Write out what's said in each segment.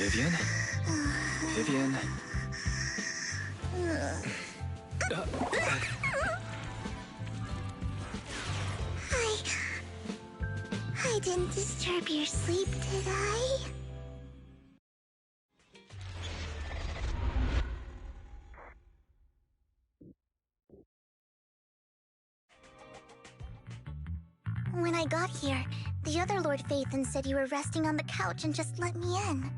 Vivian? Vivian? I didn't disturb your sleep, did I? When I got here, the other Lord Phaethon said you were resting on the couch and just let me in.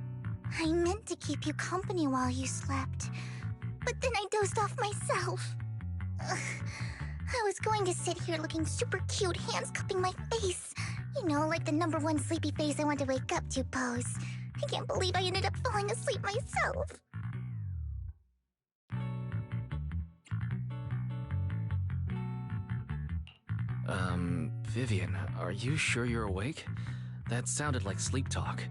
I meant to keep you company while you slept, but then I dozed off myself. Ugh. I was going to sit here looking super cute, hands cupping my face. You know, like the #1 sleepy face I want to wake up to pose. I can't believe I ended up falling asleep myself. Vivian, are you sure you're awake? That sounded like sleep talk.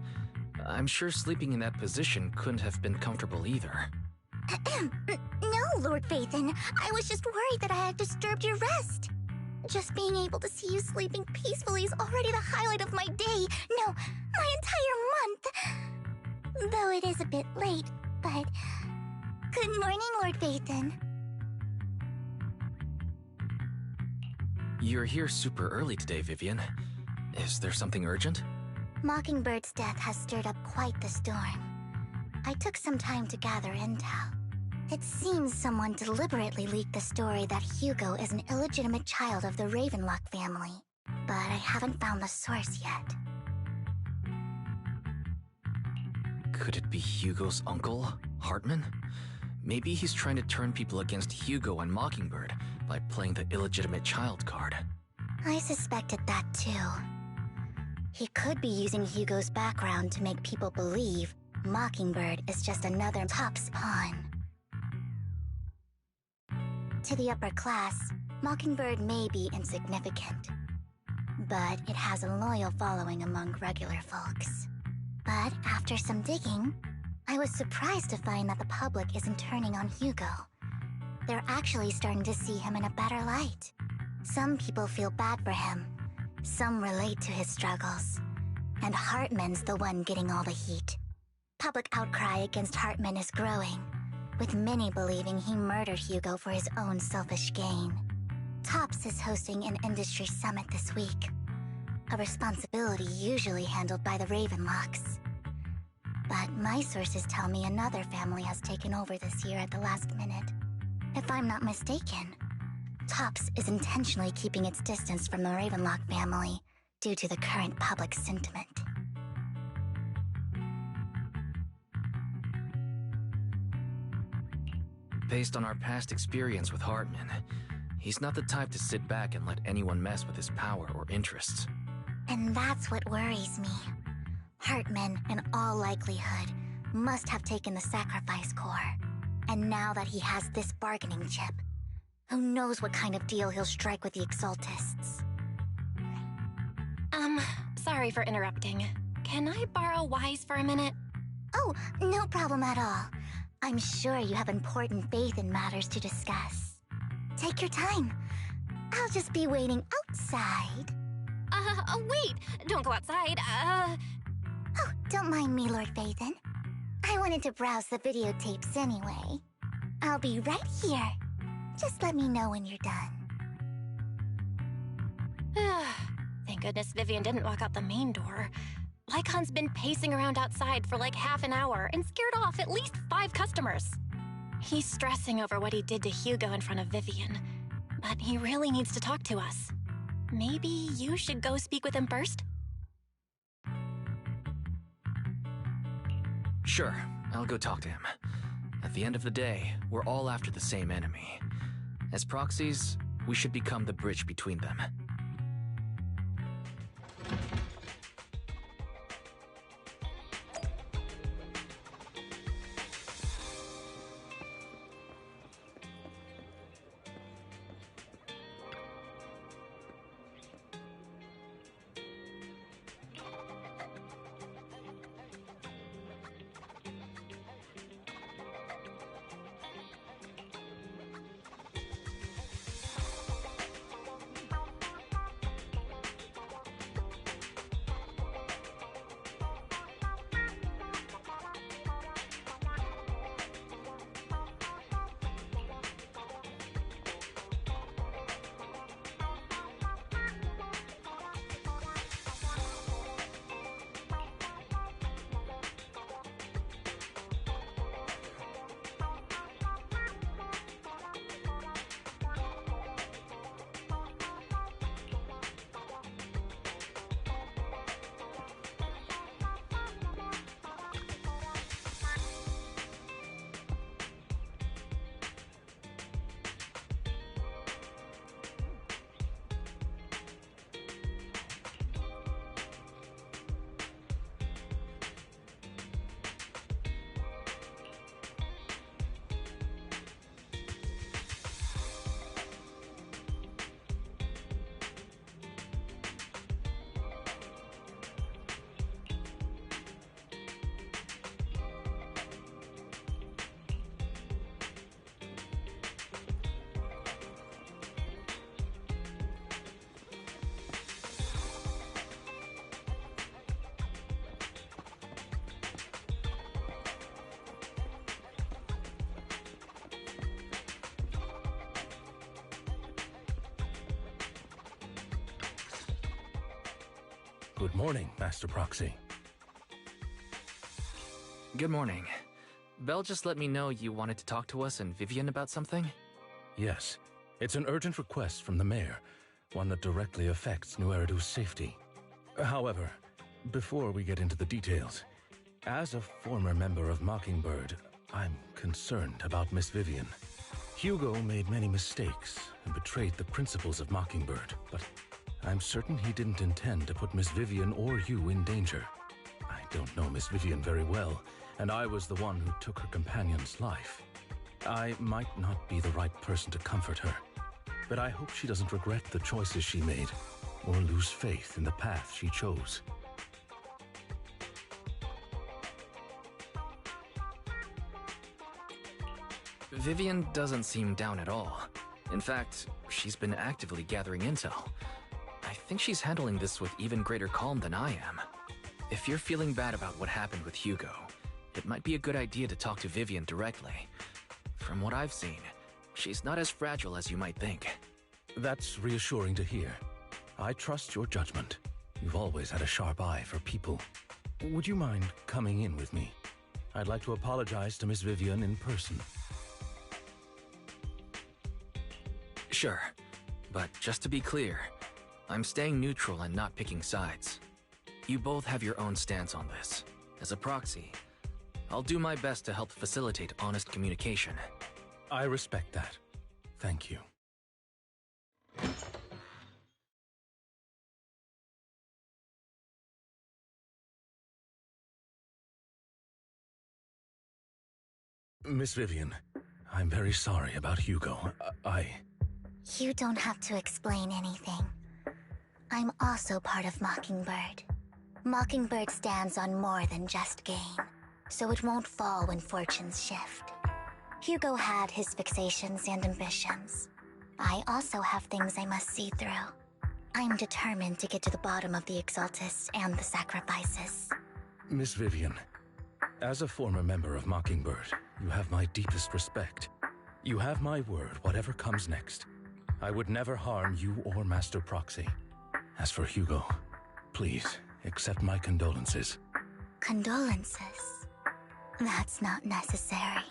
I'm sure sleeping in that position couldn't have been comfortable either. No, Lord Phaethon. I was just worried that I had disturbed your rest. Just being able to see you sleeping peacefully is already the highlight of my day. No, my entire month. Though it is a bit late, but... Good morning, Lord Phaethon. You're here super early today, Vivian. Is there something urgent? Mockingbird's death has stirred up quite the storm. I took some time to gather intel. It seems someone deliberately leaked the story that Hugo is an illegitimate child of the Ravenlock family, but I haven't found the source yet. Could it be Hugo's uncle, Hartman? Maybe he's trying to turn people against Hugo and Mockingbird by playing the illegitimate child card. I suspected that too. He could be using Hugo's background to make people believe Mockingbird is just another Top's pawn. To the upper class, Mockingbird may be insignificant, but it has a loyal following among regular folks. But after some digging, I was surprised to find that the public isn't turning on Hugo. They're actually starting to see him in a better light. Some people feel bad for him, some relate to his struggles, and Hartman's the one getting all the heat. Public outcry against Hartman is growing, with many believing he murdered Hugo for his own selfish gain. Tops is hosting an industry summit this week, a responsibility usually handled by the Ravenlocks. But my sources tell me another family has taken over this year at the last minute. If I'm not mistaken, Tops is intentionally keeping its distance from the Ravenlock family due to the current public sentiment. Based on our past experience with Hartman, he's not the type to sit back and let anyone mess with his power or interests. And that's what worries me. Hartman, in all likelihood, must have taken the sacrifice core. And now that he has this bargaining chip, who knows what kind of deal he'll strike with the Exaltists. Sorry for interrupting. Can I borrow Wise for a minute? Oh, no problem at all. I'm sure you have important faith in matters to discuss. Take your time. I'll just be waiting outside. Wait! Don't go outside, Oh, don't mind me, Lord Phaethon. I wanted to browse the videotapes anyway. I'll be right here. Just let me know when you're done. Thank goodness Vivian didn't walk out the main door. Lycon's been pacing around outside for like half an hour and scared off at least 5 customers. He's stressing over what he did to Hugo in front of Vivian, but he really needs to talk to us. Maybe you should go speak with him first? Sure, I'll go talk to him. At the end of the day, we're all after the same enemy. As proxies, we should become the bridge between them. Good morning, Master Proxy. Good morning. Belle just let me know you wanted to talk to us and Vivian about something? Yes, it's an urgent request from the mayor, one that directly affects New Eridu's safety. However, before we get into the details, as a former member of Mockingbird, I'm concerned about Miss Vivian. Hugo made many mistakes and betrayed the principles of Mockingbird, but I'm certain he didn't intend to put Miss Vivian or you in danger. I don't know Miss Vivian very well, and I was the one who took her companion's life. I might not be the right person to comfort her, but I hope she doesn't regret the choices she made or lose faith in the path she chose. Vivian doesn't seem down at all. In fact, she's been actively gathering intel. I think she's handling this with even greater calm than I am. If you're feeling bad about what happened with Hugo, it might be a good idea to talk to Vivian directly. From what I've seen, she's not as fragile as you might think. That's reassuring to hear. I trust your judgment. You've always had a sharp eye for people. Would you mind coming in with me? I'd like to apologize to Miss Vivian in person. Sure, but just to be clear, I'm staying neutral and not picking sides. You both have your own stance on this. As a proxy, I'll do my best to help facilitate honest communication. I respect that. Thank you. Miss Vivian, I'm very sorry about Hugo. You don't have to explain anything. I'm also part of Mockingbird. Mockingbird stands on more than just gain, so it won't fall when fortunes shift. Hugo had his fixations and ambitions. I also have things I must see through. I'm determined to get to the bottom of the Exaltists and the sacrifices. Miss Vivian, as a former member of Mockingbird, you have my deepest respect. You have my word, whatever comes next. I would never harm you or Master Proxy. As for Hugo, please accept my condolences. Condolences? That's not necessary.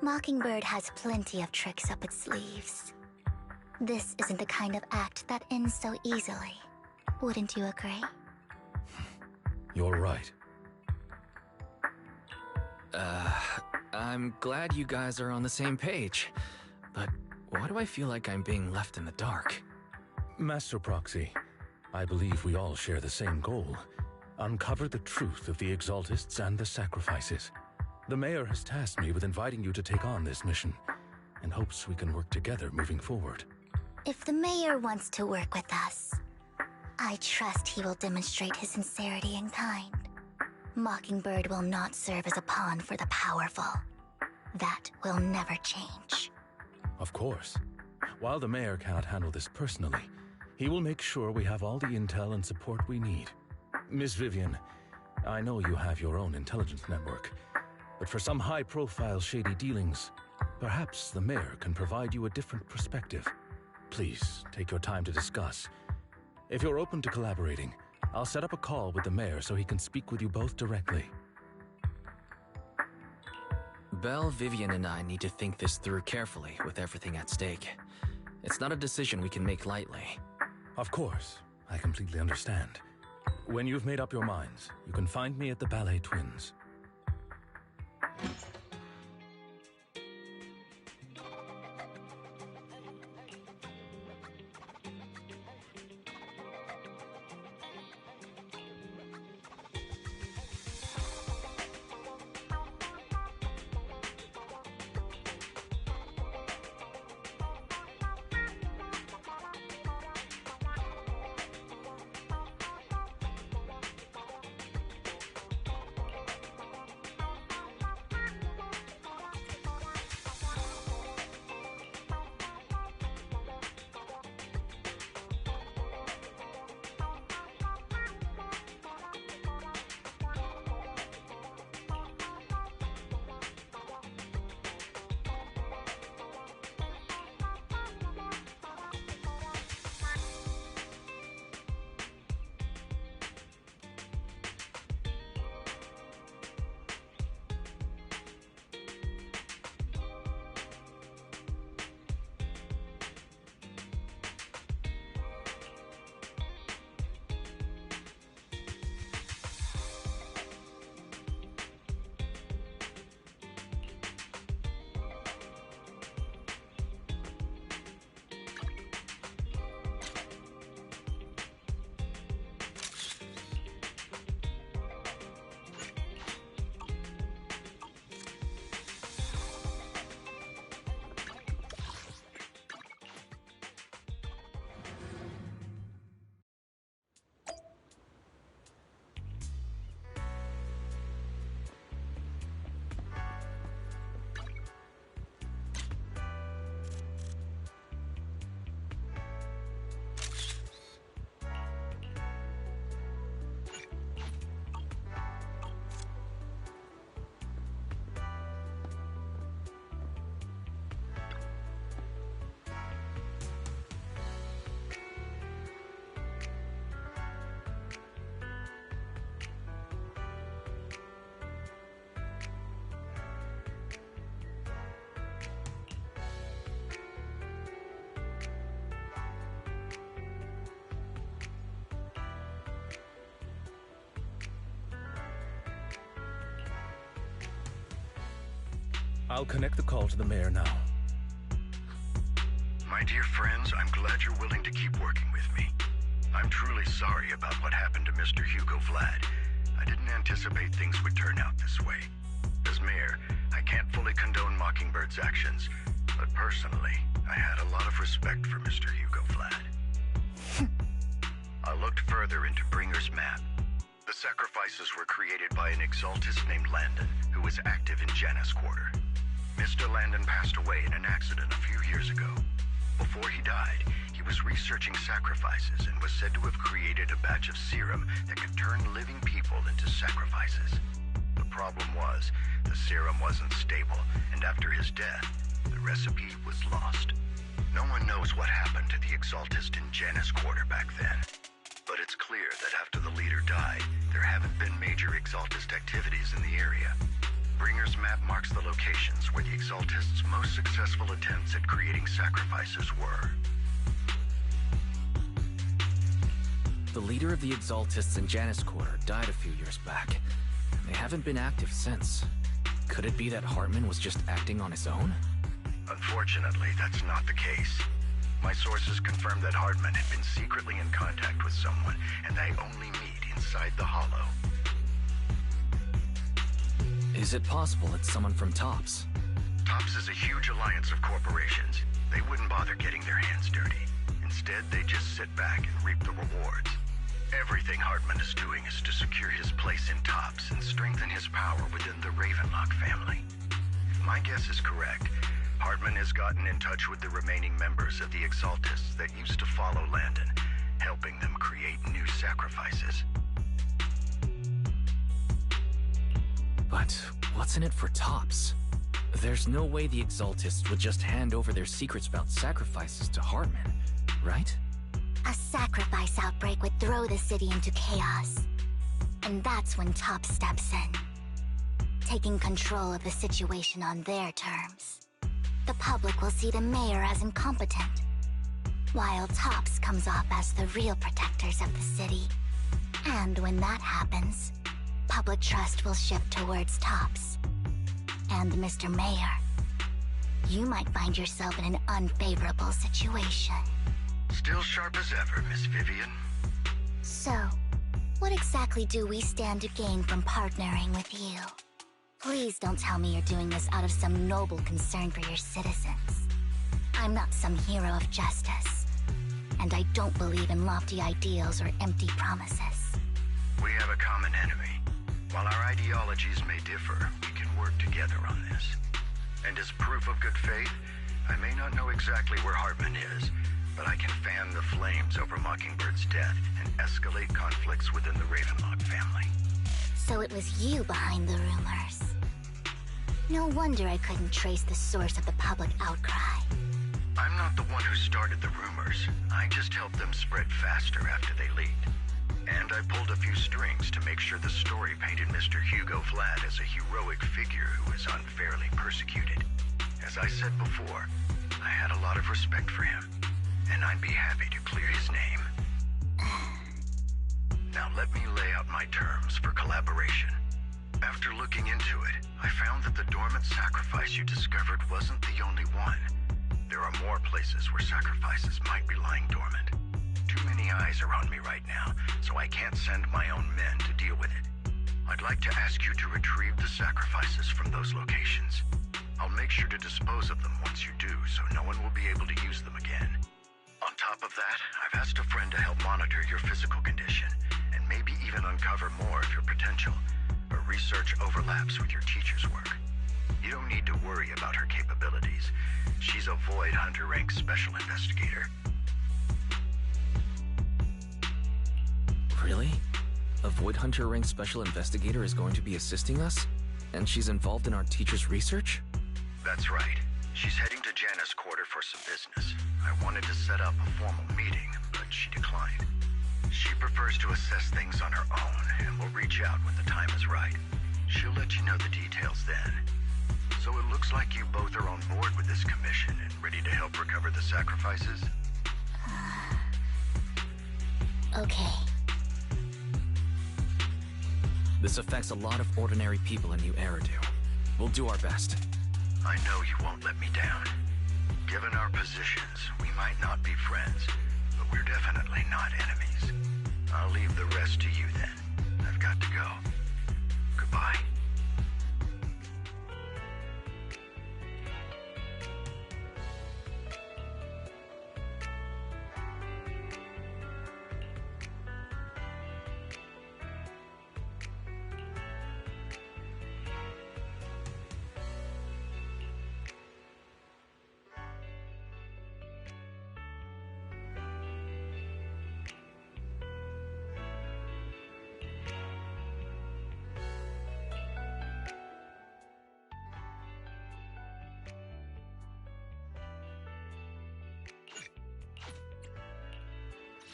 Mockingbird has plenty of tricks up its sleeves. This isn't the kind of act that ends so easily. Wouldn't you agree? You're right. I'm glad you guys are on the same page, but why do I feel like I'm being left in the dark? Master Proxy, I believe we all share the same goal. Uncover the truth of the Exaltists and the sacrifices. The mayor has tasked me with inviting you to take on this mission, and hopes we can work together moving forward. If the mayor wants to work with us, I trust he will demonstrate his sincerity in kind. Mockingbird will not serve as a pawn for the powerful. That will never change. Of course. While the mayor cannot handle this personally, he will make sure we have all the intel and support we need. Miss Vivian, I know you have your own intelligence network, but for some high-profile shady dealings, perhaps the mayor can provide you a different perspective. Please, take your time to discuss. If you're open to collaborating, I'll set up a call with the mayor so he can speak with you both directly. Belle, Vivian, and I need to think this through carefully with everything at stake. It's not a decision we can make lightly. Of course, I completely understand. When you've made up your minds, you can find me at the Ballet Twins. I'll connect the call to the mayor now. My dear friends, I'm glad you're willing to keep working with me. I'm truly sorry about what happened to Mr. Hugo Vlad. I didn't anticipate things would turn out this way. As mayor, I can't fully condone Mockingbird's actions, but personally, I had a lot of respect for Mr. Hugo Vlad. I looked further into Bringer's map. The sacrifices were created by an exaltist named Landon, who was active in Janus Quarter. Mr. Landon passed away in an accident a few years ago. Before he died, he was researching sacrifices and was said to have created a batch of serum that could turn living people into sacrifices. The problem was, the serum wasn't stable, and after his death, the recipe was lost. No one knows what happened to the exaltist in Janus Quarter back then. But it's clear that after the leader died, there haven't been major exaltist activities in the area. Bringer's map marks the locations where the exaltists' most successful attempts at creating sacrifices were. The leader of the exaltists in Janus Quarter died a few years back. They haven't been active since. Could it be that Hartman was just acting on his own? Unfortunately, that's not the case. My sources confirmed that Hartman had been secretly in contact with someone, and they only meet inside the Hollow. Is it possible it's someone from TOPS? TOPS is a huge alliance of corporations. They wouldn't bother getting their hands dirty. Instead, they just sit back and reap the rewards. Everything Hartman is doing is to secure his place in TOPS and strengthen his power within the Ravenlock family. If my guess is correct, Hartman has gotten in touch with the remaining members of the Exaltists that used to follow Landon, helping them create new sacrifices. But what's in it for TOPS? There's no way the Exaltists would just hand over their secrets about sacrifices to Hartman, right? A sacrifice outbreak would throw the city into chaos. And that's when TOPS steps in, taking control of the situation on their terms. The public will see the mayor as incompetent, while TOPS comes off as the real protectors of the city. And when that happens, public trust will shift towards TOPS. And Mr. Mayor, you might find yourself in an unfavorable situation. Still sharp as ever, Miss Vivian. So, what exactly do we stand to gain from partnering with you? Please don't tell me you're doing this out of some noble concern for your citizens. I'm not some hero of justice, and I don't believe in lofty ideals or empty promises. We have a common enemy. While our ideologies may differ, we can work together on this. And as proof of good faith, I may not know exactly where Hartman is, but I can fan the flames over Mockingbird's death and escalate conflicts within the Ravenlock family. So it was you behind the rumors. No wonder I couldn't trace the source of the public outcry. I'm not the one who started the rumors. I just helped them spread faster after they leaked. And I pulled a few strings to make sure the story painted Mr. Hugo Vlad as a heroic figure who was unfairly persecuted. As I said before, I had a lot of respect for him, and I'd be happy to clear his name. Now let me lay out my terms for collaboration. After looking into it, I found that the dormant sacrifice you discovered wasn't the only one. There are more places where sacrifices might be lying dormant. Too many eyes are on me right now, so I can't send my own men to deal with it. I'd like to ask you to retrieve the sacrifices from those locations. I'll make sure to dispose of them once you do, so no one will be able to use them again. On top of that, I've asked a friend to help monitor your physical condition, and maybe even uncover more of your potential. Her research overlaps with your teacher's work. You don't need to worry about her capabilities. She's a Void Hunter rank special investigator. Really? A Void Hunter rank special investigator is going to be assisting us? And she's involved in our teacher's research? That's right. She's heading to Janus Quarter for some business. I wanted to set up a formal meeting, but she declined. She prefers to assess things on her own, and will reach out when the time is right. She'll let you know the details then. So it looks like you both are on board with this commission and ready to help recover the sacrifices? Okay. This affects a lot of ordinary people in New Eridu. We'll do our best. I know you won't let me down. Given our positions, we might not be friends, but we're definitely not enemies. I'll leave the rest to you then. I've got to go. Goodbye.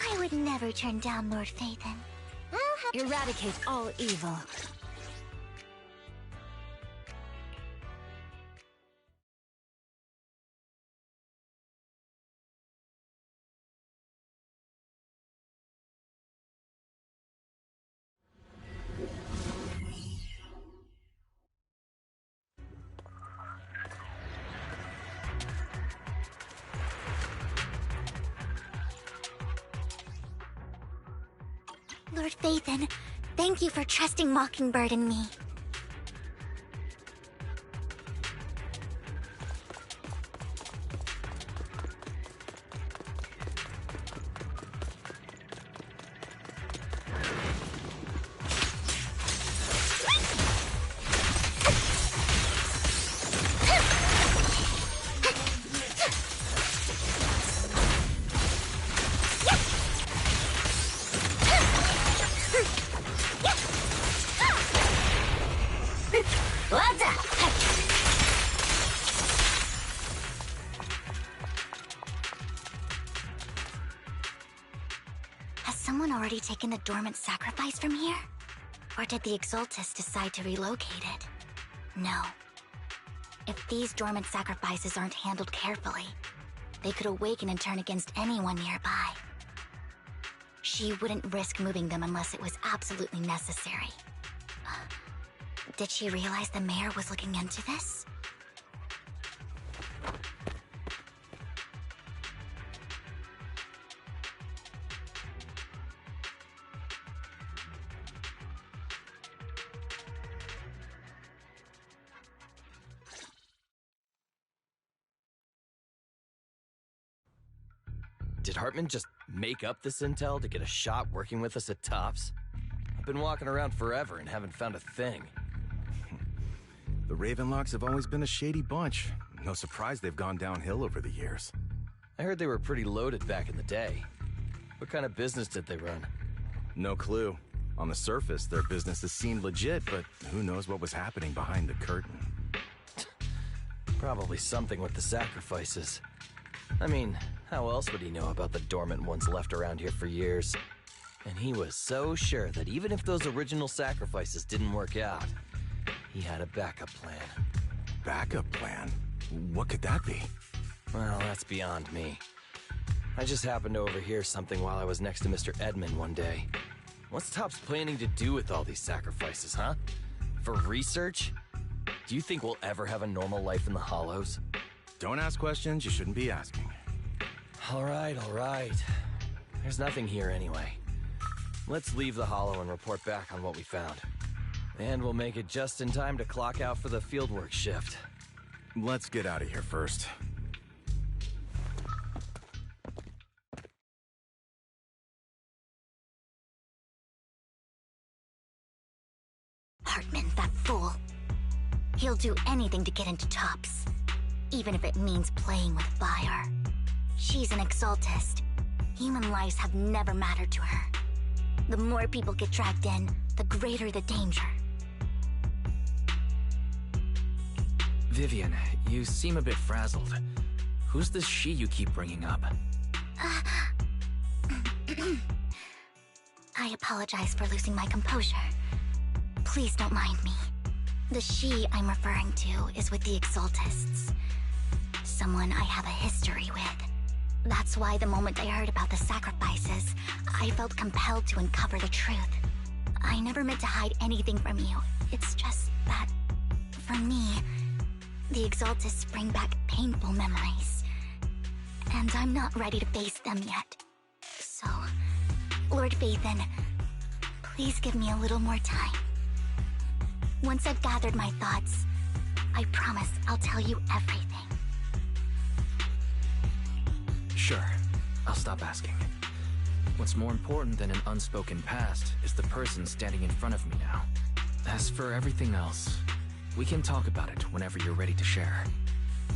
I would never turn down Lord Phaethon. Eradicate all evil. Lord Phaethon, thank you for trusting Mockingbird and me. Has someone already taken the dormant sacrifice from here? Or did the Exaltus decide to relocate it? No. If these dormant sacrifices aren't handled carefully, they could awaken and turn against anyone nearby. She wouldn't risk moving them unless it was absolutely necessary. Did she realize the mayor was looking into this? Did Hartman just make up this intel to get a shot working with us at Tops? I've been walking around forever and haven't found a thing. The Ravenlocks have always been a shady bunch. No surprise they've gone downhill over the years. I heard they were pretty loaded back in the day. What kind of business did they run? No clue. On the surface, their businesses seemed legit, but who knows what was happening behind the curtain. Probably something with the sacrifices. I mean, how else would he know about the dormant ones left around here for years? And he was so sure that even if those original sacrifices didn't work out, he had a backup plan. Backup plan? What could that be? Well, that's beyond me. I just happened to overhear something while I was next to Mr. Edmund one day. What's Tops planning to do with all these sacrifices, huh? For research? Do you think we'll ever have a normal life in the Hollows? Don't ask questions you shouldn't be asking. All right. There's nothing here anyway. Let's leave the Hollow and report back on what we found. And we'll make it just in time to clock out for the fieldwork shift. Let's get out of here first. Hartman, that fool. He'll do anything to get into Tops, even if it means playing with fire. She's an Exaltist. Human lives have never mattered to her. The more people get dragged in, the greater the danger. Vivian, you seem a bit frazzled. Who's this she you keep bringing up? I apologize for losing my composure. Please don't mind me. The she I'm referring to is with the Exaltists. Someone I have a history with. That's why the moment I heard about the sacrifices, I felt compelled to uncover the truth. I never meant to hide anything from you. It's just that, for me, The Exaltists bring back painful memories, and I'm not ready to face them yet. So, Lord Vathan, please give me a little more time. Once I've gathered my thoughts, I promise I'll tell you everything. Sure, I'll stop asking. What's more important than an unspoken past is the person standing in front of me now. As for everything else, we can talk about it whenever you're ready to share.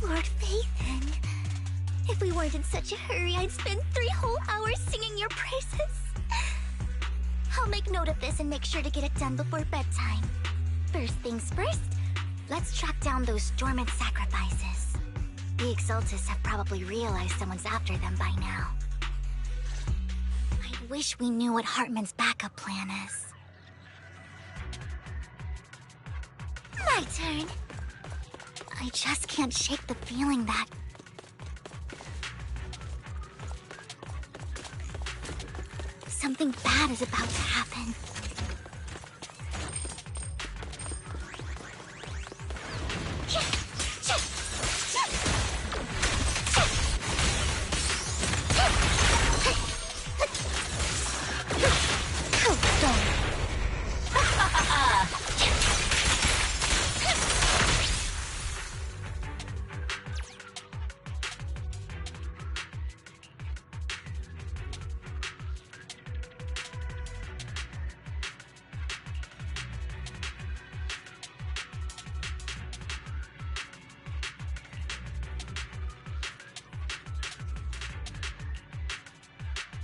Lord Vathan, if we weren't in such a hurry, I'd spend 3 whole hours singing your praises. I'll make note of this and make sure to get it done before bedtime. First things first, let's track down those dormant sacrifices. The Exaltists have probably realized someone's after them by now. I wish we knew what Hartman's backup plan is. My turn. I just can't shake the feeling that... something bad is about to happen.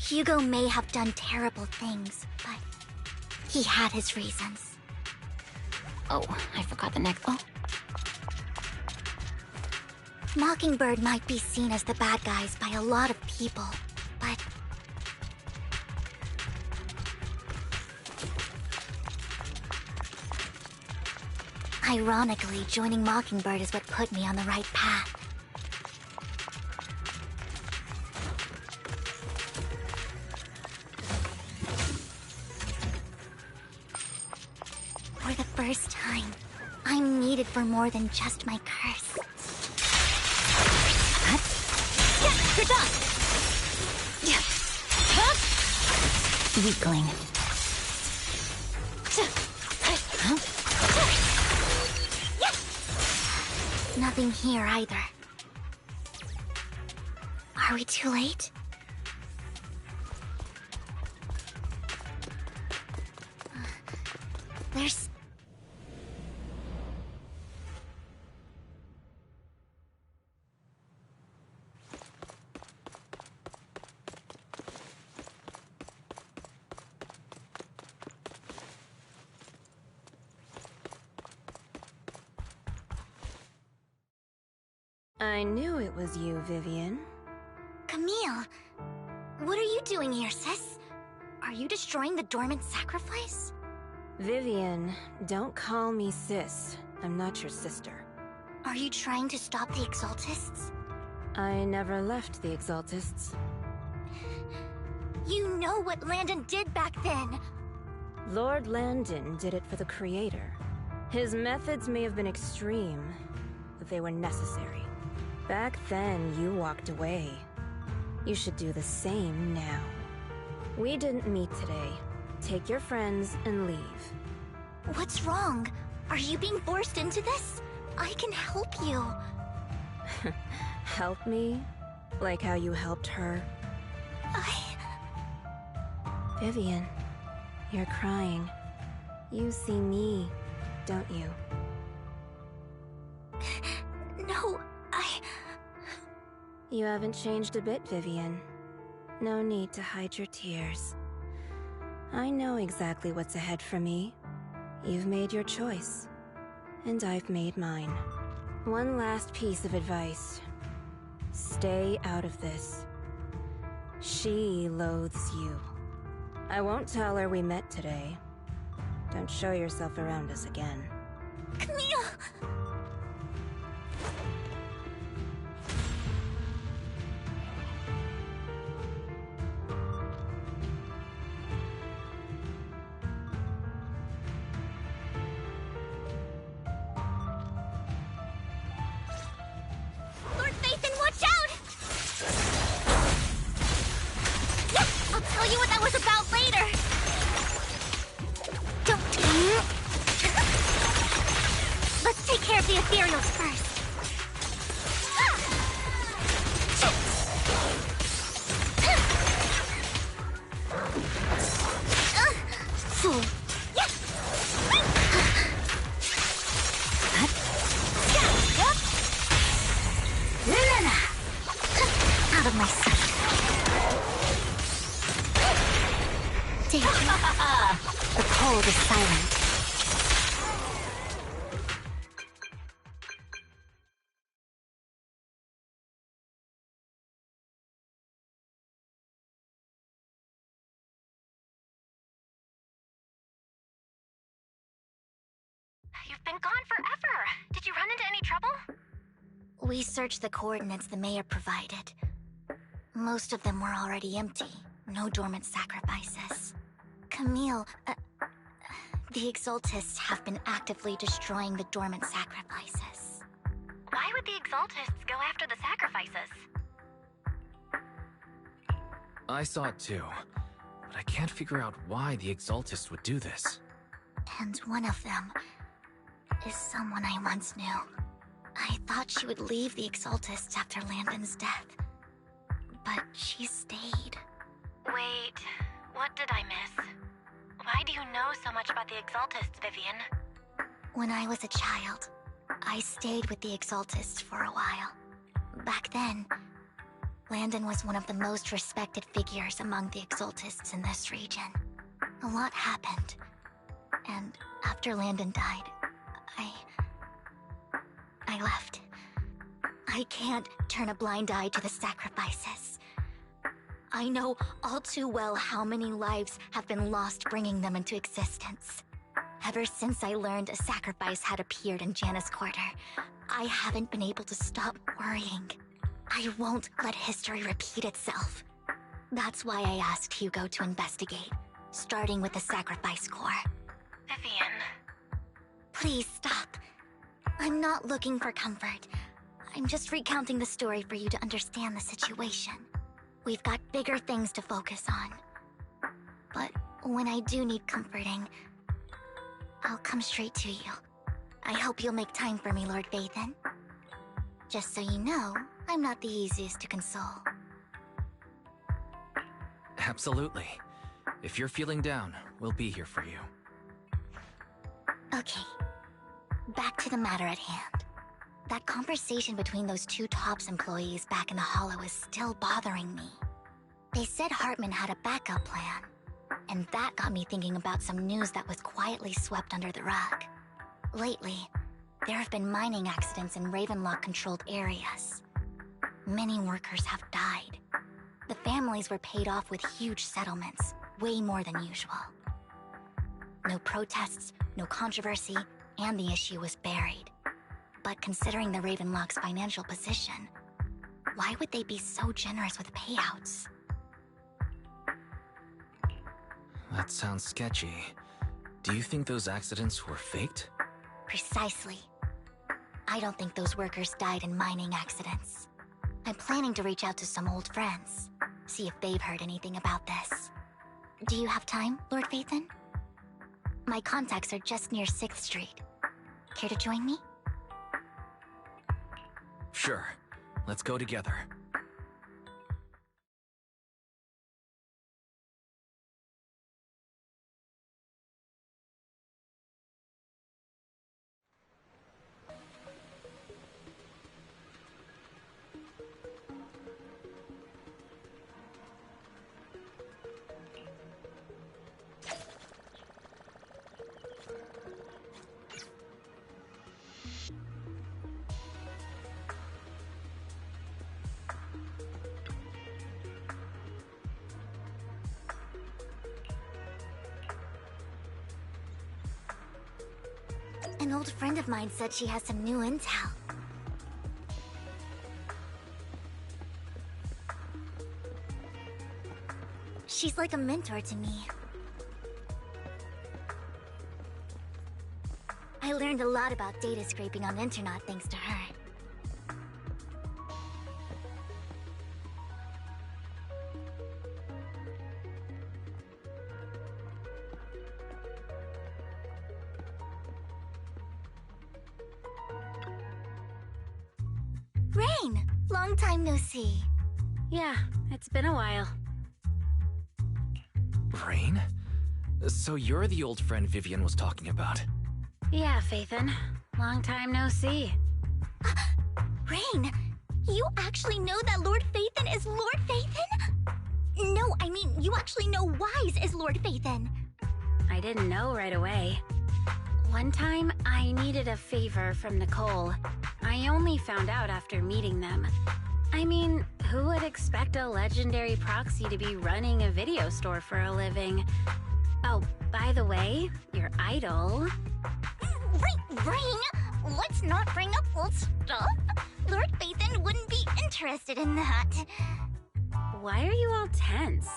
Hugo may have done terrible things, but he had his reasons. Oh, I forgot the next. Oh. Mockingbird might be seen as the bad guys by a lot of people, but... ironically, joining Mockingbird is what put me on the right path. For the first time, I'm needed for more than just my curse. Weakling. Nothing here either. Are we too late? There's... I knew it was you, Vivian. Camille, what are you doing here, sis? Are you destroying the dormant sacrifice? Vivian, don't call me sis. I'm not your sister. Are you trying to stop the Exaltists? I never left the Exaltists. You know what Landon did back then! Lord Landon did it for the Creator. His methods may have been extreme, but they were necessary. Back then, you walked away. You should do the same now. We didn't meet today. Take your friends and leave. What's wrong? Are you being forced into this? I can help you. Help me? Like how you helped her? Vivian, you're crying. You see me, don't you? No, You haven't changed a bit, Vivian. No need to hide your tears. I know exactly what's ahead for me. You've made your choice, and I've made mine. One last piece of advice. Stay out of this. She loathes you. I won't tell her we met today. Don't show yourself around us again. Camille! Out of my sight. Danger. The cold is silent. You've been gone forever. Did you run into any trouble? We searched the coordinates the mayor provided. Most of them were already empty. No dormant sacrifices. Camille, the Exaltists have been actively destroying the dormant sacrifices. Why would the Exaltists go after the sacrifices? I saw it too, but I can't figure out why the Exaltists would do this. And one of them is someone I once knew. I thought she would leave the Exaltists after Landon's death, but she stayed. Wait, what did I miss? Why do you know so much about the Exaltists, Vivian? When I was a child, I stayed with the Exaltists for a while. Back then, Landon was one of the most respected figures among the Exaltists in this region. A lot happened, and after Landon died, I left. I can't turn a blind eye to the sacrifices. I know all too well how many lives have been lost bringing them into existence. Ever since I learned a sacrifice had appeared in Janus Quarter, I haven't been able to stop worrying. I won't let history repeat itself. That's why I asked Hugo to investigate, starting with the Sacrifice Corps. Vivian. Please stop. I'm not looking for comfort. I'm just recounting the story for you to understand the situation. We've got bigger things to focus on. But when I do need comforting, I'll come straight to you. I hope you'll make time for me, Lord Vathan. Just so you know, I'm not the easiest to console. Absolutely. If you're feeling down, we'll be here for you. Okay. Back to the matter at hand. That conversation between those two TOPS employees back in the Hollow is still bothering me. They said Hartman had a backup plan, and that got me thinking about some news that was quietly swept under the rug. Lately, there have been mining accidents in Ravenlock-controlled areas. Many workers have died. The families were paid off with huge settlements, way more than usual. No protests, no controversy, and the issue was buried. But considering the Ravenlock's financial position, why would they be so generous with payouts? That sounds sketchy. Do you think those accidents were faked? Precisely. I don't think those workers died in mining accidents. I'm planning to reach out to some old friends, see if they've heard anything about this. Do you have time, Lord Vathan? My contacts are just near 6th Street. Care to join me? Sure. Let's go together. An old friend of mine said she has some new intel. She's like a mentor to me. I learned a lot about data scraping on the internet thanks to her. Rain! Long time no see. Yeah, it's been a while. Rain? So you're the old friend Vivian was talking about. Yeah, Phaethon. Long time no see. Rain, you actually know that Lord Phaethon is Lord Phaethon? No, I mean, you actually know Wise is Lord Phaethon. I didn't know right away. One time, I needed a favor from Nicole. I only found out after meeting them. I mean, who would expect a legendary proxy to be running a video store for a living? Oh, by the way, your idol... Rain, let's not bring up old stuff. Lord Phaethon wouldn't be interested in that. Why are you all tense?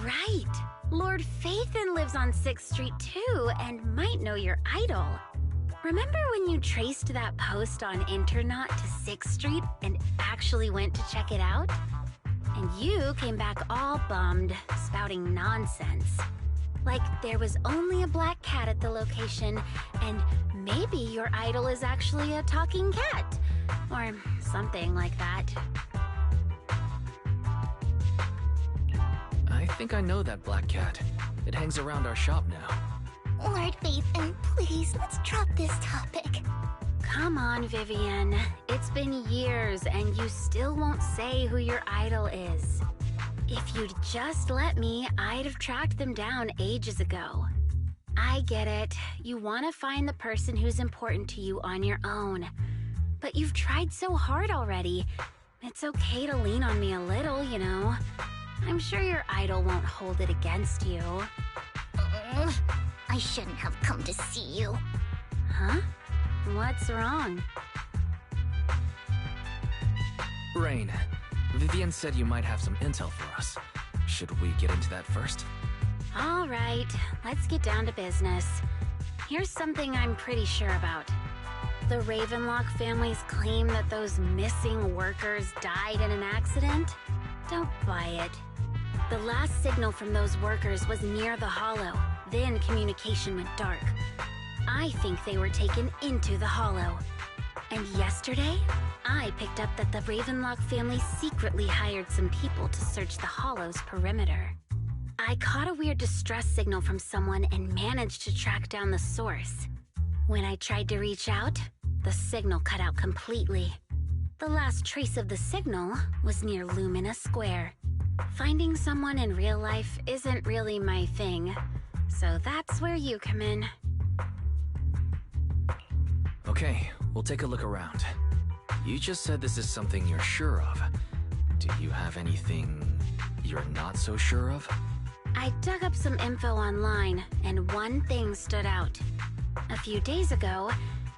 Right! Lord Phaethon lives on 6th Street too, and might know your idol. Remember when you traced that post on Internaut to 6th Street and actually went to check it out? And you came back all bummed, spouting nonsense. Like there was only a black cat at the location, and maybe your idol is actually a talking cat. Or something like that. I think I know that black cat. It hangs around our shop now. Lord Phaethon, please, let's drop this topic. Come on, Vivian. It's been years, and you still won't say who your idol is. If you'd just let me, I'd have tracked them down ages ago. I get it. You want to find the person who's important to you on your own. But you've tried so hard already. It's okay to lean on me a little, you know. I'm sure your idol won't hold it against you. I shouldn't have come to see you. Huh? What's wrong? Rain, Vivian said you might have some intel for us. Should we get into that first? All right, let's get down to business. Here's something I'm pretty sure about. The Ravenlock family's claim that those missing workers died in an accident? Don't buy it. The last signal from those workers was near the Hollow. Then communication went dark. I think they were taken into the Hollow. And yesterday, I picked up that the Ravenlock family secretly hired some people to search the Hollow's perimeter. I caught a weird distress signal from someone and managed to track down the source. When I tried to reach out, the signal cut out completely. The last trace of the signal was near Lumina Square. Finding someone in real life isn't really my thing, so that's where you come in. Okay, we'll take a look around. You just said this is something you're sure of. Do you have anything you're not so sure of? I dug up some info online, and one thing stood out. A few days ago,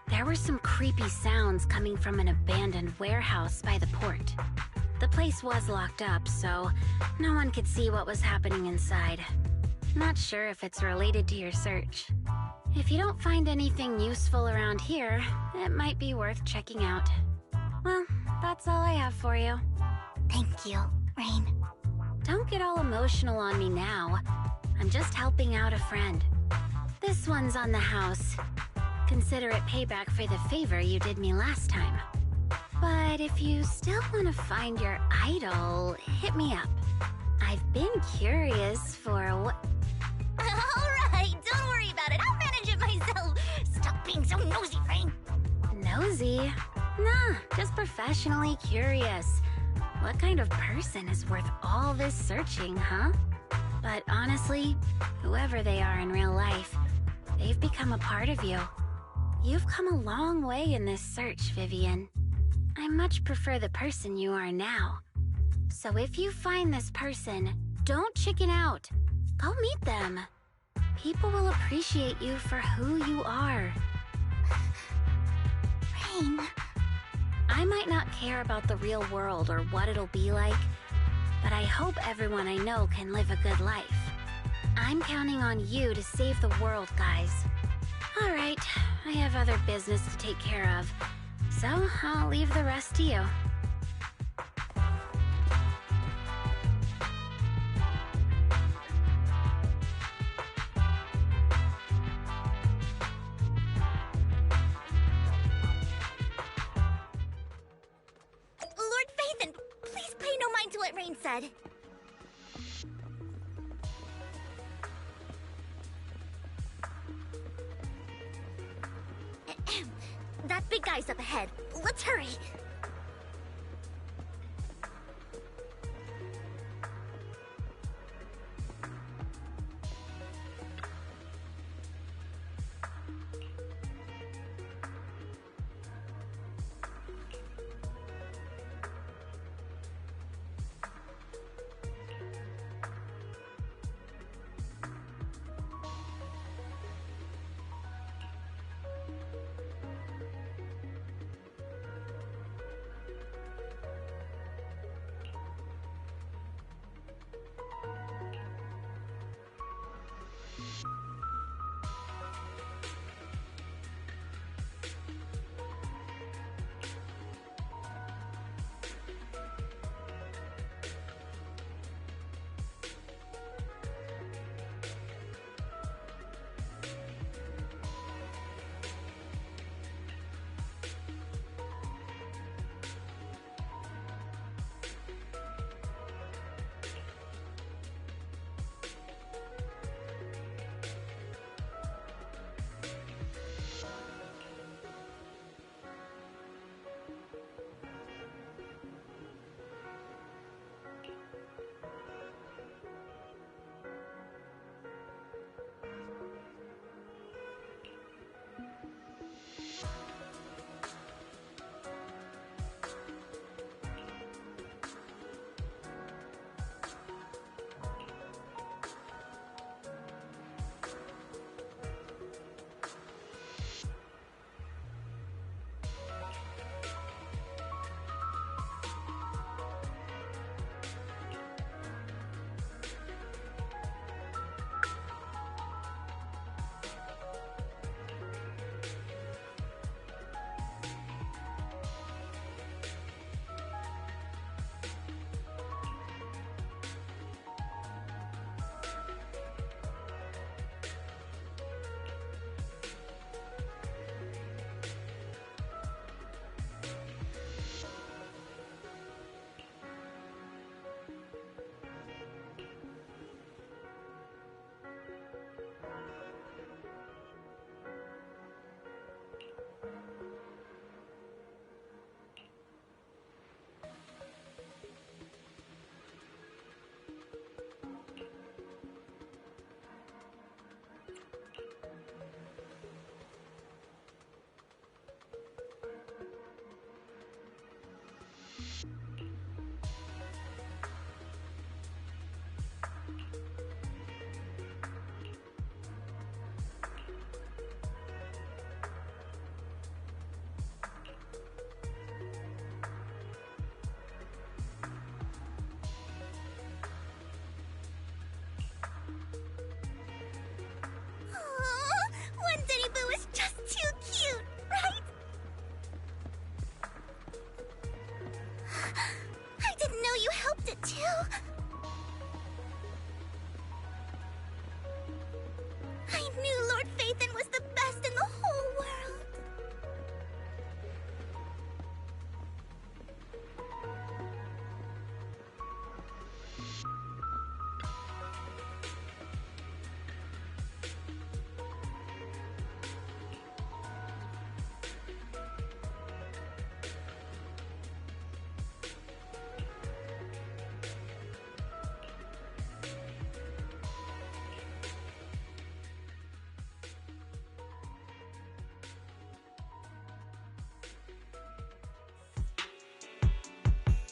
there were some creepy sounds coming from an abandoned warehouse by the port. The place was locked up, so no one could see what was happening inside. Not sure if it's related to your search. If you don't find anything useful around here, it might be worth checking out. Well, that's all I have for you. Thank you, Rain. Don't get all emotional on me now. I'm just helping out a friend. This one's on the house. Consider it payback for the favor you did me last time. But if you still want to find your idol, hit me up. I've been curious for what... Alright, don't worry about it. I'll manage it myself. Stop being so nosy, Rain. Nosy? Nah, just professionally curious. What kind of person is worth all this searching, huh? But honestly, whoever they are in real life, they've become a part of you. You've come a long way in this search, Vivian. I much prefer the person you are now. So if you find this person, don't chicken out. Go meet them. People will appreciate you for who you are. Rain. I might not care about the real world or what it'll be like, but I hope everyone I know can live a good life. I'm counting on you to save the world, guys. All right, I have other business to take care of, so I'll leave the rest to you. Lord Phaethon, please pay no mind to what Rain said. guys up ahead. Let's hurry.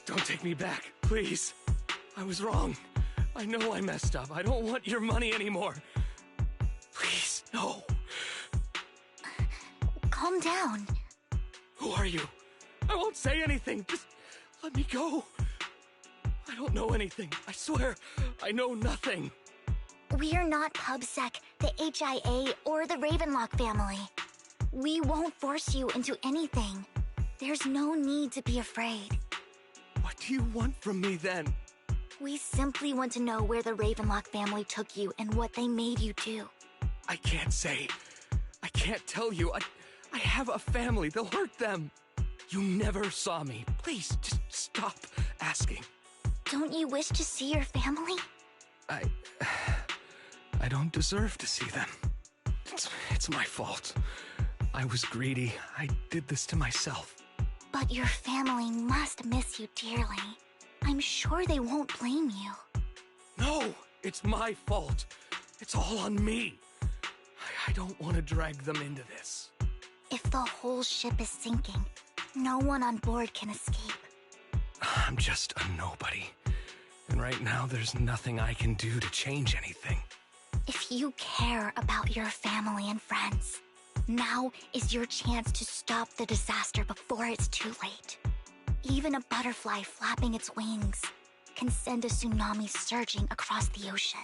Don't take me back, please. I was wrong. I know I messed up. I don't want your money anymore. Please, no. Calm down. Who are you? I won't say anything. Just let me go. I don't know anything. I swear, I know nothing. We're not PubSec, the HIA, or the Ravenlock family. We won't force you into anything. There's no need to be afraid. What do you want from me then? We simply want to know where the Ravenlock family took you and what they made you do. I can't say. I can't tell you. I have a family. They'll hurt them. You never saw me. Please, just stop asking. Don't you wish to see your family? I don't deserve to see them. It's my fault. I was greedy. I did this to myself. But your family must miss you dearly. I'm sure they won't blame you. No, it's my fault. It's all on me. I don't want to drag them into this. If the whole ship is sinking, no one on board can escape. I'm just a nobody. And right now, there's nothing I can do to change anything. If you care about your family and friends, now is your chance to stop the disaster before it's too late. Even a butterfly flapping its wings can send a tsunami surging across the ocean.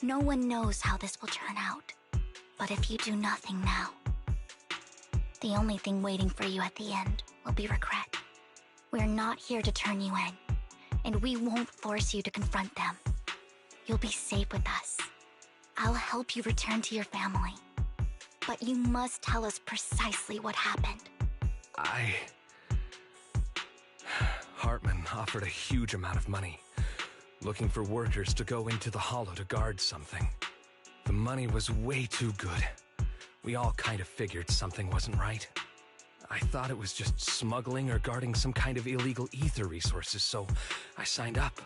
No one knows how this will turn out. But if you do nothing now, the only thing waiting for you at the end will be regret. We're not here to turn you in, and we won't force you to confront them. You'll be safe with us. I'll help you return to your family. But you must tell us precisely what happened. Hartman offered a huge amount of money, looking for workers to go into the hollow to guard something. The money was way too good. We all kind of figured something wasn't right. I thought it was just smuggling or guarding some kind of illegal ether resources, so I signed up.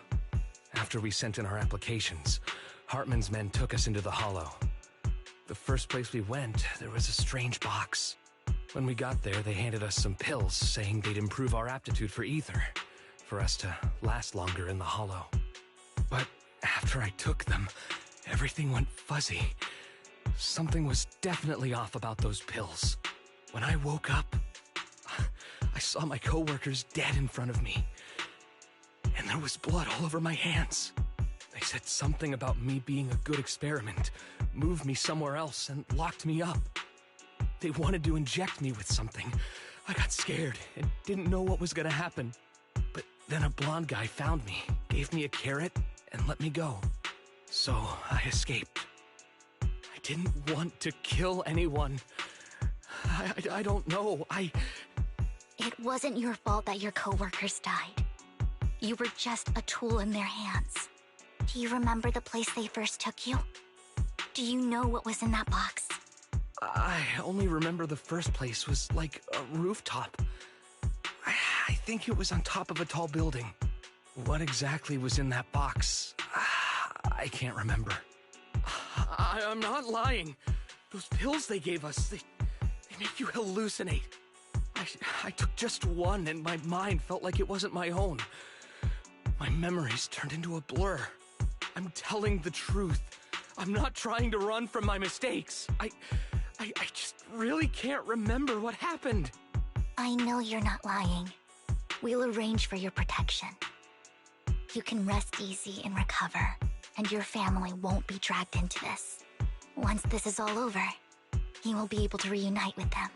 After we sent in our applications, Hartman's men took us into the hollow. The first place we went, there was a strange box. When we got there, they handed us some pills, saying they'd improve our aptitude for ether, for us to last longer in the hollow. But after I took them, everything went fuzzy. Something was definitely off about those pills. When I woke up, I saw my coworkers dead in front of me. And there was blood all over my hands. They said something about me being a good experiment, moved me somewhere else, and locked me up. They wanted to inject me with something. I got scared and didn't know what was gonna happen. But then a blonde guy found me, gave me a carrot, and let me go. So I escaped. I didn't want to kill anyone. I don't know. It wasn't your fault that your coworkers died. You were just a tool in their hands. Do you remember the place they first took you? Do you know what was in that box? I only remember the first place was like a rooftop. I think it was on top of a tall building. What exactly was in that box? I can't remember. I'm not lying. Those pills they gave us, they make you hallucinate. I took just one and my mind felt like it wasn't my own. My memories turned into a blur. I'm telling the truth. I'm not trying to run from my mistakes. I just really can't remember what happened. I know you're not lying. We'll arrange for your protection. You can rest easy and recover, and your family won't be dragged into this. Once this is all over, you will be able to reunite with them.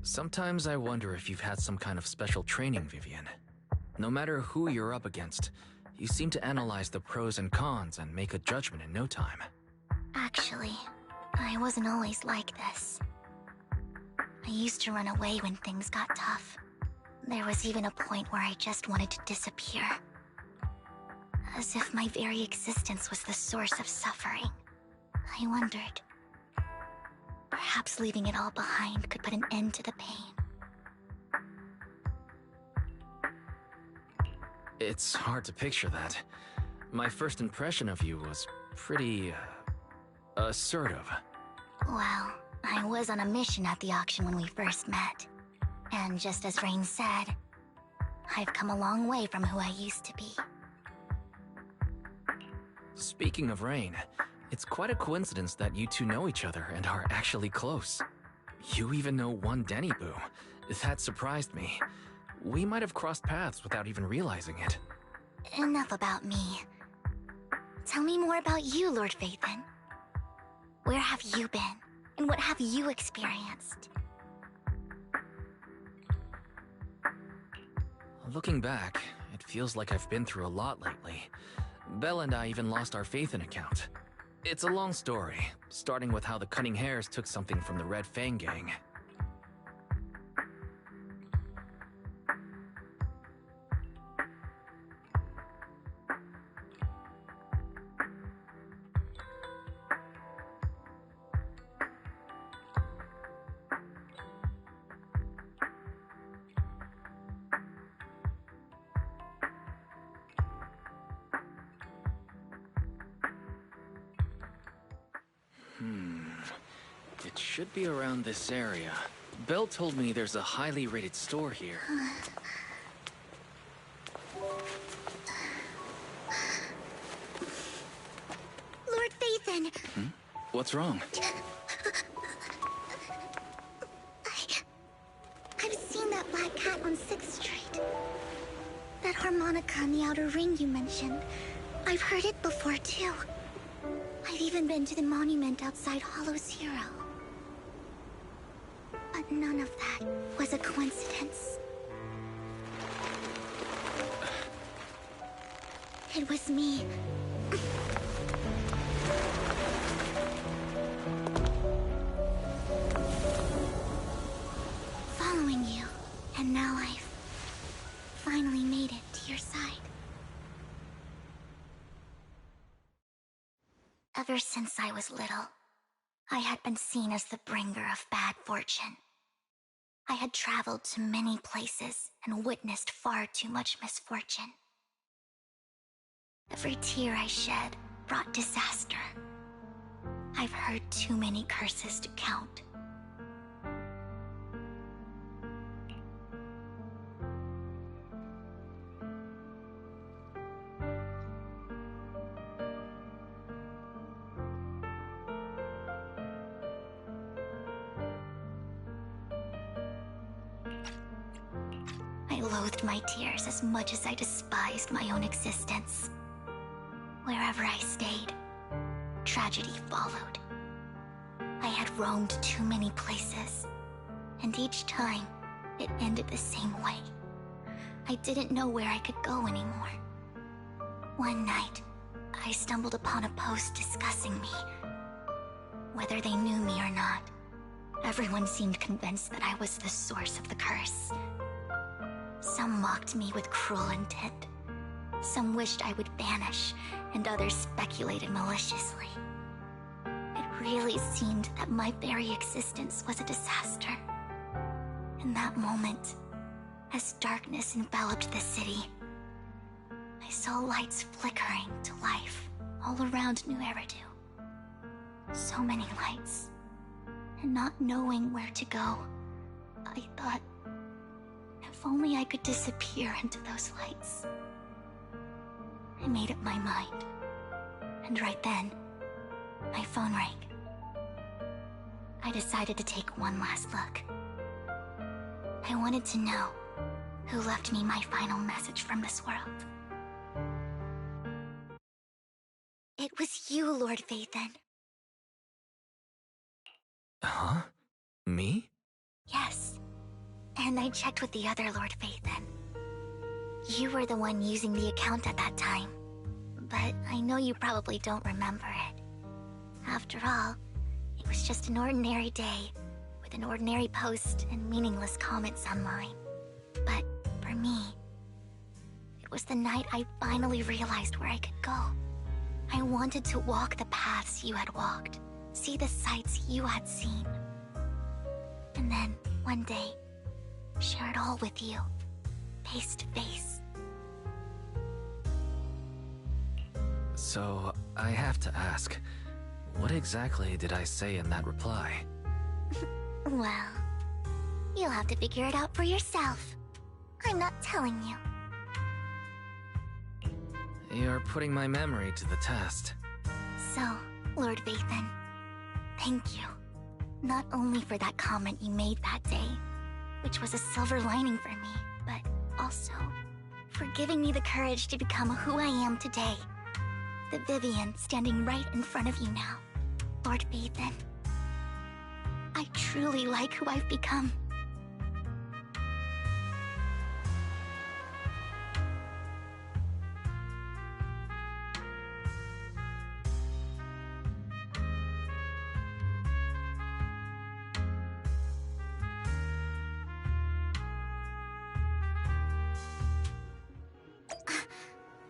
Sometimes I wonder if you've had some kind of special training, Vivian. No matter who you're up against, you seem to analyze the pros and cons and make a judgment in no time. Actually, I wasn't always like this. I used to run away when things got tough. There was even a point where I just wanted to disappear. As if my very existence was the source of suffering. I wondered. Perhaps leaving it all behind could put an end to the pain. It's hard to picture that. My first impression of you was pretty, assertive. Well, I was on a mission at the auction when we first met. And just as Rain said, I've come a long way from who I used to be. Speaking of Rain, it's quite a coincidence that you two know each other and are actually close. You even know one Denny Boo. That surprised me. We might have crossed paths without even realizing it. Enough about me. Tell me more about you, Lord Phaethon. Where have you been, and what have you experienced? Looking back, it feels like I've been through a lot lately. Belle and I even lost our Phaethon account. It's a long story, starting with how the Cunning Hares took something from the Red Fang gang. It should be around this area. Belle told me there's a highly rated store here. Lord Phaethon! What's wrong? I've seen that black cat on 6th Street. That harmonica in the outer ring you mentioned. I've heard it before, too. I've even been to the monument outside ZZZero. But none of that was a coincidence. It was me. Following you, and now I've finally made it to your side. Ever since I was little, I had been seen as the bringer of bad fortune. I had traveled to many places and witnessed far too much misfortune. Every tear I shed brought disaster. I've heard too many curses to count. I loathed my tears as much as I despised my own existence. Wherever I stayed, tragedy followed. I had roamed too many places, and each time, it ended the same way. I didn't know where I could go anymore. One night, I stumbled upon a post discussing me. Whether they knew me or not, everyone seemed convinced that I was the source of the curse. Some mocked me with cruel intent. Some wished I would vanish, and others speculated maliciously. It really seemed that my very existence was a disaster. In that moment, as darkness enveloped the city, I saw lights flickering to life all around New Eridu. So many lights, and not knowing where to go, I thought, if only I could disappear into those lights. I made up my mind, and right then, my phone rang. I decided to take one last look. I wanted to know who left me my final message from this world. It was you, Lord Phaethon. Huh? Me? Yes. And I checked with the other Lord Phaethon. You were the one using the account at that time, but I know you probably don't remember it. After all, it was just an ordinary day, with an ordinary post and meaningless comments online. But for me, it was the night I finally realized where I could go. I wanted to walk the paths you had walked, see the sights you had seen. And then, one day, share it all with you, face to face. So, I have to ask, what exactly did I say in that reply? Well, you'll have to figure it out for yourself. I'm not telling you. You're putting my memory to the test. So, Lord Phaethon, thank you. Not only for that comment you made that day, which was a silver lining for me, but also for giving me the courage to become who I am today. The Vivian standing right in front of you now, Lord Phaethon. I truly like who I've become.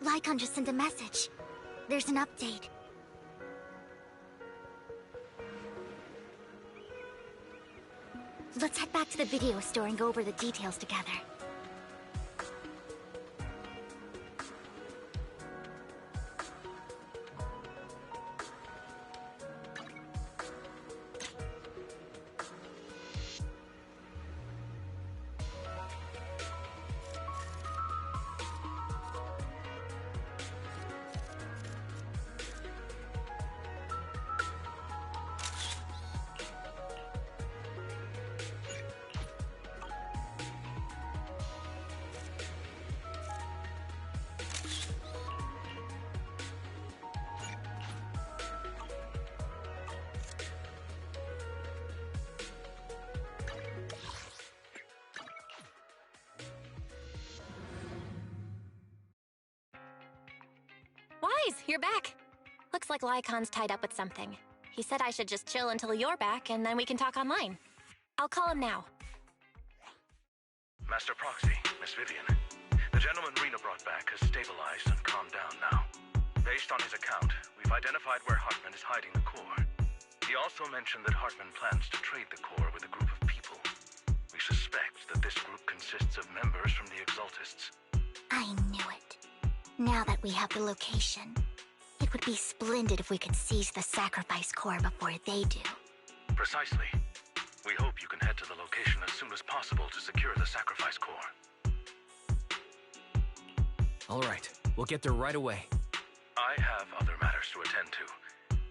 Lycon just sent a message. There's an update. Let's head back to the video store and go over the details together. Wise, you're back. Looks like Lycon's tied up with something. He said I should just chill until you're back, and then we can talk online. I'll call him now. Master Proxy, Miss Vivian. The gentleman Rena brought back has stabilized and calmed down now. Based on his account, we've identified where Hartman is hiding the core. He also mentioned that Hartman plans to trade the core with a group of people. We suspect that this group consists of members from the Exaltists. I knew it. Now that we have the location, it would be splendid if we could seize the sacrifice core before they do. Precisely. We hope you can head to the location as soon as possible to secure the sacrifice core. All right, we'll get there right away. I have other matters to attend to,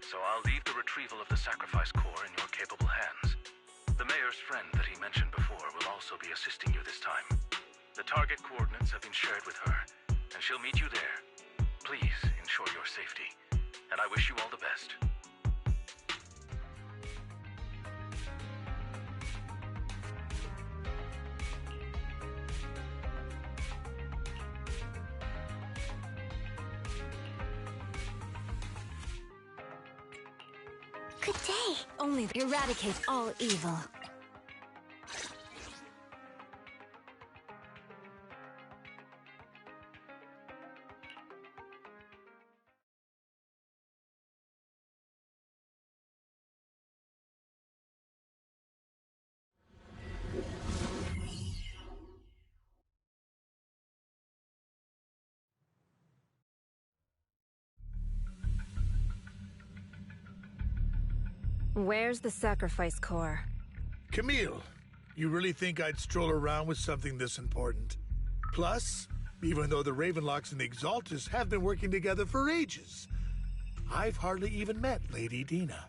so I'll leave the retrieval of the sacrifice core in your capable hands. The mayor's friend that he mentioned before will also be assisting you this time. The target coordinates have been shared with her, and she'll meet you there. Please ensure your safety, and I wish you all the best. Good day. Only eradicate all evil. Where's the sacrifice core? Camille, you really think I'd stroll around with something this important? Plus, even though the Ravenlocks and the Exaltists have been working together for ages, I've hardly even met Lady Dina.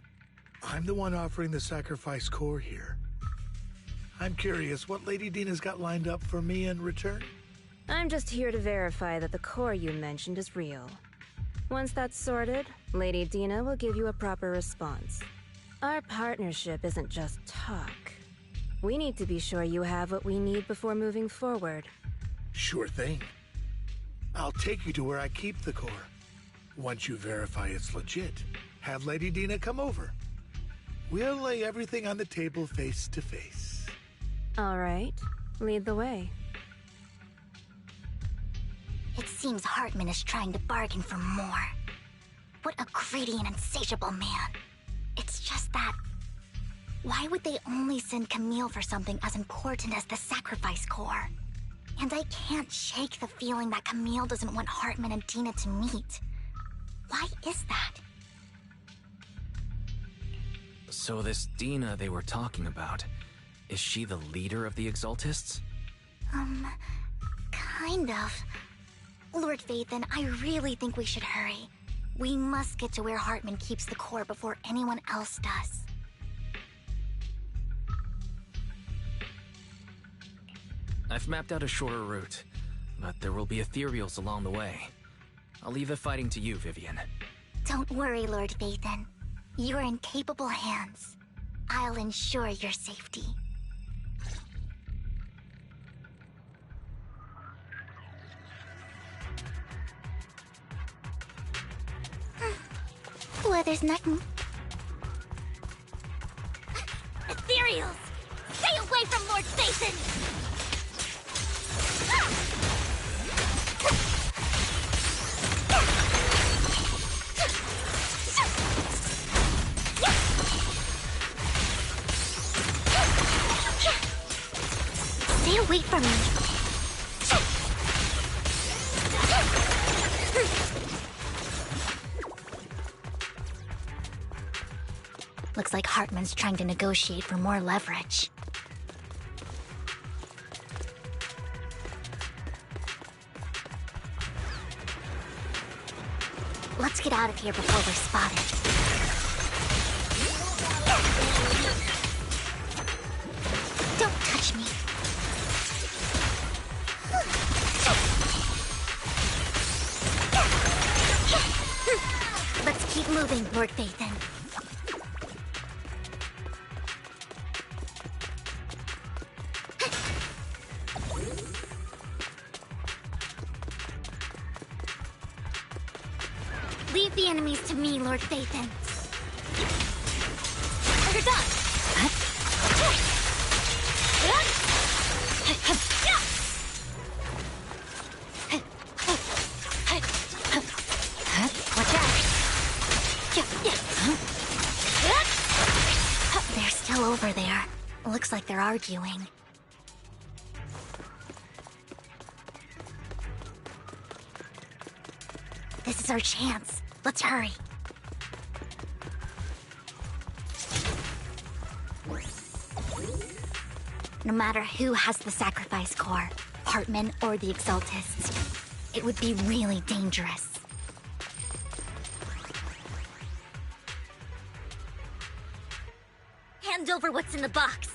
I'm the one offering the sacrifice core here. I'm curious what Lady Dina's got lined up for me in return. I'm just here to verify that the core you mentioned is real. Once that's sorted, Lady Dina will give you a proper response. Our partnership isn't just talk. We need to be sure you have what we need before moving forward. Sure thing. I'll take you to where I keep the core. Once you verify it's legit, have Lady Dina come over. We'll lay everything on the table face to face. All right, lead the way. It seems Hartman is trying to bargain for more. What a greedy and insatiable man. It's just that... why would they only send Camille for something as important as the sacrifice core? And I can't shake the feeling that Camille doesn't want Hartman and Dina to meet. Why is that? So this Dina they were talking about, is she the leader of the Exaltists? Kind of. Lord Vathan, I really think we should hurry. We must get to where Hartman keeps the core before anyone else does. I've mapped out a shorter route, but there will be ethereals along the way. I'll leave the fighting to you, Vivian. Don't worry, Lord Vathan. You're in capable hands. I'll ensure your safety. Weather's nothing. Ethereals! Stay away from Lord Vathan! Wait for me. Looks like Hartman's trying to negotiate for more leverage. Let's get out of here before we're spotted. Don't touch me. Let's keep moving, Lord Phaethon. Leave the enemies to me, Lord Phaethon. You're done. Watch out. They're still over there. Looks like they're arguing. This is our chance. Let's hurry. No matter who has the sacrifice core, Hartman or the Exaltists, it would be really dangerous. Hand over what's in the box.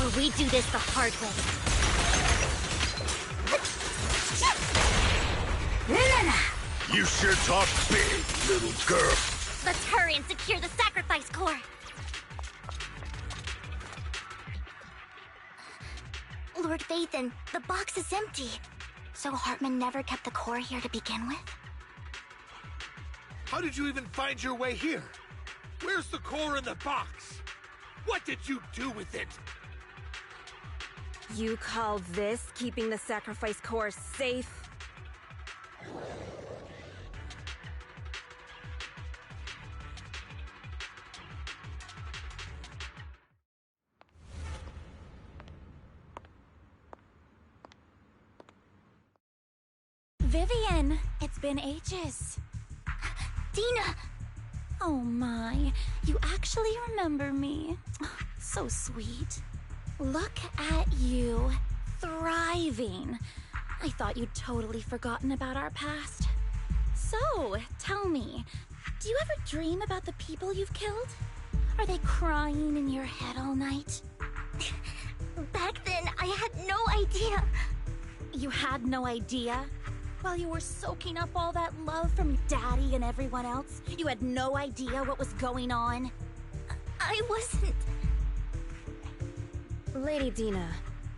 Or we do this the hard way. You sure talk big, little girl. Let's hurry and secure the sacrifice core. Lord Phaethon, the box is empty. So Hartman never kept the core here to begin with? How did you even find your way here? Where's the core in the box? What did you do with it? You call this keeping the sacrifice core safe? Vivian, it's been ages. Dina! Oh my, you actually remember me. So sweet. Look at you, thriving. I thought you'd totally forgotten about our past. So, tell me, do you ever dream about the people you've killed? Are they crying in your head all night? Back then, I had no idea. You had no idea? While you were soaking up all that love from Daddy and everyone else, you had no idea what was going on? I wasn't... Lady Dina,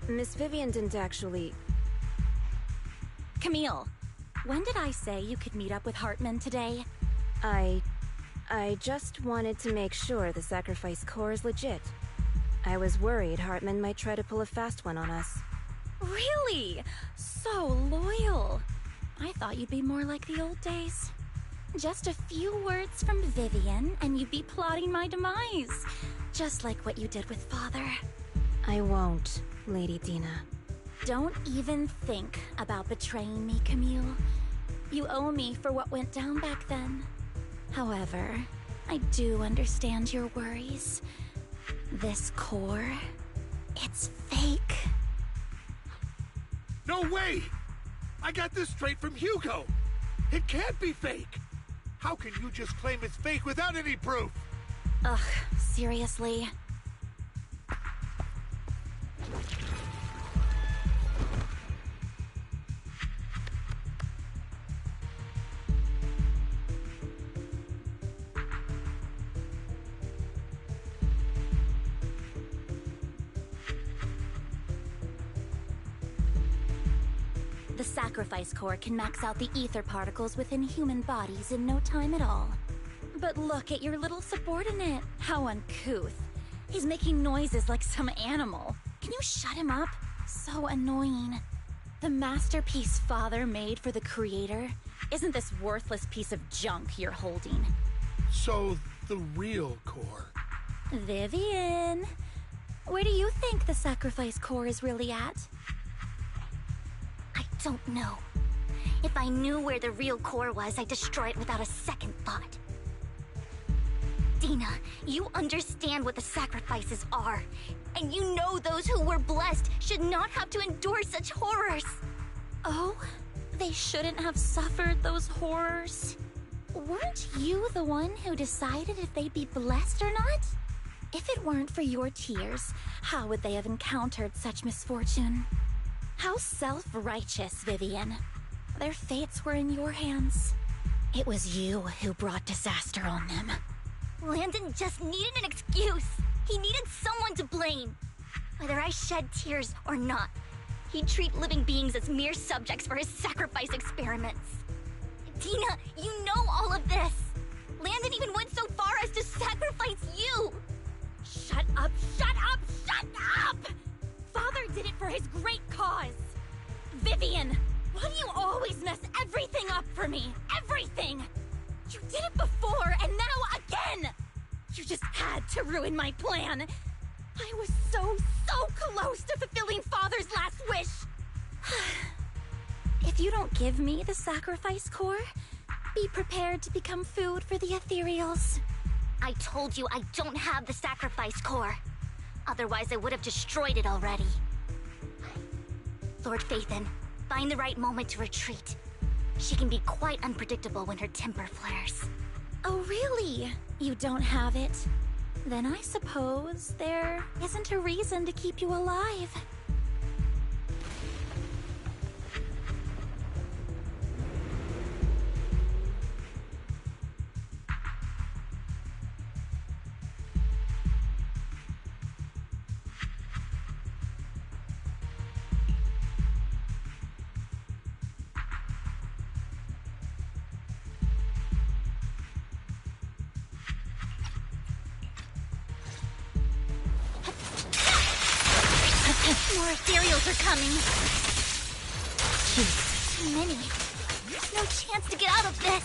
Miss Vivian didn't actually... Camille, when did I say you could meet up with Hartman today? I just wanted to make sure the sacrifice core is legit. I was worried Hartman might try to pull a fast one on us. Really? So loyal. I thought you'd be more like the old days. Just a few words from Vivian, and you'd be plotting my demise. Just like what you did with Father. I won't, Lady Dina. Don't even think about betraying me, Camille. You owe me for what went down back then. However, I do understand your worries. This core, it's fake. No way! I got this straight from Hugo. It can't be fake. How can you just claim it's fake without any proof? Ugh, seriously? The sacrifice core can max out the ether particles within human bodies in no time at all. But look at your little subordinate. How uncouth. He's making noises like some animal. Can you shut him up? So annoying. The masterpiece Father made for the Creator? Isn't this worthless piece of junk you're holding? So, the real core. Vivian, where do you think the sacrifice core is really at? I don't know. If I knew where the real core was, I'd destroy it without a second thought. Dina, you understand what the sacrifices are. And you know those who were blessed should not have to endure such horrors. Oh, they shouldn't have suffered those horrors. Weren't you the one who decided if they'd be blessed or not? If it weren't for your tears, how would they have encountered such misfortune? How self-righteous, Vivian. Their fates were in your hands. It was you who brought disaster on them. Landon just needed an excuse. He needed someone to blame. Whether I shed tears or not, he'd treat living beings as mere subjects for his sacrifice experiments. Dina, you know all of this. Landon even went so far as to sacrifice you. Shut up, shut up, shut up! Father did it for his great cause. Vivian, why do you always mess everything up for me? Everything! You did it before, and now again! You just had to ruin my plan. I was so close to fulfilling Father's last wish. If you don't give me the sacrifice core, be prepared to become food for the ethereals. I told you I don't have the sacrifice core. Otherwise, I would have destroyed it already. Lord Phaethon, find the right moment to retreat. She can be quite unpredictable when her temper flares. Oh, really? You don't have it? Then I suppose there isn't a reason to keep you alive. More ethereals are coming. Jeez, too many. There's no chance to get out of this.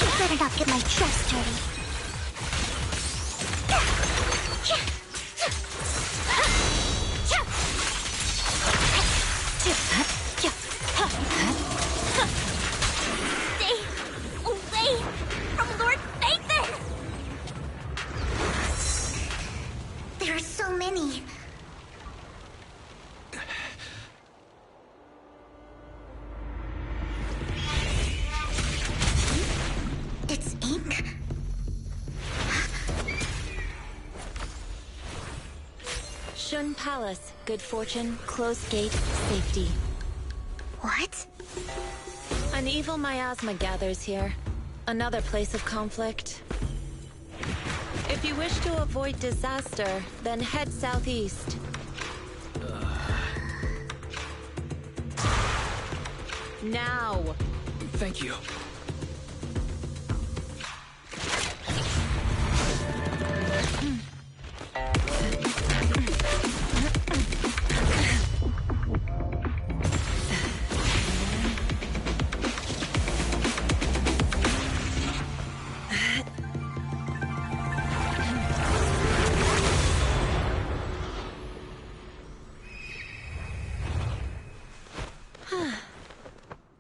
You better not get my dress dirty. Stay away from Lord Phaethon! There are so many. It's ink. Shun Palace, good fortune, closed gate, safety. What? An evil miasma gathers here. Another place of conflict. If you wish to avoid disaster, then head southeast. Now! Thank you.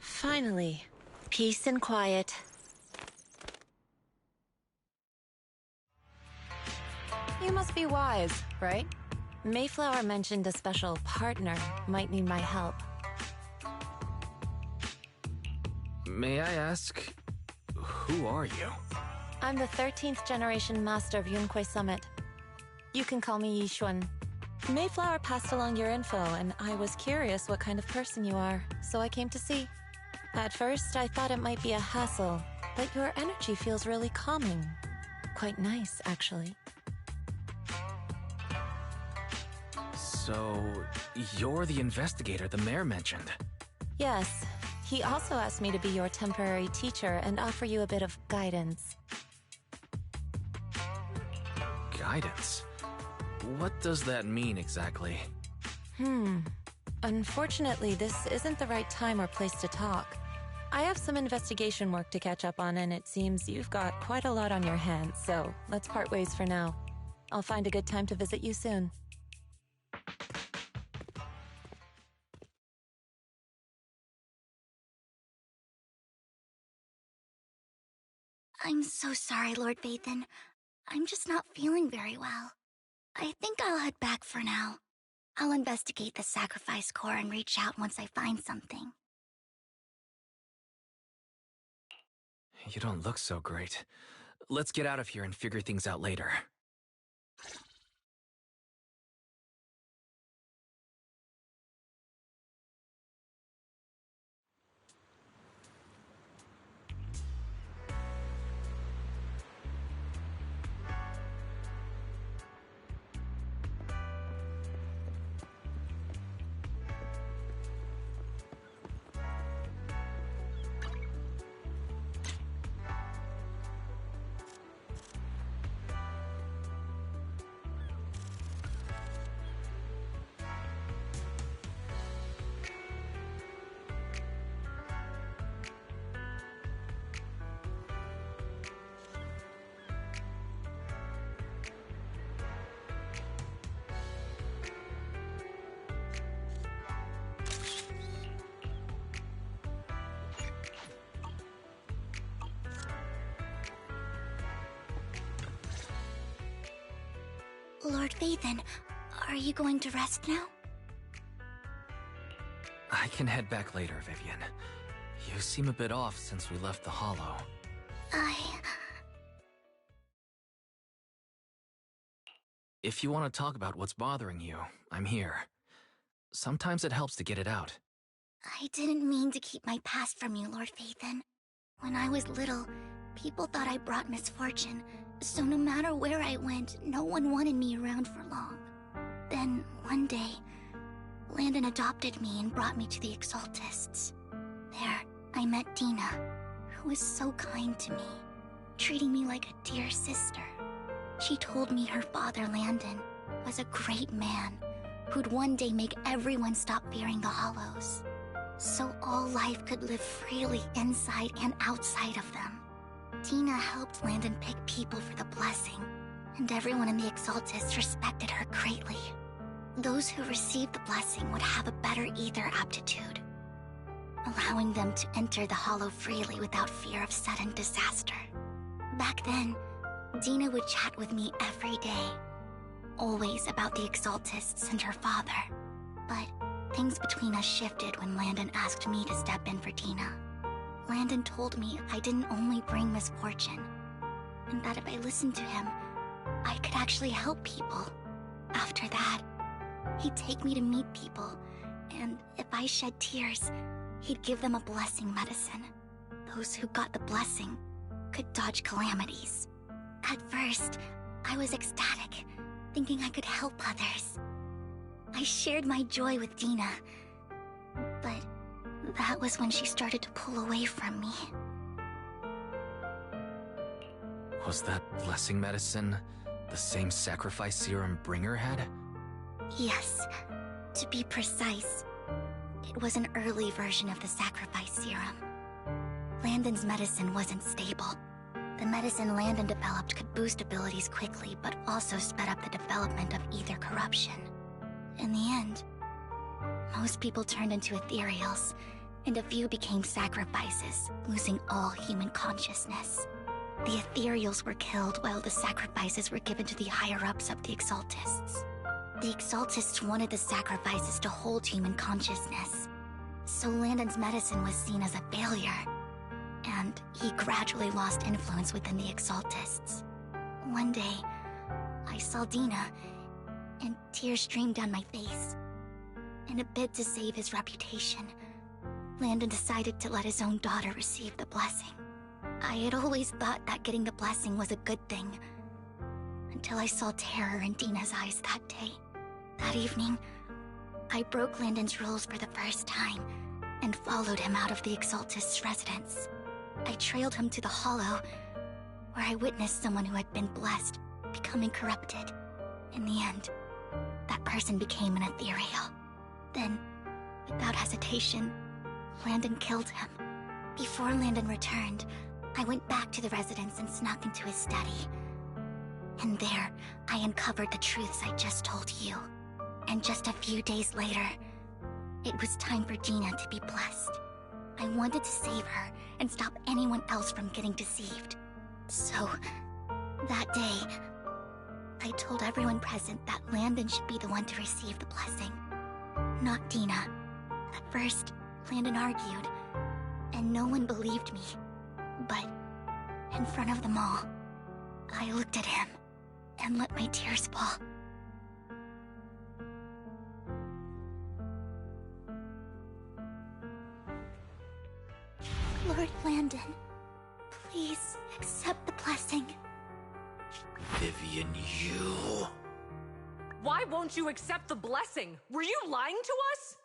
Finally, peace and quiet. You must be wise, right? Mayflower mentioned a special partner might need my help. May I ask, who are you? I'm the 13th generation master of Yunque Summit. You can call me Yixuan. Mayflower passed along your info, and I was curious what kind of person you are, so I came to see. At first, I thought it might be a hassle, but your energy feels really calming. Quite nice, actually. So, you're the investigator the mayor mentioned? Yes. He also asked me to be your temporary teacher and offer you a bit of guidance. Guidance? What does that mean exactly? Unfortunately, this isn't the right time or place to talk. I have some investigation work to catch up on, and it seems you've got quite a lot on your hands, so let's part ways for now. I'll find a good time to visit you soon. I'm so sorry, Lord Vathan. I'm just not feeling very well. I think I'll head back for now. I'll investigate the sacrifice core and reach out once I find something. You don't look so great. Let's get out of here and figure things out later. Lord Vathan, are you going to rest now? I can head back later, Vivian. You seem a bit off since we left the Hollow. If you want to talk about what's bothering you, I'm here. Sometimes it helps to get it out. I didn't mean to keep my past from you, Lord Vathan. When I was little, people thought I brought misfortune, so no matter where I went, no one wanted me around for long. Then, one day, Landon adopted me and brought me to the Exaltists. There, I met Dina, who was so kind to me, treating me like a dear sister. She told me her father, Landon, was a great man who'd one day make everyone stop fearing the Hollows, so all life could live freely inside and outside of them. Dina helped Landon pick people for the blessing, and everyone in the Exaltists respected her greatly. Those who received the blessing would have a better ether aptitude, allowing them to enter the Hollow freely without fear of sudden disaster. Back then, Dina would chat with me every day, always about the Exaltists and her father. But things between us shifted when Landon asked me to step in for Dina. Landon told me I didn't only bring misfortune, and that if I listened to him, I could actually help people. After that, he'd take me to meet people, and if I shed tears, he'd give them a blessing medicine. Those who got the blessing could dodge calamities. At first, I was ecstatic, thinking I could help others. I shared my joy with Dina, but that was when she started to pull away from me. Was that blessing medicine the same sacrifice serum Bringer had? Yes. To be precise, it was an early version of the sacrifice serum. Landon's medicine wasn't stable. The medicine Landon developed could boost abilities quickly, but also sped up the development of ether corruption. In the end, most people turned into ethereals, and a few became sacrifices, losing all human consciousness. The ethereals were killed while the sacrifices were given to the higher-ups of the Exaltists. The Exaltists wanted the sacrifices to hold human consciousness, so Landon's medicine was seen as a failure, and he gradually lost influence within the Exaltists. One day, I saw Dina, and tears streamed down my face. In a bid to save his reputation, Landon decided to let his own daughter receive the blessing. I had always thought that getting the blessing was a good thing, until I saw terror in Dina's eyes that day. That evening, I broke Landon's rules for the first time, and followed him out of the Exaltist's residence. I trailed him to the Hollow, where I witnessed someone who had been blessed becoming corrupted. In the end, that person became an ethereal. Then, without hesitation, Landon killed him. Before Landon returned, I went back to the residence and snuck into his study. And there, I uncovered the truths I just told you. And just a few days later, it was time for Dina to be blessed. I wanted to save her and stop anyone else from getting deceived. So, that day, I told everyone present that Landon should be the one to receive the blessing, not Dina. At first, Landon argued, and no one believed me. But, in front of them all, I looked at him and let my tears fall. Lord Landon, please accept the blessing. Vivian, you... Why won't you accept the blessing? Were you lying to us?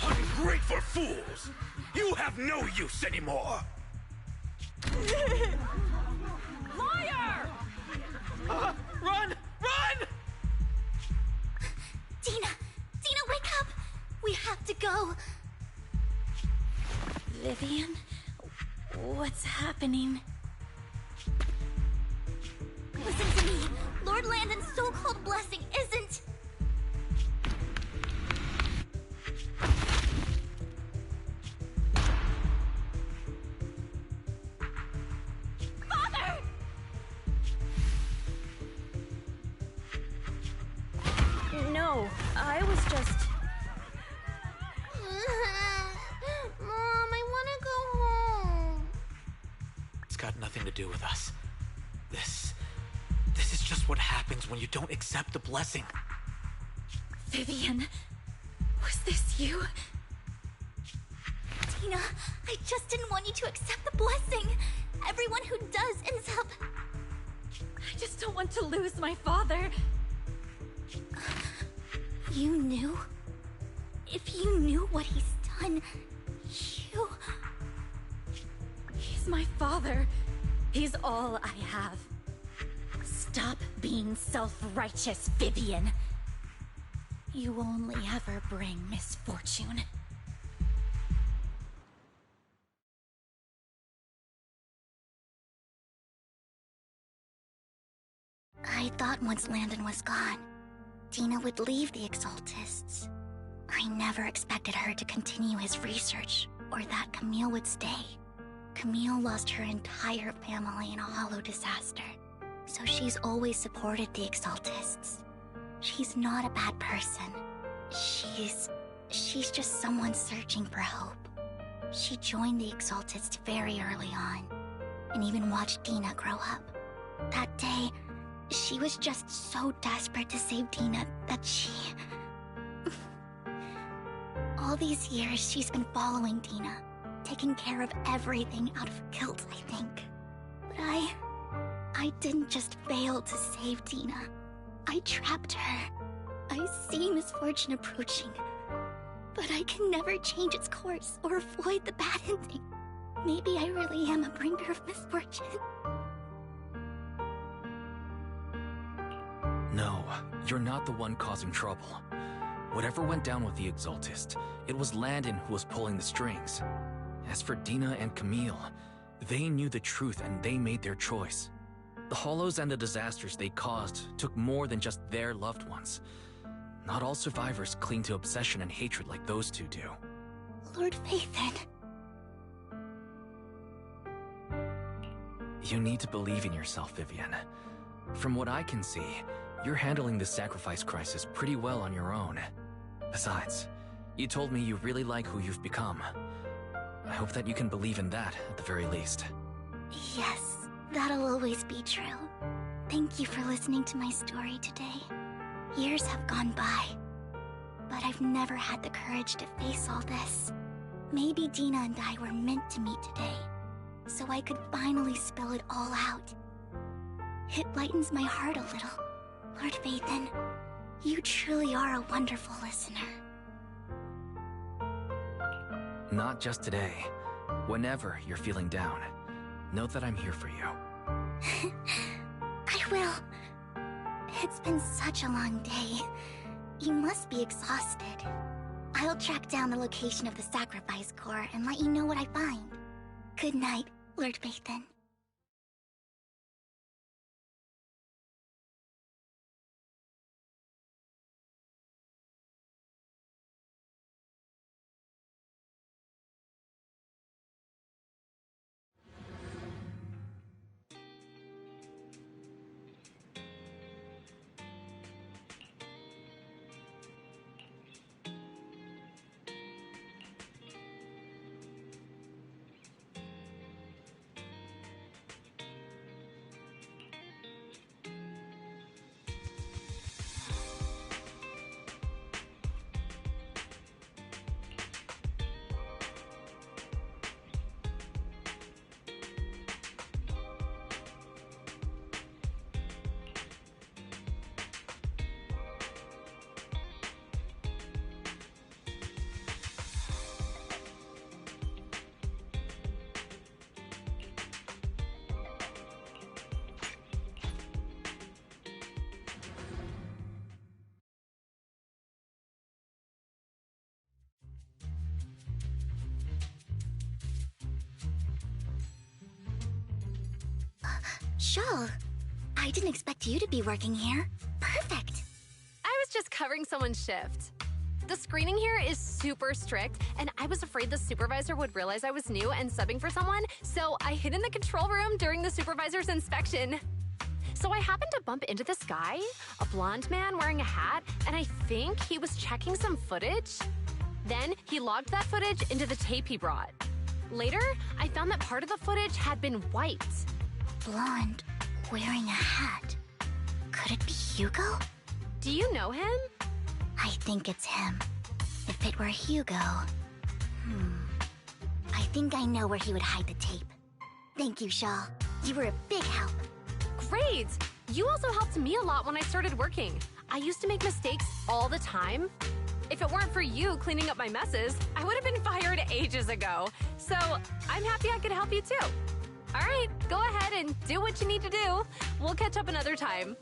Ungrateful fools! You have no use anymore! Liar! Run! Run! Dina! Dina, wake up! We have to go! Vivian? What's happening? Listen to me! Lord Landon's so-called blessing isn't... Father! No, I was just... Mom, I want to go home. It's got nothing to do with us. This is just what happens when you don't accept the blessing. Vivian, was this you? Dina, I just didn't want you to accept the blessing. Everyone who does ends up... I just don't want to lose my father. You knew? If you knew what he's done, you... He's my father. He's all I have. Stop being self-righteous, Vivian. You only ever bring misfortune. I thought once Landon was gone, Dina would leave the Exaltists. I never expected her to continue his research, or that Camille would stay. Camille lost her entire family in a hollow disaster, so she's always supported the Exaltists. She's not a bad person. She's just someone searching for hope. She joined the Exaltists very early on, and even watched Dina grow up. That day, she was just so desperate to save Dina that she... All these years, she's been following Dina, taking care of everything out of guilt, I think. But I didn't just fail to save Dina. I trapped her. I see misfortune approaching, but I can never change its course or avoid the bad ending. Maybe I really am a bringer of misfortune. No, you're not the one causing trouble. Whatever went down with the Exaltist, it was Landon who was pulling the strings. As for Dina and Camille, they knew the truth and they made their choice. The Hollows and the disasters they caused took more than just their loved ones. Not all survivors cling to obsession and hatred like those two do. Lord Phaethon. You need to believe in yourself, Vivian. From what I can see, you're handling this sacrifice crisis pretty well on your own. Besides, you told me you really like who you've become. I hope that you can believe in that, at the very least. Yes, that'll always be true. Thank you for listening to my story today. Years have gone by, but I've never had the courage to face all this. Maybe Dina and I were meant to meet today, so I could finally spill it all out. It lightens my heart a little. Lord Phaethon, you truly are a wonderful listener. Not just today. Whenever you're feeling down, know that I'm here for you. I will. It's been such a long day. You must be exhausted. I'll track down the location of the sacrifice core and let you know what I find. Good night, Lord Vathan. Shawl, I didn't expect you to be working here. Perfect. I was just covering someone's shift. The screening here is super strict, and I was afraid the supervisor would realize I was new and subbing for someone, so I hid in the control room during the supervisor's inspection. So I happened to bump into this guy, a blonde man wearing a hat, and I think he was checking some footage. Then he logged that footage into the tape he brought. Later, I found that part of the footage had been wiped. Blonde, wearing a hat. Could it be Hugo? Do you know him? I think it's him. If it were Hugo... I think I know where he would hide the tape. Thank you, Shaw. You were a big help. Great! You also helped me a lot when I started working. I used to make mistakes all the time. If it weren't for you cleaning up my messes, I would have been fired ages ago. So I'm happy I could help you too. All right, go ahead and do what you need to do. We'll catch up another time.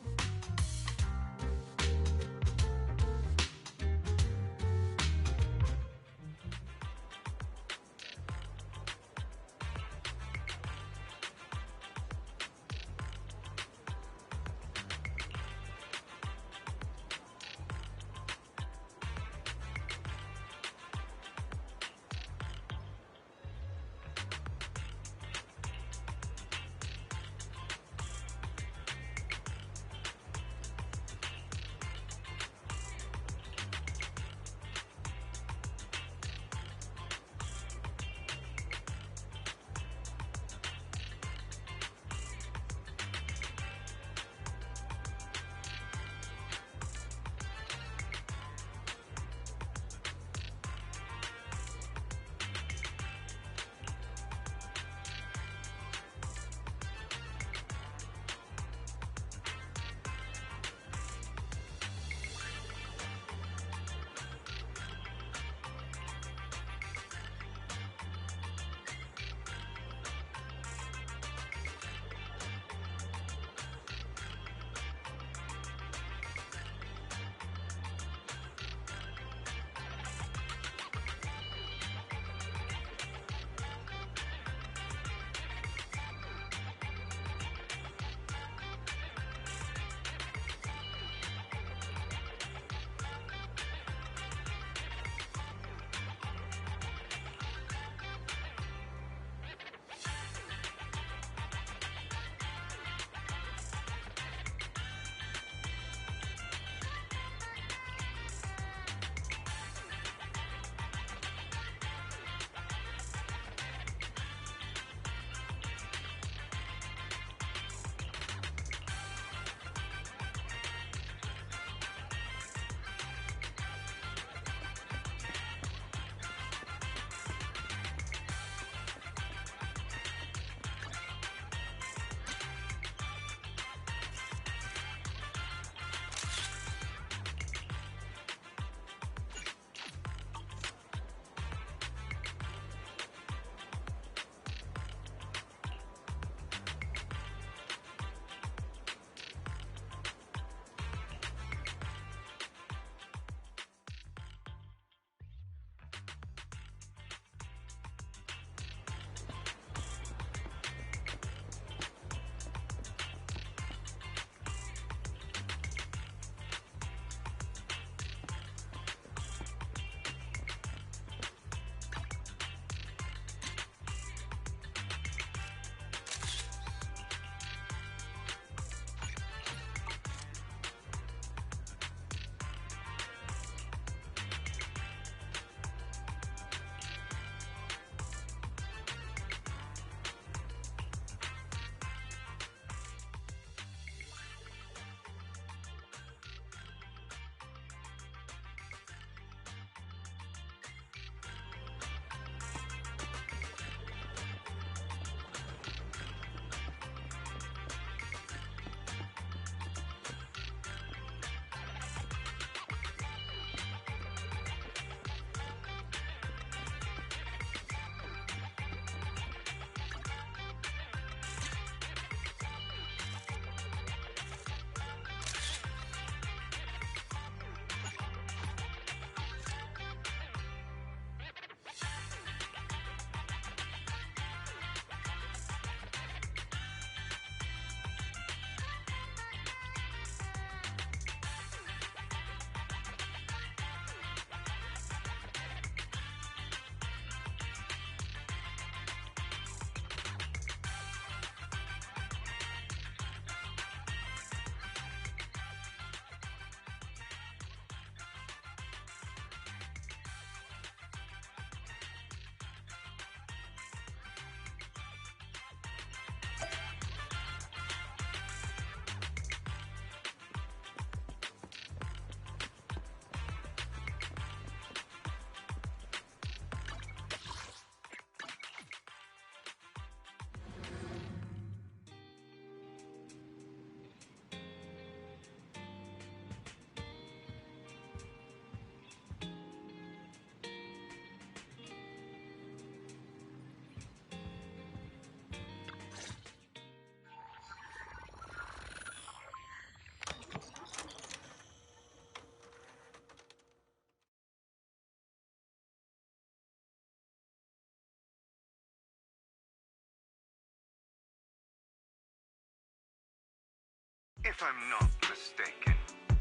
I'm not mistaken,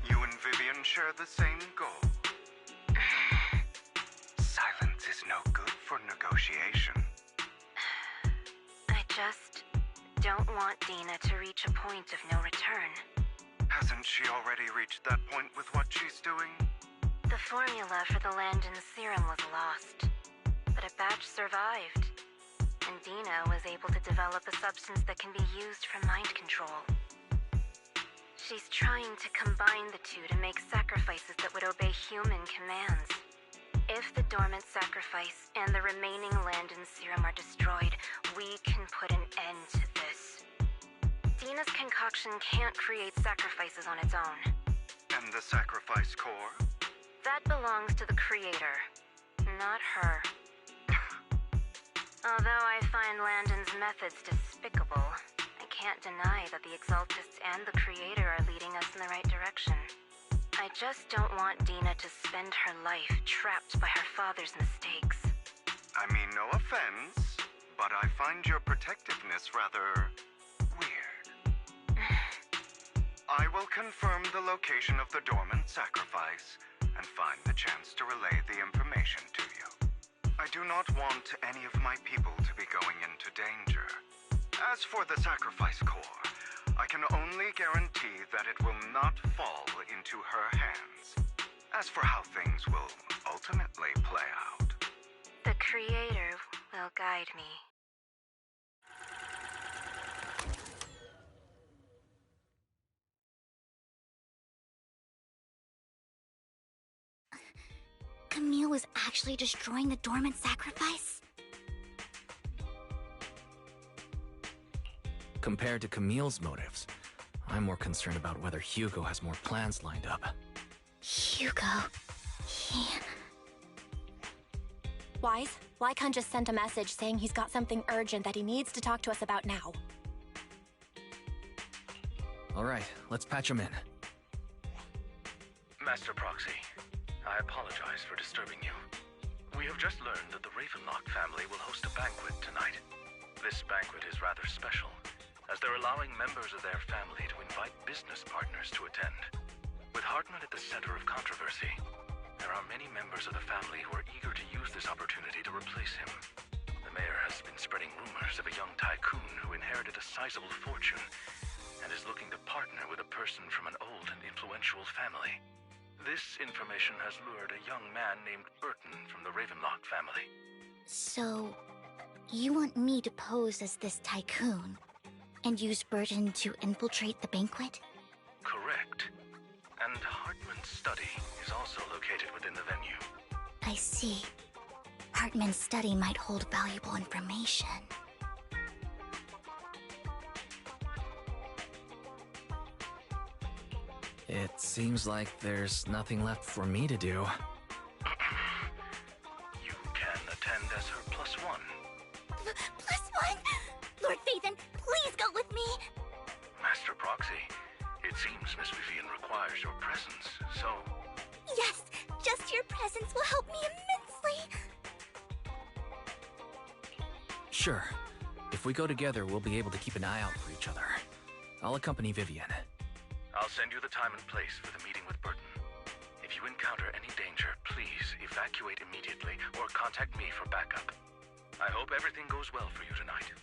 you and Vivian share the same goal. Silence is no good for negotiation. I just don't want Dina to reach a point of no return. Hasn't she already reached that point with what she's doing? The formula for the Landon serum was lost, but a batch survived, and Dina was able to develop a substance that can be used for mind control. She's trying to combine the two to make sacrifices that would obey human commands. If the dormant sacrifice and the remaining Landon serum are destroyed, we can put an end to this. Dina's concoction can't create sacrifices on its own. And the sacrifice core? That belongs to the creator, not her. Although I find Landon's methods despicable, I can't deny that the Exaltists and the creator are leading us in the right direction. I just don't want Dina to spend her life trapped by her father's mistakes. I mean, no offense, but I find your protectiveness rather weird. I will confirm the location of the dormant sacrifice and find the chance to relay the information to you. I do not want any of my people to be going into danger. As for the sacrifice core, I can only guarantee that it will not fall into her hands. As for how things will ultimately play out, the creator will guide me. Camille was actually destroying the dormant sacrifice? Compared to Camille's motives, I'm more concerned about whether Hugo has more plans lined up. Hugo... Wise, Lycon just sent a message saying he's got something urgent that he needs to talk to us about now. Alright, let's patch him in. Master Proxy, I apologize for disturbing you. We have just learned that the Ravenlock family will host a banquet tonight. This banquet is rather special, as they're allowing members of their family to invite business partners to attend. With Hartman at the center of controversy, there are many members of the family who are eager to use this opportunity to replace him. The mayor has been spreading rumors of a young tycoon who inherited a sizable fortune and is looking to partner with a person from an old and influential family. This information has lured a young man named Burton from the Ravenlock family. So, you want me to pose as this tycoon and use Burton to infiltrate the banquet? Correct. And Hartman's study is also located within the venue. I see. Hartman's study might hold valuable information. It seems like there's nothing left for me to do. You can attend as her +1. +1? Lord Phaethon, please go with me! Master Proxy, it seems Miss Vivian requires your presence, so... Yes, just your presence will help me immensely! Sure. If we go together, we'll be able to keep an eye out for each other. I'll accompany Vivian. I'll send you the time and place for the meeting with Burton. If you encounter any danger, please evacuate immediately or contact me for backup. I hope everything goes well for you tonight.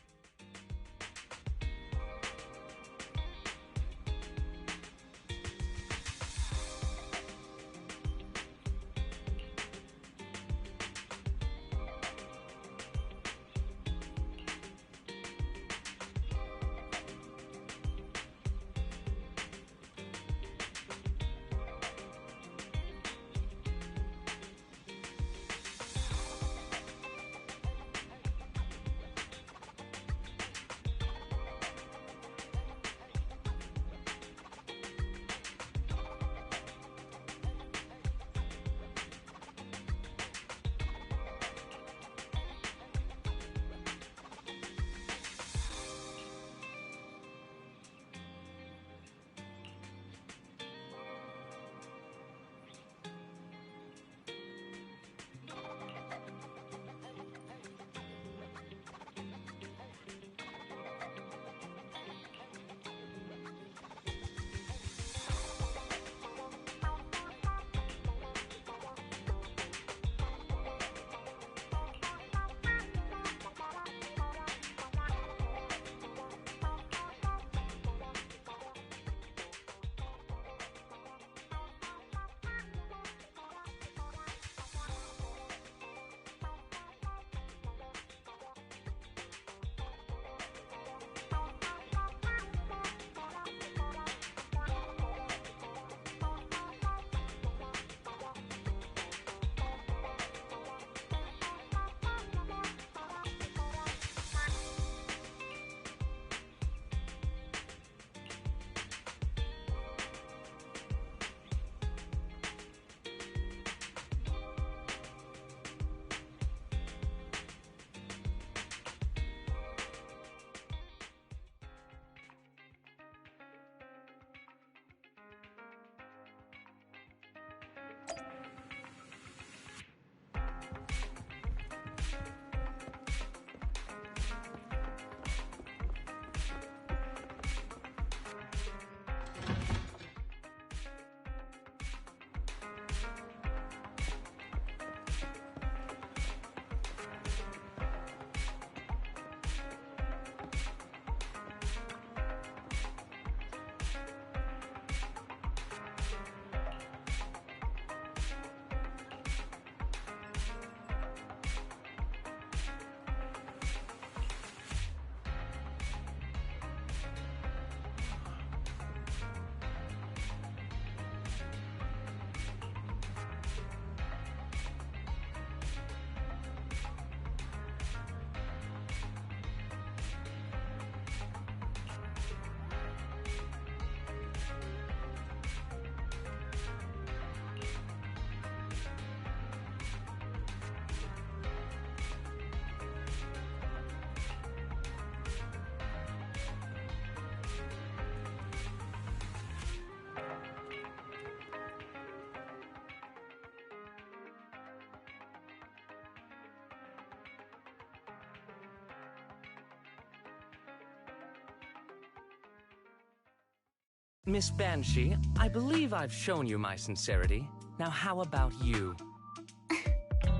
Miss Banshee, I believe I've shown you my sincerity. Now how about you?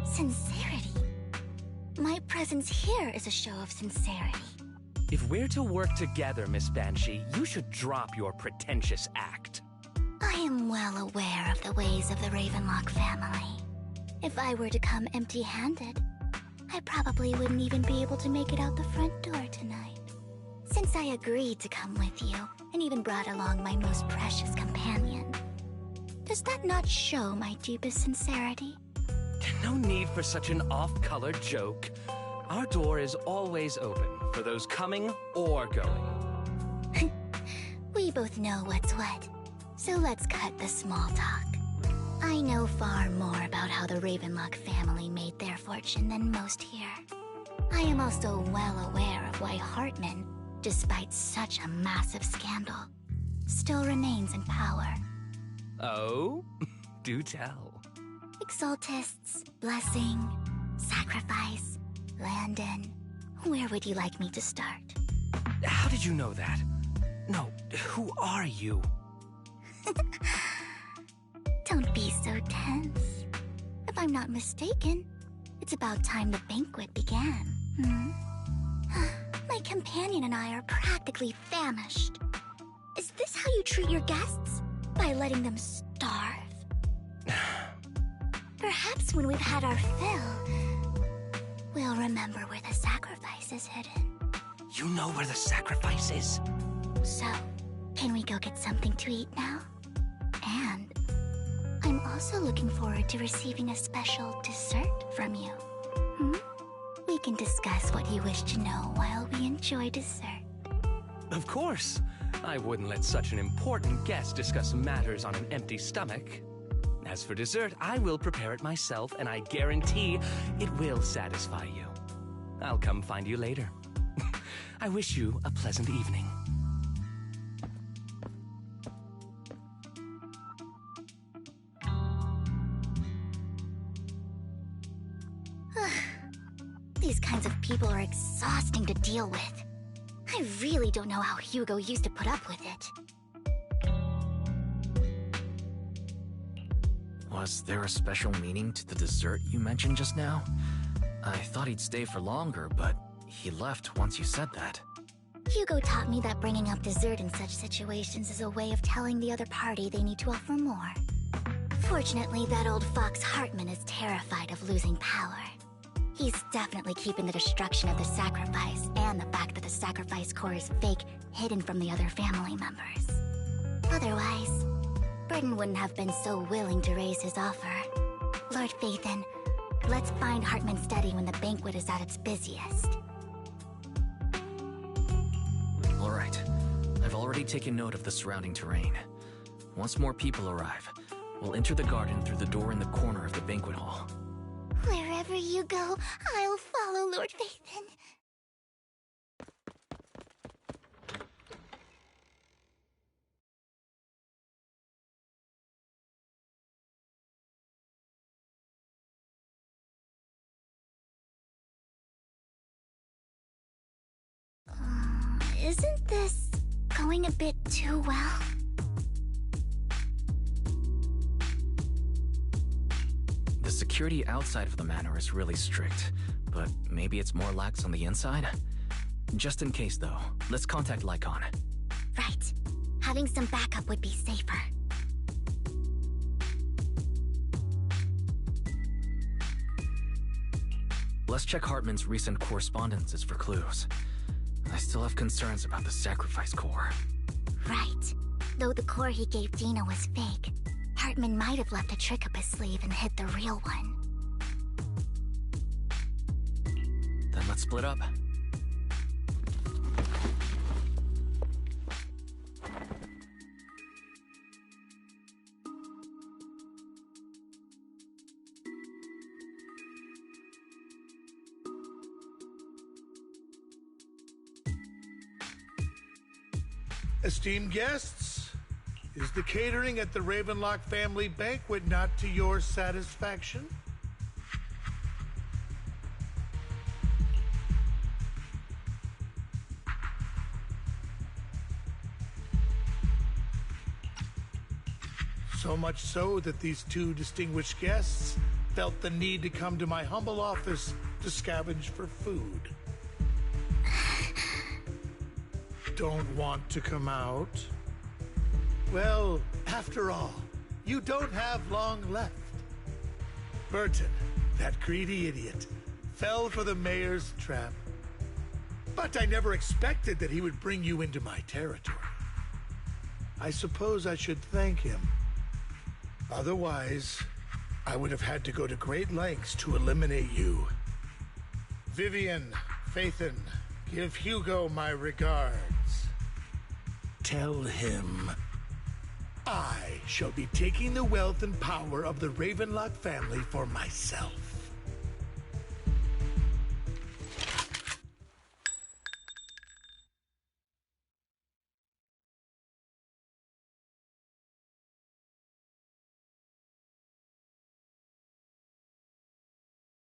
Sincerity? My presence here is a show of sincerity. If we're to work together, Miss Banshee, you should drop your pretentious act. I am well aware of the ways of the Ravenlock family. If I were to come empty-handed, I probably wouldn't even be able to make it out the front door tonight. Since I agreed to come with you, and even brought along my most precious companion, does that not show my deepest sincerity? No need for such an off-color joke. Our door is always open for those coming or going. We both know what's what, so let's cut the small talk. I know far more about how the Ravenlock family made their fortune than most here. I am also well aware of why Hartman, despite such a massive scandal, still remains in power. Oh? Do tell. Exaltists, blessing, sacrifice, Landon. Where would you like me to start? How did you know that? No, who are you? Don't be so tense. If I'm not mistaken, it's about time the banquet began. My companion and I are practically famished. Is this how you treat your guests? By letting them starve? Perhaps when we've had our fill, we'll remember where the sacrifice is hidden. You know where the sacrifice is? So, can we go get something to eat now? And I'm also looking forward to receiving a special dessert from you. We can discuss what you wish to know while we enjoy dessert. Of course. I wouldn't let such an important guest discuss matters on an empty stomach. As for dessert, I will prepare it myself, and I guarantee it will satisfy you. I'll come find you later. I wish you a pleasant evening. These kinds of people are exhausting to deal with. I really don't know how Hugo used to put up with it. Was there a special meaning to the dessert you mentioned just now? I thought he'd stay for longer, but he left once you said that. Hugo taught me that bringing up dessert in such situations is a way of telling the other party they need to offer more. Fortunately, that old fox Hartman is terrified of losing power. He's definitely keeping the destruction of the sacrifice and the fact that the sacrifice core is fake hidden from the other family members. Otherwise, Burden wouldn't have been so willing to raise his offer. Lord Phaethon, let's find Hartman's study when the banquet is at its busiest. All right. I've already taken note of the surrounding terrain. Once more people arrive, we'll enter the garden through the door in the corner of the banquet hall. Wherever you go, I'll follow, Lord Phaethon. Isn't this going a bit too well? The security outside of the manor is really strict, but maybe it's more lax on the inside? Just in case, though, let's contact Lycon. Right. Having some backup would be safer. Let's check Hartman's recent correspondences for clues. I still have concerns about the sacrifice core. Right. Though the core he gave Dina was fake, Hartman might have left a trick up his sleeve and hid the real one. Then let's split up. Esteemed guests, is the catering at the Ravenlock family banquet not to your satisfaction? So much so that these two distinguished guests felt the need to come to my humble office to scavenge for food. Don't want to come out? Well, after all, you don't have long left. Burton, that greedy idiot, fell for the mayor's trap. But I never expected that he would bring you into my territory. I suppose I should thank him. Otherwise, I would have had to go to great lengths to eliminate you. Vivian, Phaethon, give Hugo my regards. Tell him I shall be taking the wealth and power of the Ravenlock family for myself.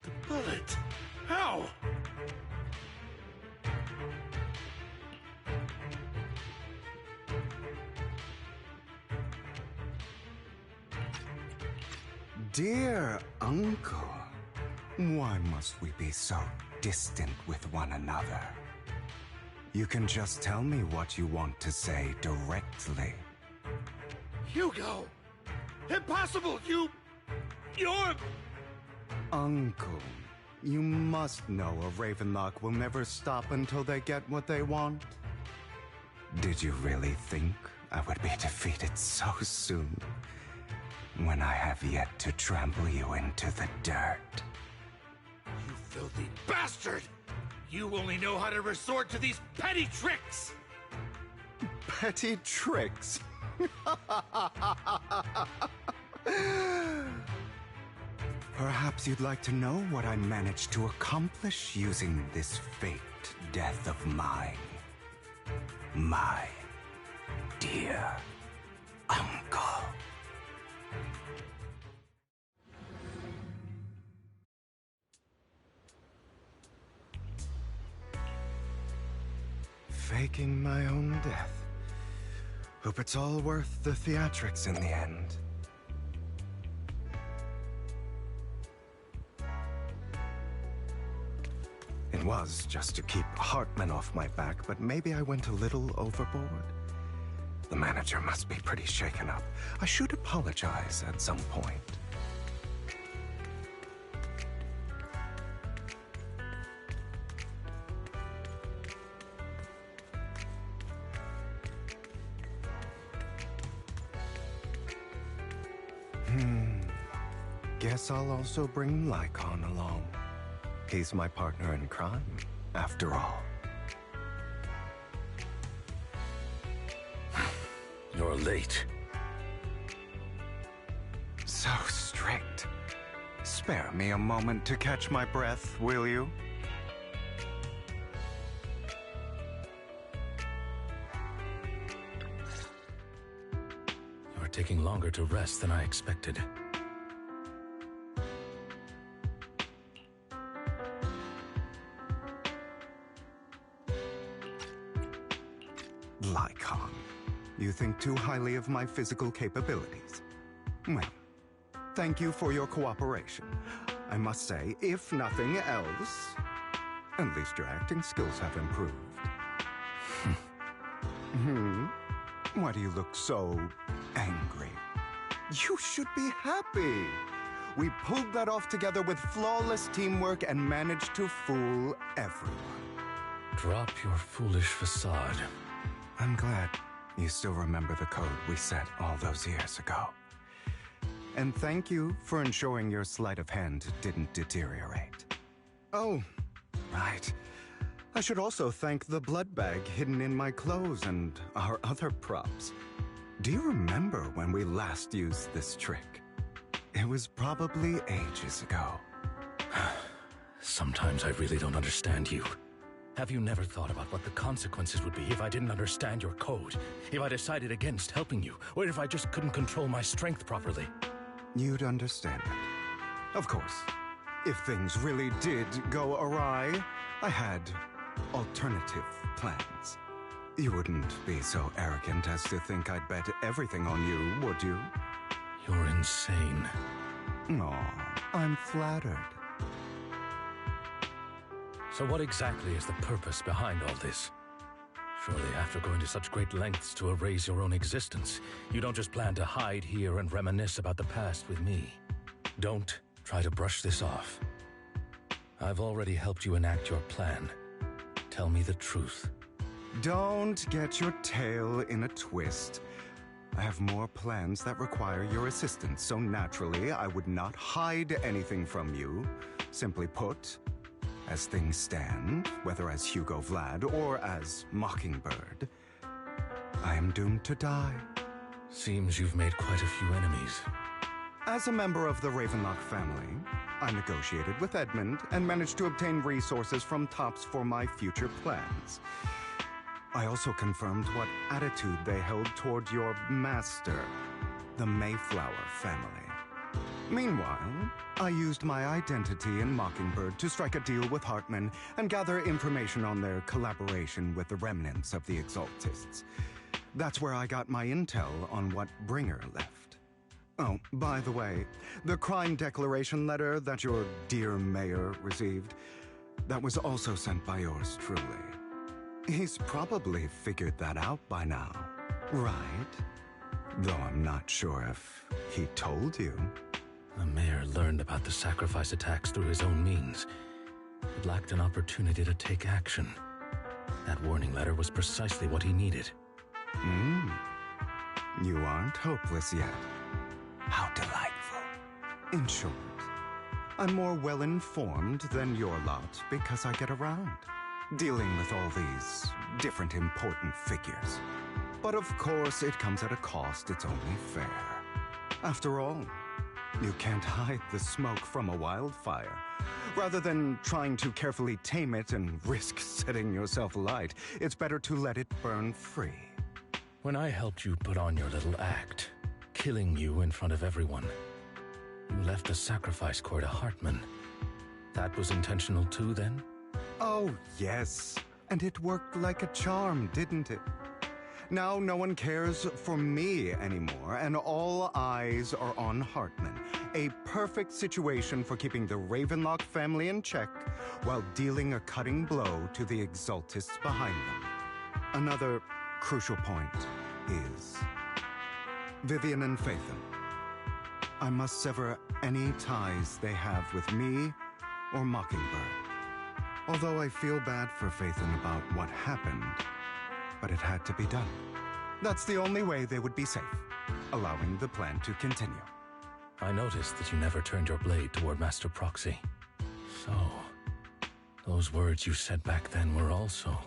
The bullet? How? Dear Uncle, why must we be so distant with one another? You can just tell me what you want to say directly. Hugo! Impossible! You're... Uncle, you must know a Ravenlock will never stop until they get what they want. Did you really think I would be defeated so soon? When I have yet to trample you into the dirt. You filthy bastard! You only know how to resort to these petty tricks! Petty tricks? Perhaps you'd like to know what I managed to accomplish using this faked death of mine. My dear uncle. Faking my own death. Hope it's all worth the theatrics in the end. It was just to keep Hartman off my back, but maybe I went a little overboard. The manager must be pretty shaken up. I should apologize at some point. Guess I'll also bring Lycon along. He's my partner in crime, after all. You're late. So strict. Spare me a moment to catch my breath, will you? You're taking longer to rest than I expected. Lycon, you think too highly of my physical capabilities. Well, thank you for your cooperation. I must say, if nothing else, at least your acting skills have improved. Why do you look so angry? You should be happy. We pulled that off together with flawless teamwork and managed to fool everyone. Drop your foolish facade. I'm glad you still remember the code we set all those years ago. And thank you for ensuring your sleight of hand didn't deteriorate. Oh, right. I should also thank the blood bag hidden in my clothes and our other props. Do you remember when we last used this trick? It was probably ages ago. Sometimes I really don't understand you. Have you never thought about what the consequences would be if I didn't understand your code? If I decided against helping you? Or if I just couldn't control my strength properly? You'd understand it. Of course. If things really did go awry, I had alternative plans. You wouldn't be so arrogant as to think I'd bet everything on you, would you? You're insane. Aw, I'm flattered. So what exactly is the purpose behind all this? Surely after going to such great lengths to erase your own existence, you don't just plan to hide here and reminisce about the past with me. Don't try to brush this off. I've already helped you enact your plan. Tell me the truth. Don't get your tail in a twist. I have more plans that require your assistance, so naturally I would not hide anything from you. Simply put, as things stand, whether as Hugo Vlad or as Mockingbird, I am doomed to die. Seems you've made quite a few enemies. As a member of the Ravenlock family, I negotiated with Edmund and managed to obtain resources from Tops for my future plans. I also confirmed what attitude they held toward your master, the Mayflower family. Meanwhile, I used my identity in Mockingbird to strike a deal with Hartman and gather information on their collaboration with the remnants of the Exaltists. That's where I got my intel on what Bringer left. Oh, by the way, the crime declaration letter that your dear mayor received, that was also sent by yours truly. He's probably figured that out by now, right? Though I'm not sure if he told you. The mayor learned about the sacrifice attacks through his own means. He lacked an opportunity to take action. That warning letter was precisely what he needed. You aren't hopeless yet. How delightful. In short, I'm more well-informed than your lot because I get around, dealing with all these different important figures. But of course, it comes at a cost. It's only fair. After all, you can't hide the smoke from a wildfire. Rather than trying to carefully tame it and risk setting yourself alight, it's better to let it burn free. When I helped you put on your little act, killing you in front of everyone, you left the sacrifice core to Hartman. That was intentional too, then? Oh, yes. And it worked like a charm, didn't it? Now no one cares for me anymore, and all eyes are on Hartman. A perfect situation for keeping the Ravenlock family in check while dealing a cutting blow to the Exaltists behind them. Another crucial point is Vivian and Phaethon. I must sever any ties they have with me or Mockingbird. Although I feel bad for Phaethon about what happened, but it had to be done. That's the only way they would be safe, allowing the plan to continue. I noticed that you never turned your blade toward Master Proxy. So, those words you said back then were also...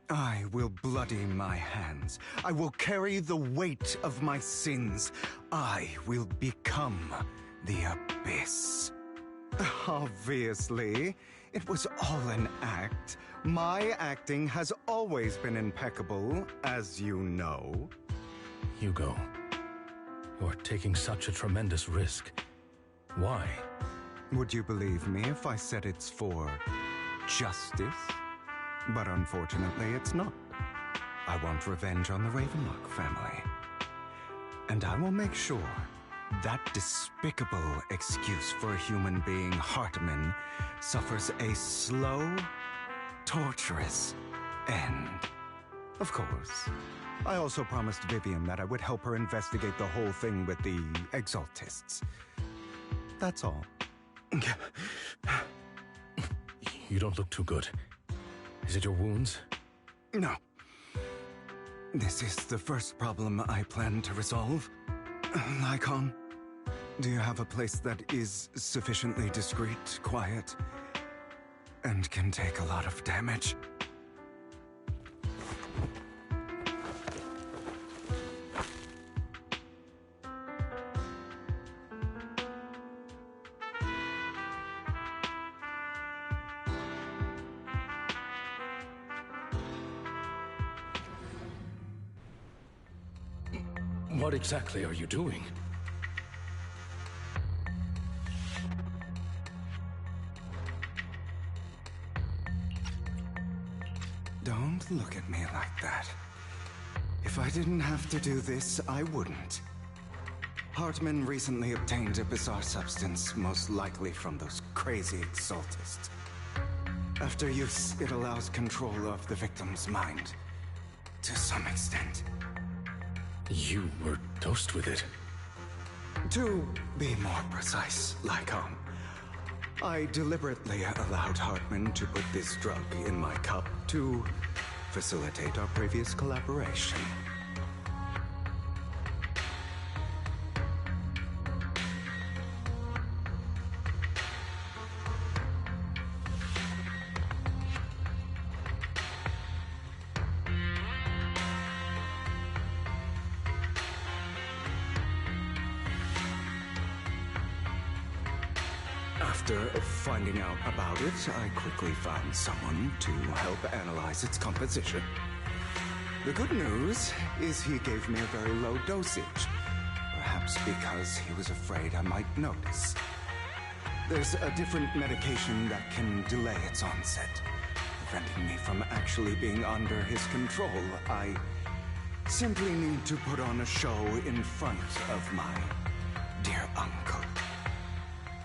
I will bloody my hands. I will carry the weight of my sins. I will become the Abyss. Obviously, it was all an act. My acting has always been impeccable, as you know. Hugo, you're taking such a tremendous risk. Why? Would you believe me if I said it's for justice? But unfortunately, it's not. I want revenge on the Ravenlock family. And I will make sure that despicable excuse for a human being, Hartman, suffers a slow, torturous end. Of course, I also promised Vivian that I would help her investigate the whole thing with the Exaltists. That's all. You don't look too good. Is it your wounds? No. This is the first problem I plan to resolve. Lycon, do you have a place that is sufficiently discreet, quiet, and can take a lot of damage? What exactly are you doing? Don't look at me like that. If I didn't have to do this, I wouldn't. Hartman recently obtained a bizarre substance, most likely from those crazy exaltists. After use, it allows control of the victim's mind. To some extent. You were dosed with it? To be more precise, Lycon, I deliberately allowed Hartman to put this drug in my cup to facilitate our previous collaboration. After finding out about it, I quickly found someone to help analyze its composition. The good news is he gave me a very low dosage, perhaps because he was afraid I might notice. There's a different medication that can delay its onset, preventing me from actually being under his control. I simply need to put on a show in front of my dear uncle.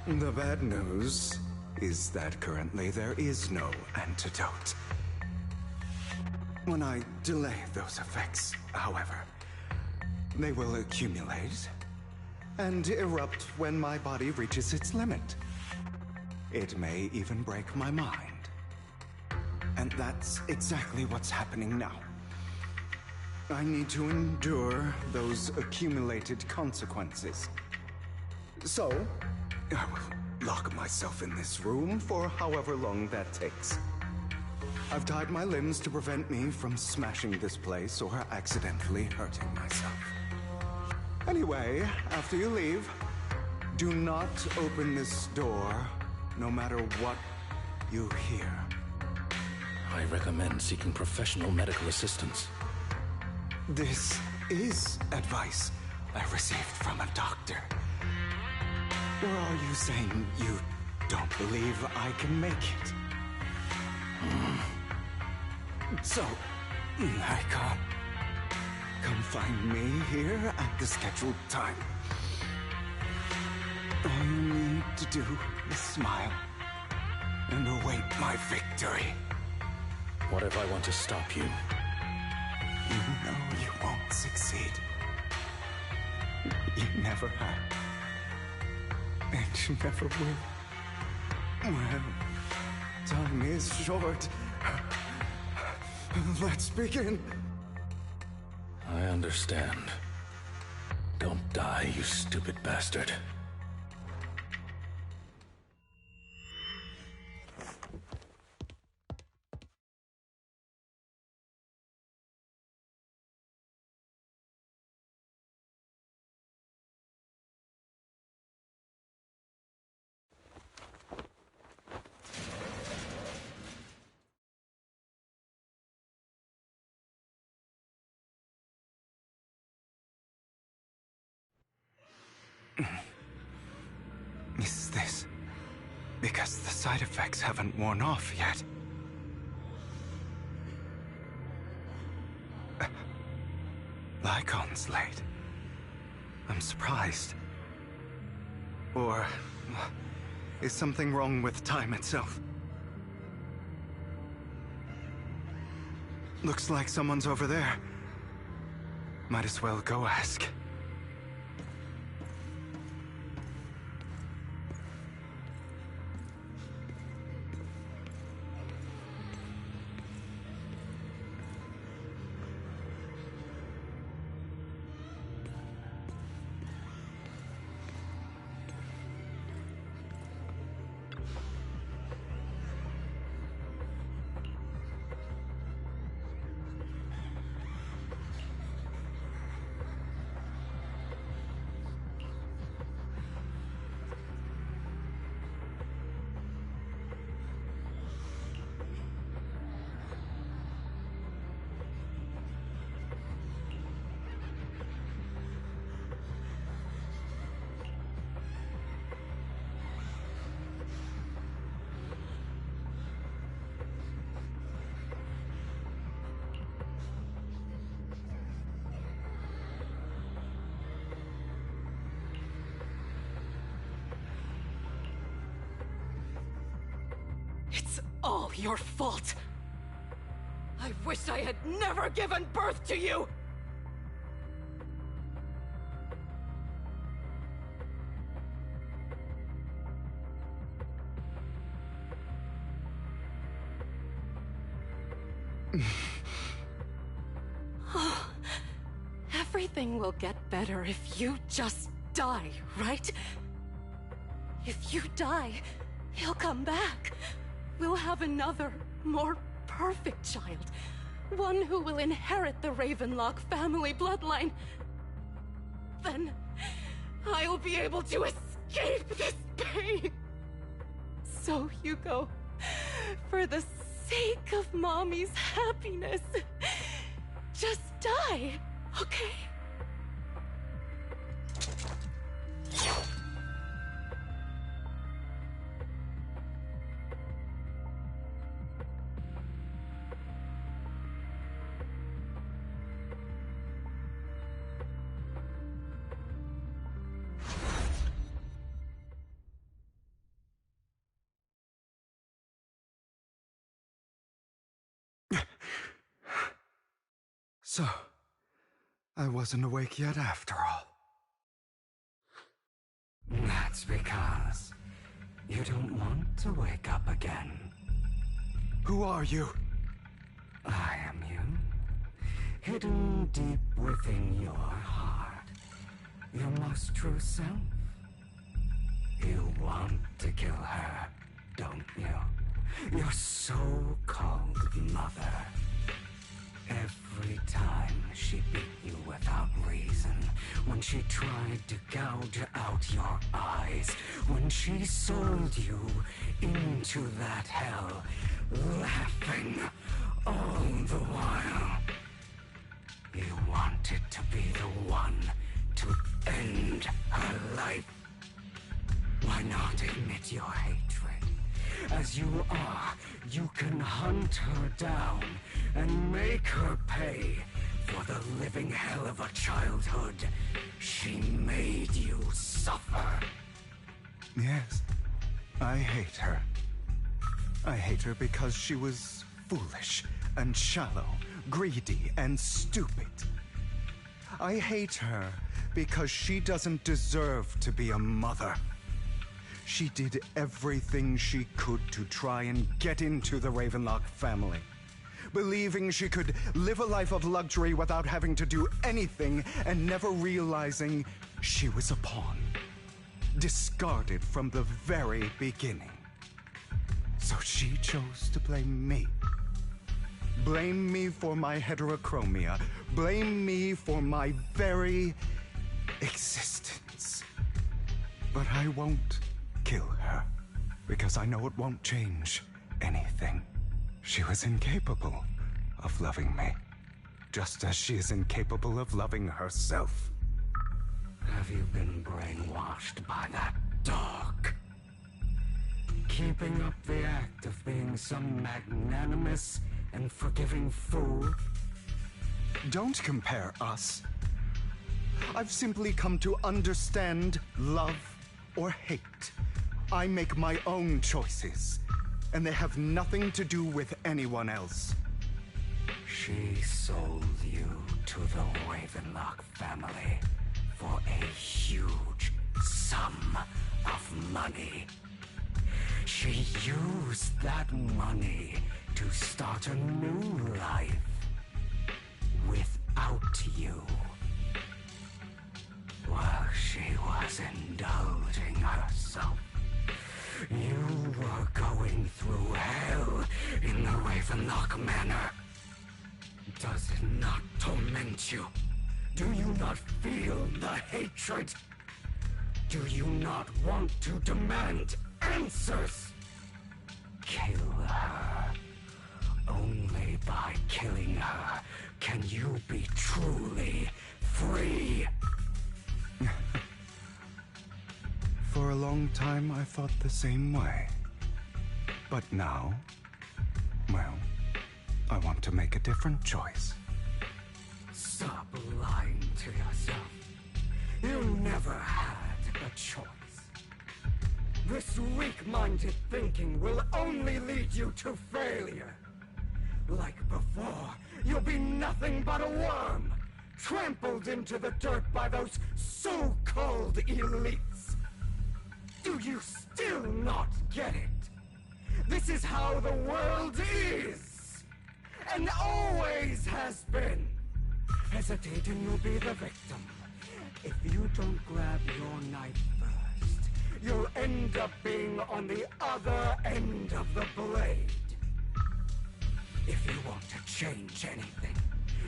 The bad news is that currently there is no antidote. When I delay those effects, however, they will accumulate and erupt when my body reaches its limit. It may even break my mind. And that's exactly what's happening now. I need to endure those accumulated consequences. So, I will lock myself in this room for however long that takes. I've tied my limbs to prevent me from smashing this place or accidentally hurting myself. Anyway, after you leave, do not open this door, no matter what you hear. I recommend seeking professional medical assistance. This is advice I received from a doctor. Or are you saying you don't believe I can make it? So, Icon, come find me here at the scheduled time. All you need to do is smile and await my victory. What if I want to stop you? You know you won't succeed. You never have. And you never will. Well, time is short. Let's begin. I understand. Don't die, you stupid bastard. Is this because the side effects haven't worn off yet? Lycon's late. I'm surprised. Or is something wrong with time itself? Looks like someone's over there. Might as well go ask. It's all your fault. I wish I had never given birth to you! Oh, everything will get better if you just die, right? If you die, he'll come back. We'll have another, more perfect child. One who will inherit the Ravenlock family bloodline. Then I'll be able to escape this pain. So, Hugo, for the sake of Mommy's happiness, just die, okay? So, I wasn't awake yet after all. That's because you don't want to wake up again. Who are you? I am you. Hidden deep within your heart. Your most true self. You want to kill her, don't you? Your so-called mother. Every time she beat you without reason, when she tried to gouge out your eyes, when she sold you into that hell, laughing all the while. You wanted to be the one to end her life. Why not admit your hatred? As you are, you can hunt her down and make her pay for the living hell of a childhood she made you suffer. Yes, I hate her. I hate her because she was foolish and shallow, greedy and stupid. I hate her because she doesn't deserve to be a mother. She did everything she could to try and get into the Ravenlock family, believing she could live a life of luxury without having to do anything and never realizing she was a pawn, discarded from the very beginning. So she chose to blame me. Blame me for my heterochromia. Blame me for my very existence. But I won't kill her, because I know it won't change anything. She was incapable of loving me, just as she is incapable of loving herself. Have you been brainwashed by that dog? Keeping up the act of being some magnanimous and forgiving fool? Don't compare us. I've simply come to understand love or hate. I make my own choices, and they have nothing to do with anyone else. She sold you to the Ravenlock family for a huge sum of money. She used that money to start a new life without you. While she was indulging herself, you were going through hell in the Ravenlock Manor. Does it not torment you? Do you not feel the hatred? Do you not want to demand answers? Kill her. Only by killing her can you be truly free. For a long time, I thought the same way. But now, well, I want to make a different choice. Stop lying to yourself. You never had a choice. This weak-minded thinking will only lead you to failure. Like before, you'll be nothing but a worm, trampled into the dirt by those so-called elites. Do you still not get it? This is how the world is, and always has been. Hesitate and you'll be the victim. If you don't grab your knife first, you'll end up being on the other end of the blade. If you want to change anything,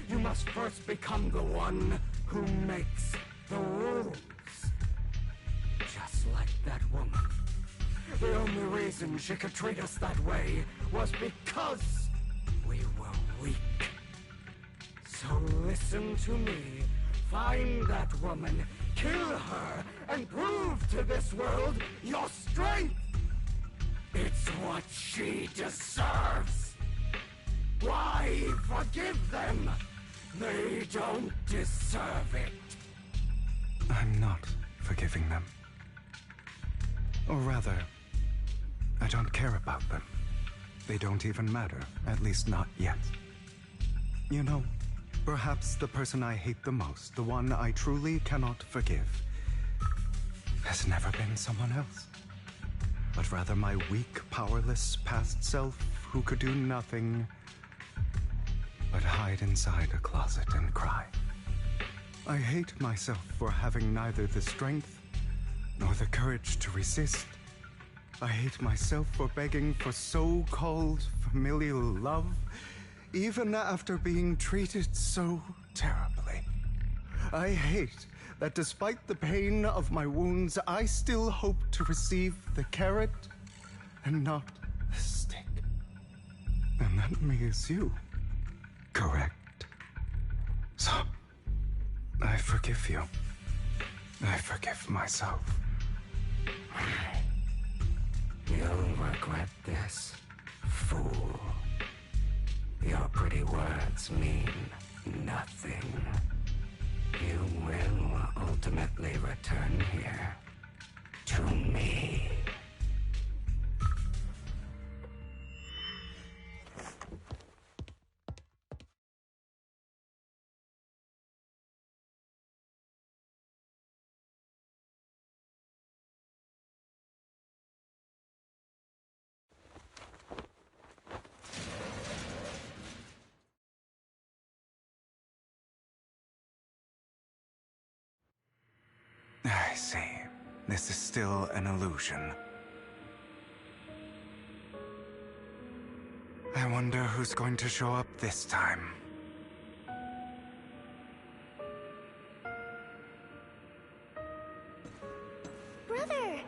you must first become the one who makes the rules. Just like that woman. The only reason she could treat us that way was because we were weak. So listen to me. Find that woman, kill her, and prove to this world your strength. It's what she deserves. Why forgive them? They don't deserve it. I'm not forgiving them. Or rather, I don't care about them. They don't even matter, at least not yet. You know, perhaps the person I hate the most, the one I truly cannot forgive, has never been someone else, but rather my weak, powerless past self who could do nothing but hide inside a closet and cry. I hate myself for having neither the strength nor the courage to resist. I hate myself for begging for so-called familial love, even after being treated so terribly. I hate that despite the pain of my wounds, I still hope to receive the carrot and not the stick. And that means you. Correct. So, I forgive you. I forgive myself. You'll regret this, fool. Your pretty words mean nothing. You will ultimately return here to me. I see. This is still an illusion. I wonder who's going to show up this time. Brother!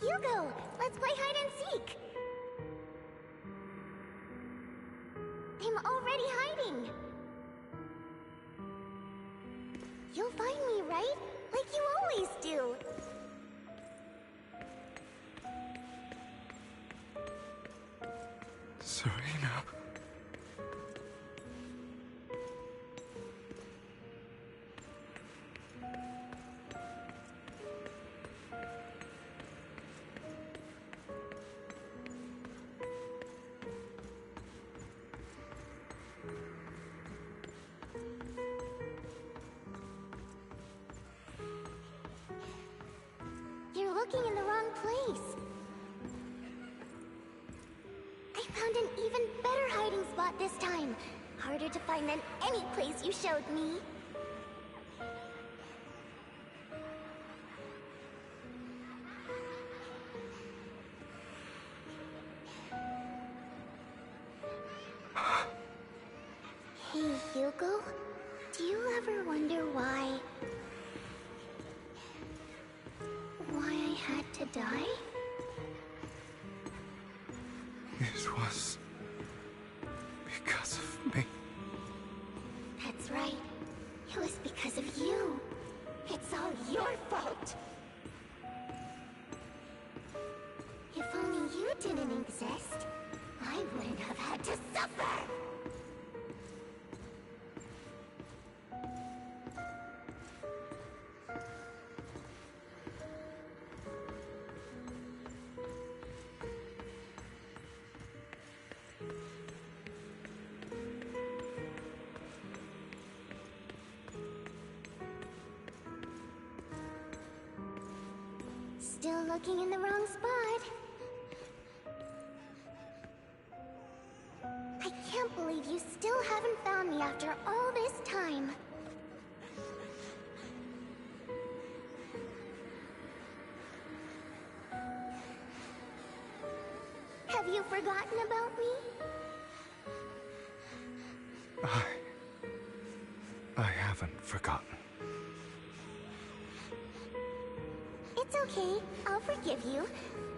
Hugo, let's play hide and seek! I'm already hiding! You'll find me, right? Like you always do. Serena. You're looking in the wrong place. I found an even better hiding spot this time. Harder to find than any place you showed me. Hey, Hugo. Do you ever wonder why I had to die? It was because of me. That's right. It was because of you. It's all your fault. If only you didn't exist, I wouldn't have had to suffer. still looking in the wrong spot. I can't believe you still haven't found me after all this time. Have you forgotten about me? I haven't forgotten. It's okay. I'll forgive you.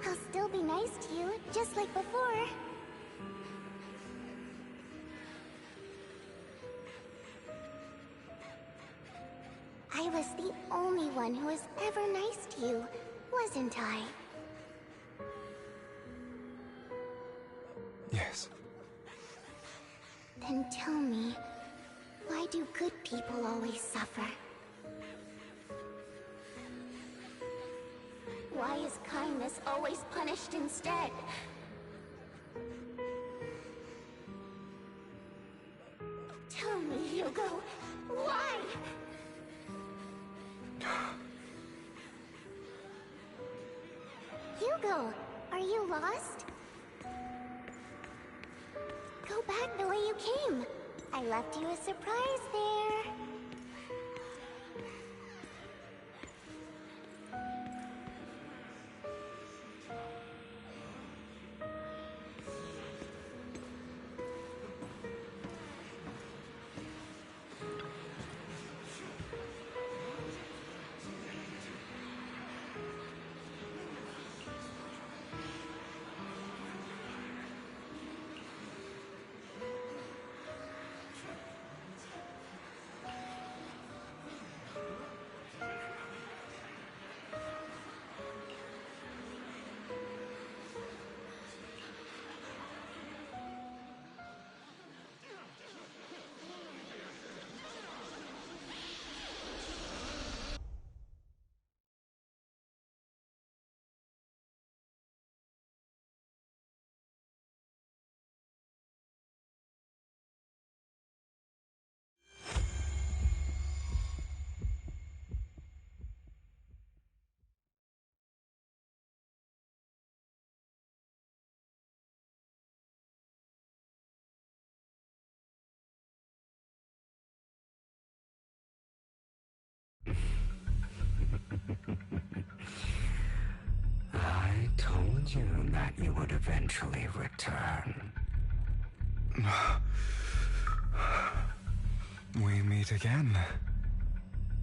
I'll still be nice to you, just like before. I was the only one who was ever nice to you, wasn't I? Yes. Then tell me, why do good people always suffer? Why is kindness always punished instead? Tell me, Hugo, why? Hugo, are you lost? Go back the way you came. I left you a surprise there. I told you that you would eventually return. We meet again,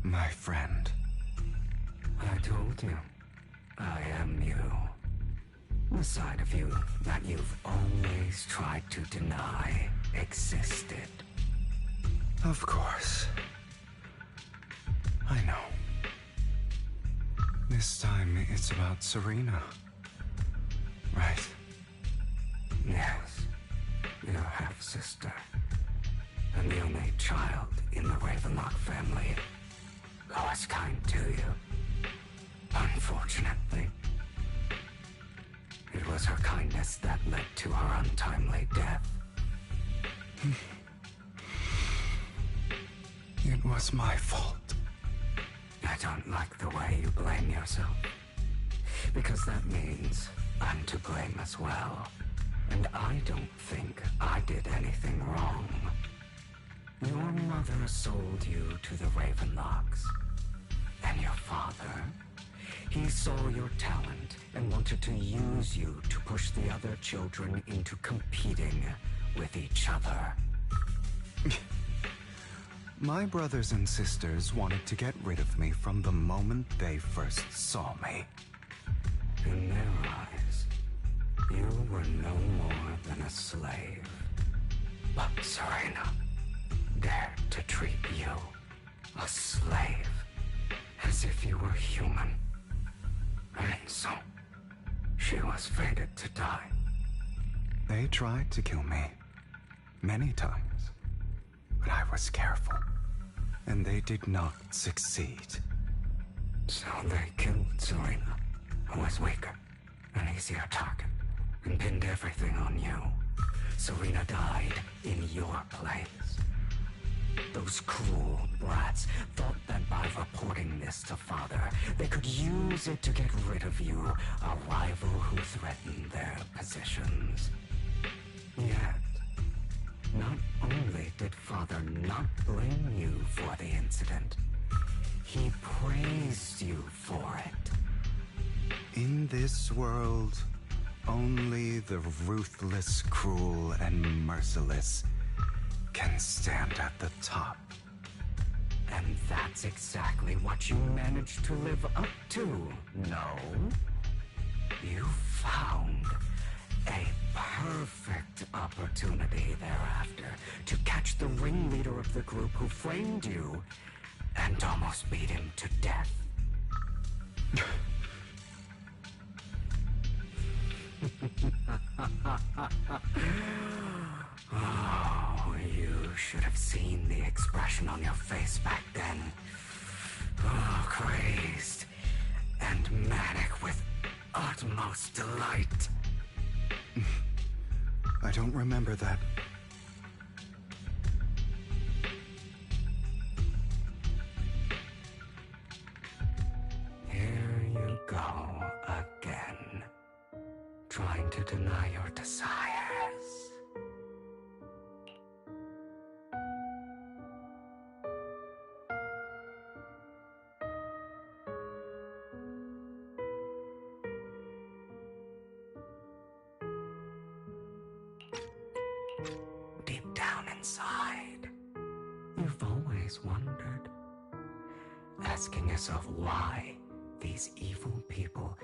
my friend. I told you, I am you. The side of you that you've always tried to deny existed. Of course. I know. This time it's about Serena. Right? Yes. Your half-sister. And the only child in the Ravenlock family who was kind to you. Unfortunately, it was her kindness that led to her untimely death. It was my fault. I don't like the way you blame yourself. Because that means I'm to blame as well. And I don't think I did anything wrong. Your mother sold you to the Ravenlocks. And your father, he saw your talent and wanted to use you to push the other children into competing with each other. My brothers and sisters wanted to get rid of me from the moment they first saw me. In their eyes, you were no more than a slave. But Serena dared to treat you, a slave, as if you were human. And so, she was fated to die. They tried to kill me many times, but I was careful, and they did not succeed. So they killed Serena, who was weaker, an easier target, and pinned everything on you. Serena died in your place. Those cruel brats thought that by reporting this to Father, they could use it to get rid of you, a rival who threatened their positions. Yet, not only did Father not blame you for the incident, he praised you for it. In this world, only the ruthless, cruel, and merciless can stand at the top. And that's exactly what you managed to live up to, no? You found a perfect opportunity thereafter to catch the ringleader of the group who framed you and almost beat him to death. Oh, you should have seen the expression on your face back then. Oh, crazed and manic with utmost delight. I don't remember that. Here you go again, trying to deny your desires. Deep down inside, you've always wondered, asking yourself why these evil people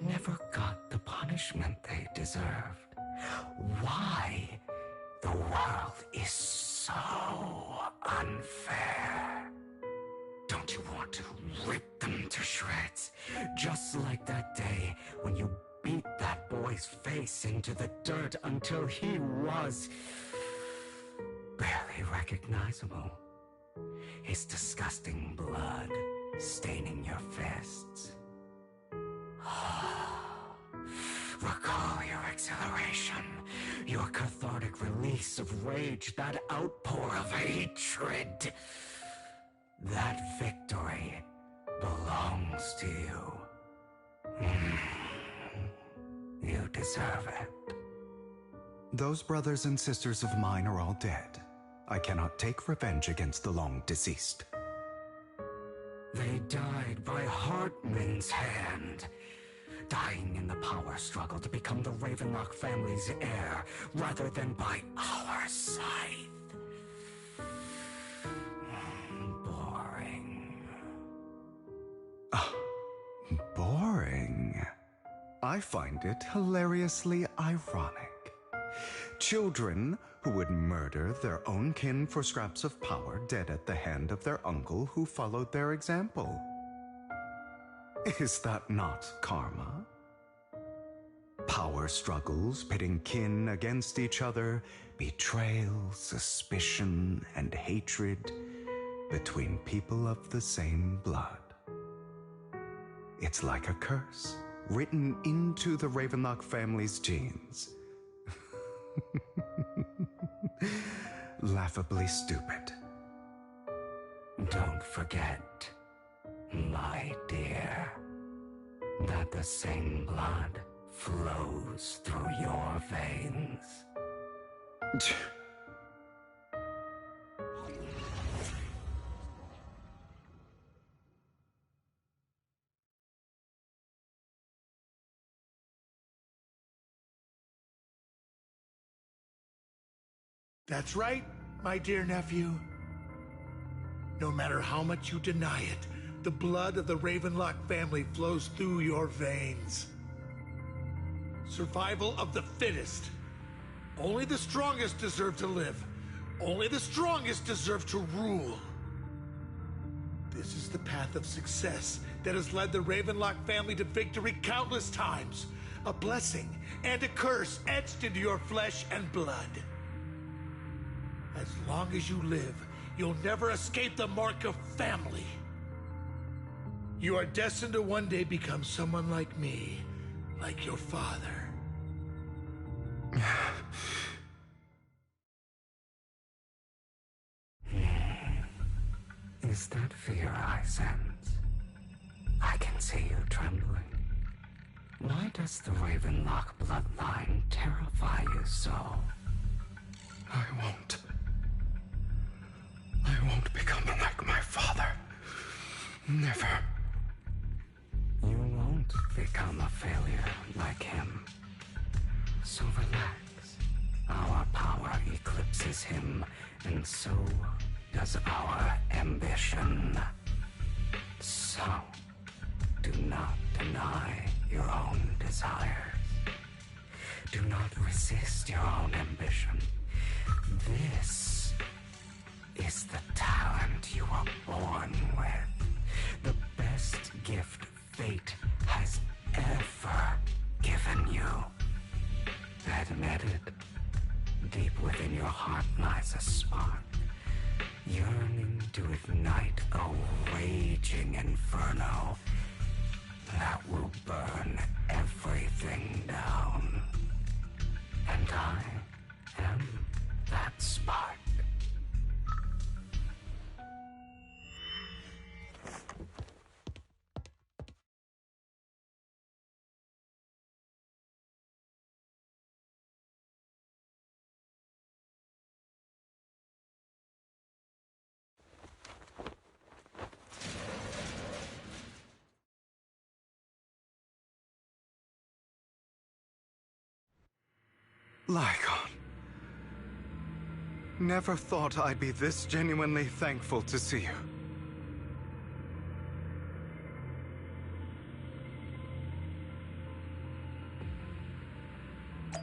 never got the punishment they deserved. Why the world is so unfair. Don't you want to rip them to shreds? Just like that day when you beat that boy's face into the dirt until he was barely recognizable. His disgusting blood staining your fists. Recall your exhilaration, your cathartic release of rage, that outpour of hatred. That victory belongs to you. You deserve it. Those brothers and sisters of mine are all dead. I cannot take revenge against the long deceased. They died by Hartman's hand, dying in the power struggle to become the Ravenlock family's heir, rather than by our scythe. Boring. Boring? I find it hilariously ironic. Children who would murder their own kin for scraps of power, dead at the hand of their uncle who followed their example. Is that not karma? Power struggles pitting kin against each other, betrayal, suspicion, and hatred between people of the same blood. It's like a curse written into the Ravenlock family's genes. Laughably stupid. Don't forget, my dear, that the same blood flows through your veins. That's right, my dear nephew. No matter how much you deny it, the blood of the Ravenlock family flows through your veins. Survival of the fittest. Only the strongest deserve to live. Only the strongest deserve to rule. This is the path of success that has led the Ravenlock family to victory countless times. A blessing and a curse etched into your flesh and blood. As long as you live, you'll never escape the mark of family. You are destined to one day become someone like me, like your father. Is that fear I sense? I can see you trembling. Why does the Ravenlock bloodline terrify you so? I won't become like my father. Never. You won't become a failure like him. So relax. Our power eclipses him, and so does our ambition. So, do not deny your own desires. Do not resist your own ambition. This is the talent you were born with. The best gift fate has ever given you. Admit it. Deep within your heart lies a spark, yearning to ignite a raging inferno that will burn everything down. And I am that spark. Lycon. Never thought I'd be this genuinely thankful to see you.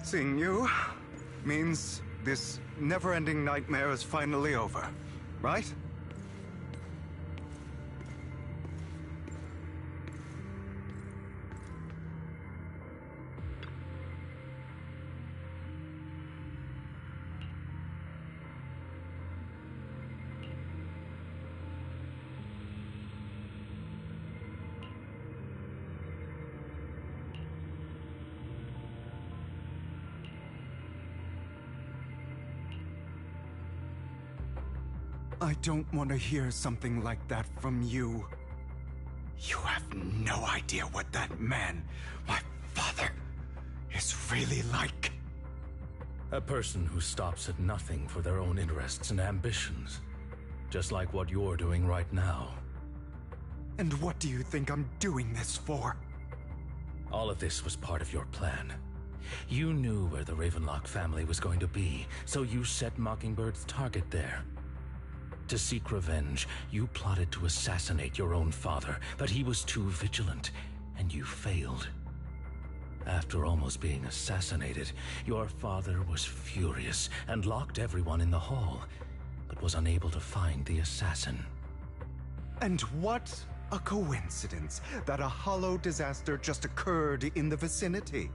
Seeing you means this never-ending nightmare is finally over, right? I don't want to hear something like that from you. You have no idea what that man, my father, is really like. A person who stops at nothing for their own interests and ambitions. Just like what you're doing right now. And what do you think I'm doing this for? All of this was part of your plan. You knew where the Ravenlock family was going to be, so you set Mockingbird's target there. To seek revenge, you plotted to assassinate your own father, but he was too vigilant, and you failed. After almost being assassinated, your father was furious and locked everyone in the hall, but was unable to find the assassin. And what a coincidence that a hollow disaster just occurred in the vicinity.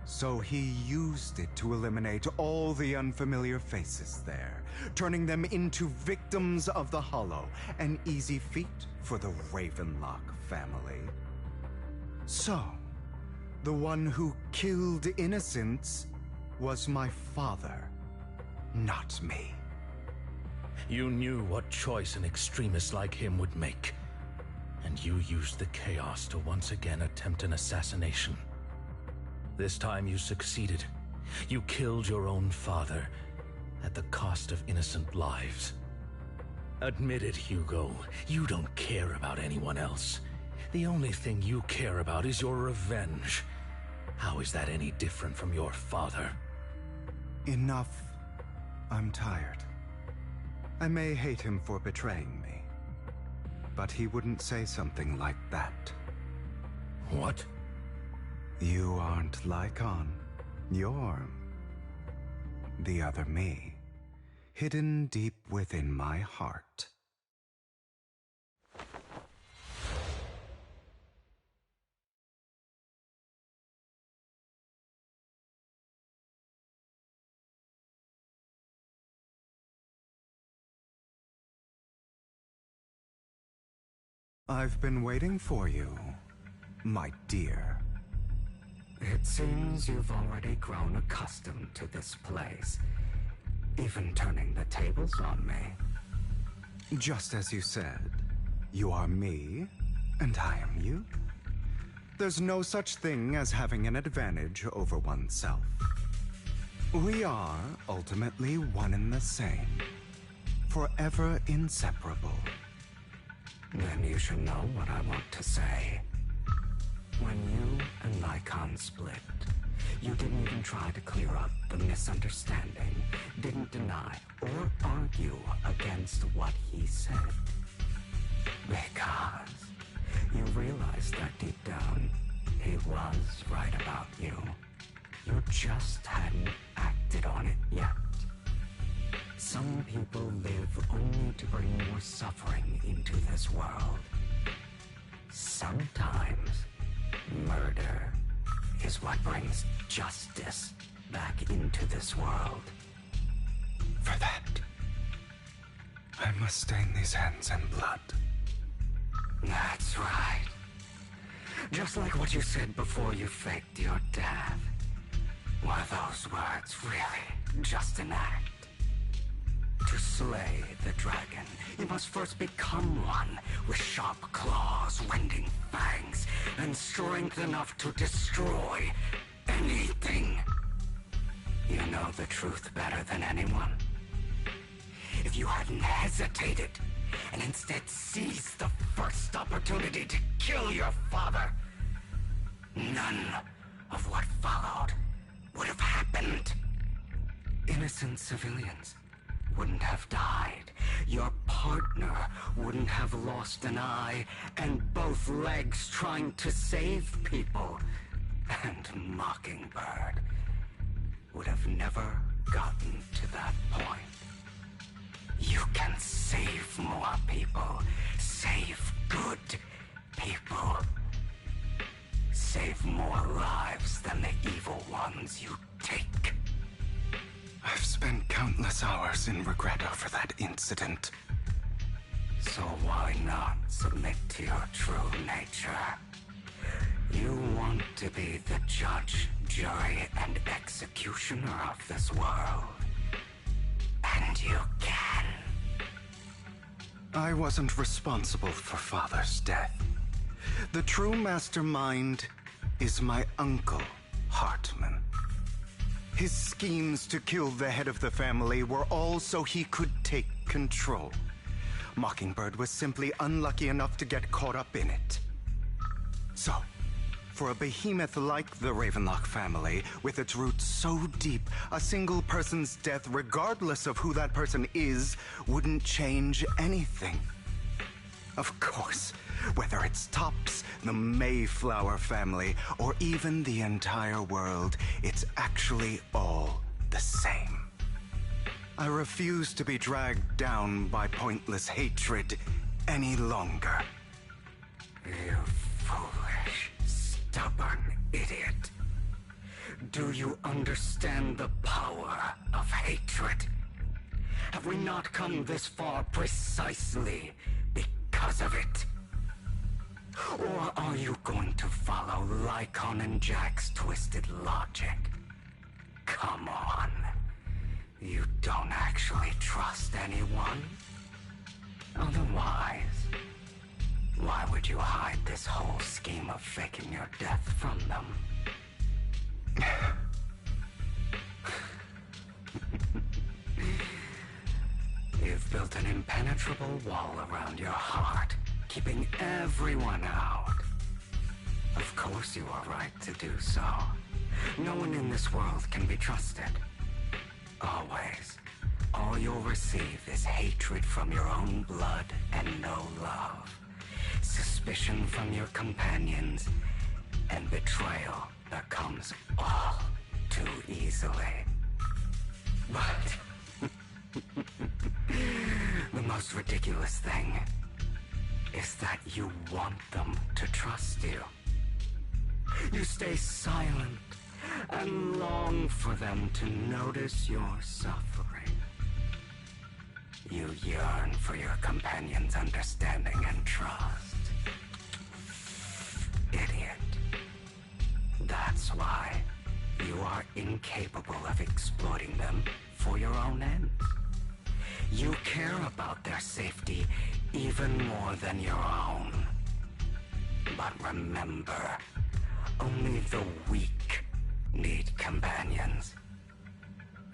So he used it to eliminate all the unfamiliar faces there, turning them into victims of the Hollow, an easy feat for the Ravenlock family. So, the one who killed innocents was my father, not me. You knew what choice an extremist like him would make, and you used the chaos to once again attempt an assassination. This time you succeeded. You killed your own father at the cost of innocent lives. Admit it, Hugo. You don't care about anyone else. The only thing you care about is your revenge. How is that any different from your father? Enough. I'm tired. I may hate him for betraying me, but he wouldn't say something like that. What? You aren't Lycon. You're the other me, hidden deep within my heart. I've been waiting for you, my dear. It seems you've already grown accustomed to this place, even turning the tables on me. Just as you said, you are me, and I am you. There's no such thing as having an advantage over oneself. We are ultimately one and the same, forever inseparable. Then you should know what I want to say. When you and Lycon split, you didn't even try to clear up the misunderstanding, didn't deny or argue against what he said. Because you realized that deep down, he was right about you. You just hadn't acted on it yet. Some people live only to bring more suffering into this world. Sometimes, murder is what brings justice back into this world. For that, I must stain these hands in blood. That's right. Just like what you said before you faked your death. Were those words really just an act? To slay the dragon, you must first become one with sharp claws, rending fangs, and strength enough to destroy anything. You know the truth better than anyone. If you hadn't hesitated, and instead seized the first opportunity to kill your father, none of what followed would have happened. Innocent civilians wouldn't have died. Your partner wouldn't have lost an eye and both legs trying to save people. And Mockingbird would have never gotten to that point. You can save more people. Save good people. Save more lives than the evil ones you take. I've spent countless hours in regret over that incident. So why not submit to your true nature? You want to be the judge, jury, and executioner of this world. And you can. I wasn't responsible for Father's death. The true mastermind is my uncle, Hartman. His schemes to kill the head of the family were all so he could take control. Mockingbird was simply unlucky enough to get caught up in it. So, for a behemoth like the Ravenlock family, with its roots so deep, a single person's death, regardless of who that person is, wouldn't change anything. Of course, whether it's Tops, the Mayflower family, or even the entire world, it's actually all the same. I refuse to be dragged down by pointless hatred any longer. You foolish, stubborn idiot. Do you understand the power of hatred? Have we not come this far precisely because of it? Or are you going to follow Lycon and Jack's twisted logic? Come on. You don't actually trust anyone? Otherwise, why would you hide this whole scheme of faking your death from them? You've built an impenetrable wall around your heart, keeping everyone out. Of course you are right to do so. No one in this world can be trusted. Always. All you'll receive is hatred from your own blood and no love. Suspicion from your companions, and betrayal that comes all too easily. But the most ridiculous thing is that you want them to trust you. You stay silent and long for them to notice your suffering. You yearn for your companion's understanding and trust. Idiot. That's why you are incapable of exploiting them for your own ends. You care about their safety even more than your own. But remember, only the weak need companions.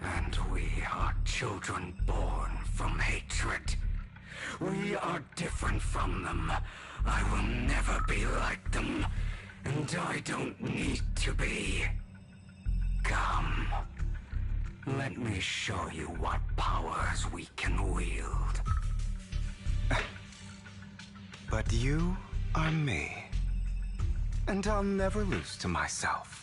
And we are children born from hatred. We are different from them. I will never be like them. And I don't need to be. Come. Let me show you what powers we can wield. But you are me. And I'll never lose to myself.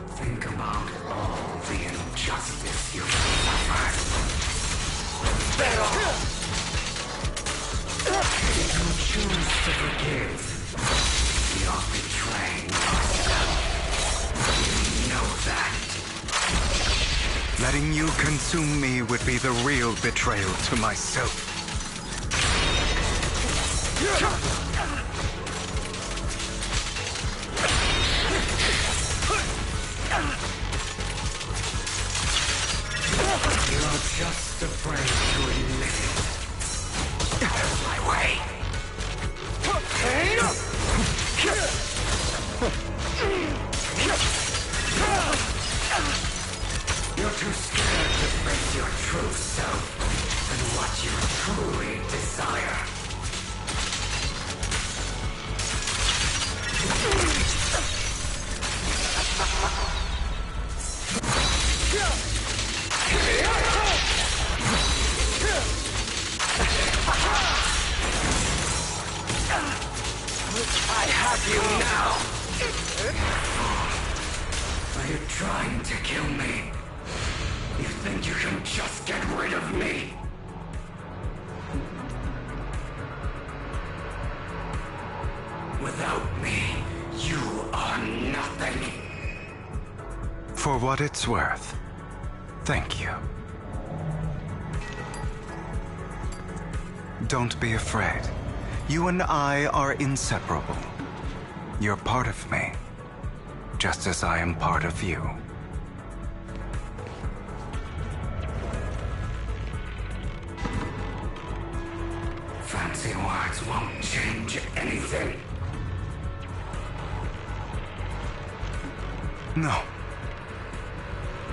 Think about all the injustice you've suffered. If you choose to forgive, you're betraying yourself. You know that. Letting you consume me would be the real betrayal to myself. You're just afraid to admit it. Out of my way. You're too scared to face your true self and what you truly desire. I have you now! Are you trying to kill me? You think you can just get rid of me? Without me, you are nothing. For what it's worth, thank you. Don't be afraid. You and I are inseparable. You're part of me, just as I am part of you. Fancy words won't change anything. No.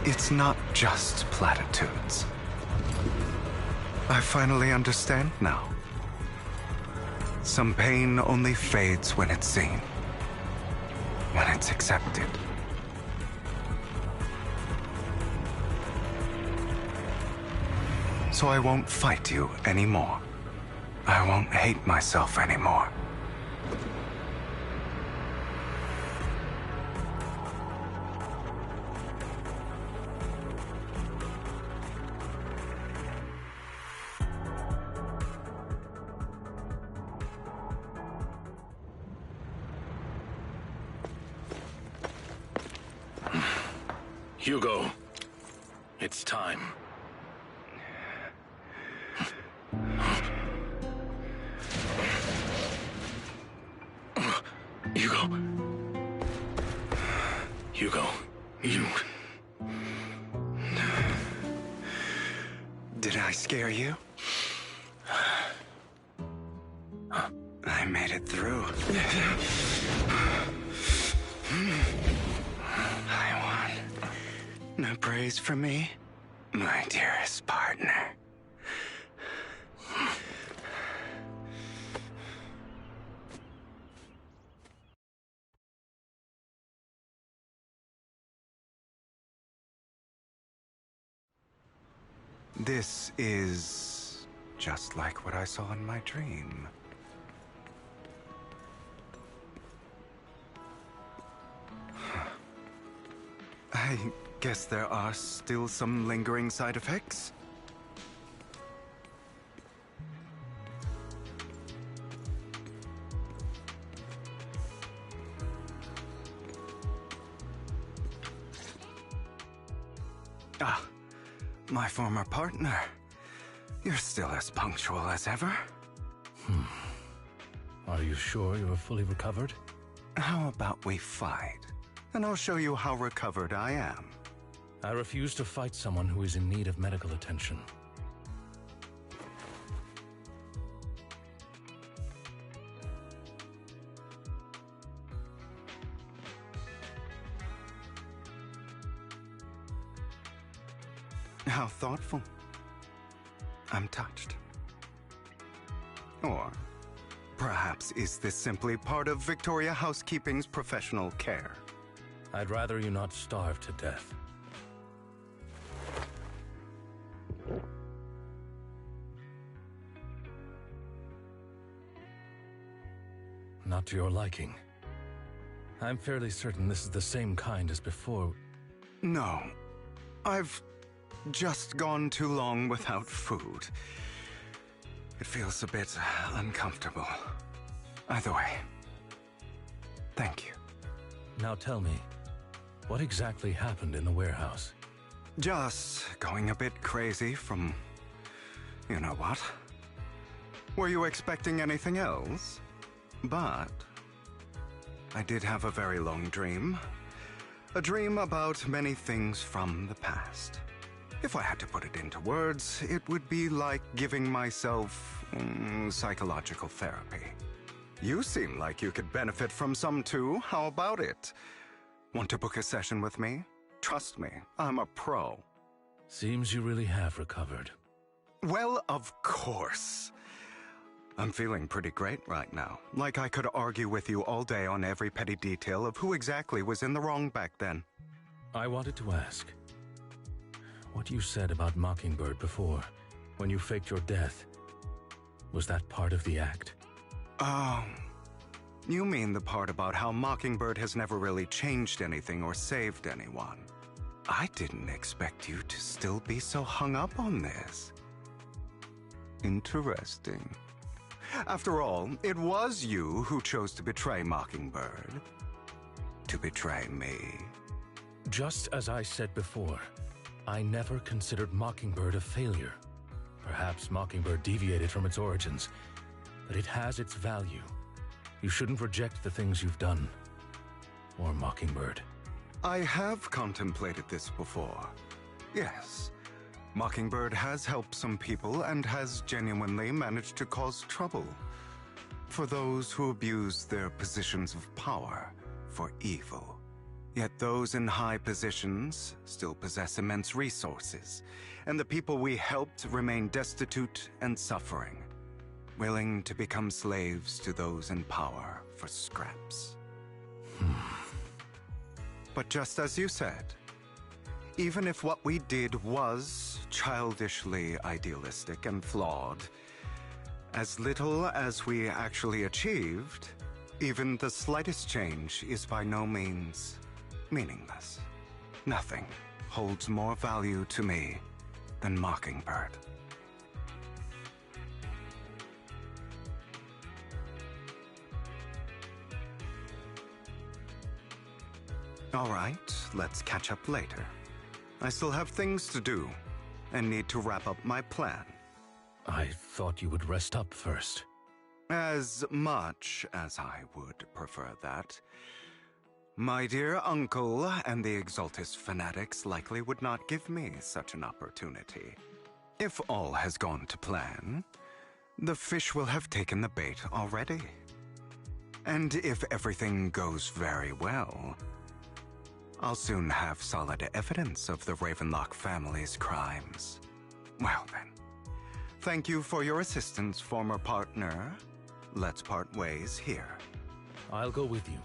It's not just platitudes. I finally understand now. Some pain only fades when it's seen. When it's accepted. So I won't fight you anymore. I won't hate myself anymore. Hugo, it's time. Hugo, you... Did I scare you? I made it through. I won. No praise from me, my dearest partner. This is just like what I saw in my dream. I guess there are still some lingering side effects. Ah, my former partner. You're still as punctual as ever. Are you sure you're fully recovered? How about we fight? And I'll show you how recovered I am. I refuse to fight someone who is in need of medical attention. How thoughtful. I'm touched. Or perhaps is this simply part of Victoria Housekeeping's professional care? I'd rather you not starve to death. Not to your liking. I'm fairly certain this is the same kind as before. No. I've just gone too long without food. It feels a bit uncomfortable. Either way, thank you. Now tell me, what exactly happened in the warehouse? Just going a bit crazy from... you know what? Were you expecting anything else? But I did have a very long dream. A dream about many things from the past. If I had to put it into words, it would be like giving myself psychological therapy. You seem like you could benefit from some too. How about it? Want to book a session with me? Trust me, I'm a pro. Seems you really have recovered. Well, of course. I'm feeling pretty great right now. Like I could argue with you all day on every petty detail of who exactly was in the wrong back then. I wanted to ask, what you said about Mockingbird before, when you faked your death, was that part of the act? Oh, you mean the part about how Mockingbird has never really changed anything or saved anyone. I didn't expect you to still be so hung up on this. Interesting. After all, it was you who chose to betray Mockingbird. To betray me. Just as I said before, I never considered Mockingbird a failure. Perhaps Mockingbird deviated from its origins, but it has its value. You shouldn't reject the things you've done. Or Mockingbird. I have contemplated this before. Yes. Mockingbird has helped some people and has genuinely managed to cause trouble. For those who abuse their positions of power for evil. Yet those in high positions still possess immense resources, and the people we helped remain destitute and suffering, willing to become slaves to those in power for scraps. But just as you said, even if what we did was childishly idealistic and flawed, as little as we actually achieved, even the slightest change is by no means meaningless. Nothing holds more value to me than Mockingbird. All right, let's catch up later. I still have things to do, and need to wrap up my plan. I thought you would rest up first. As much as I would prefer that. My dear uncle and the Exaltis fanatics likely would not give me such an opportunity. If all has gone to plan, the fish will have taken the bait already. And if everything goes very well, I'll soon have solid evidence of the Ravenlock family's crimes. Well then, thank you for your assistance, former partner. Let's part ways here. I'll go with you.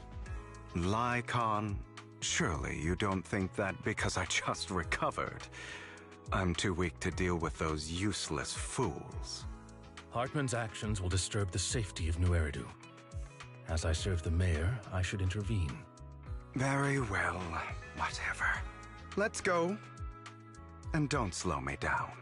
Lycon, surely you don't think that because I just recovered, I'm too weak to deal with those useless fools. Hartman's actions will disturb the safety of New Eridu. As I serve the mayor, I should intervene. Very well, whatever. let's go. And don't slow me down.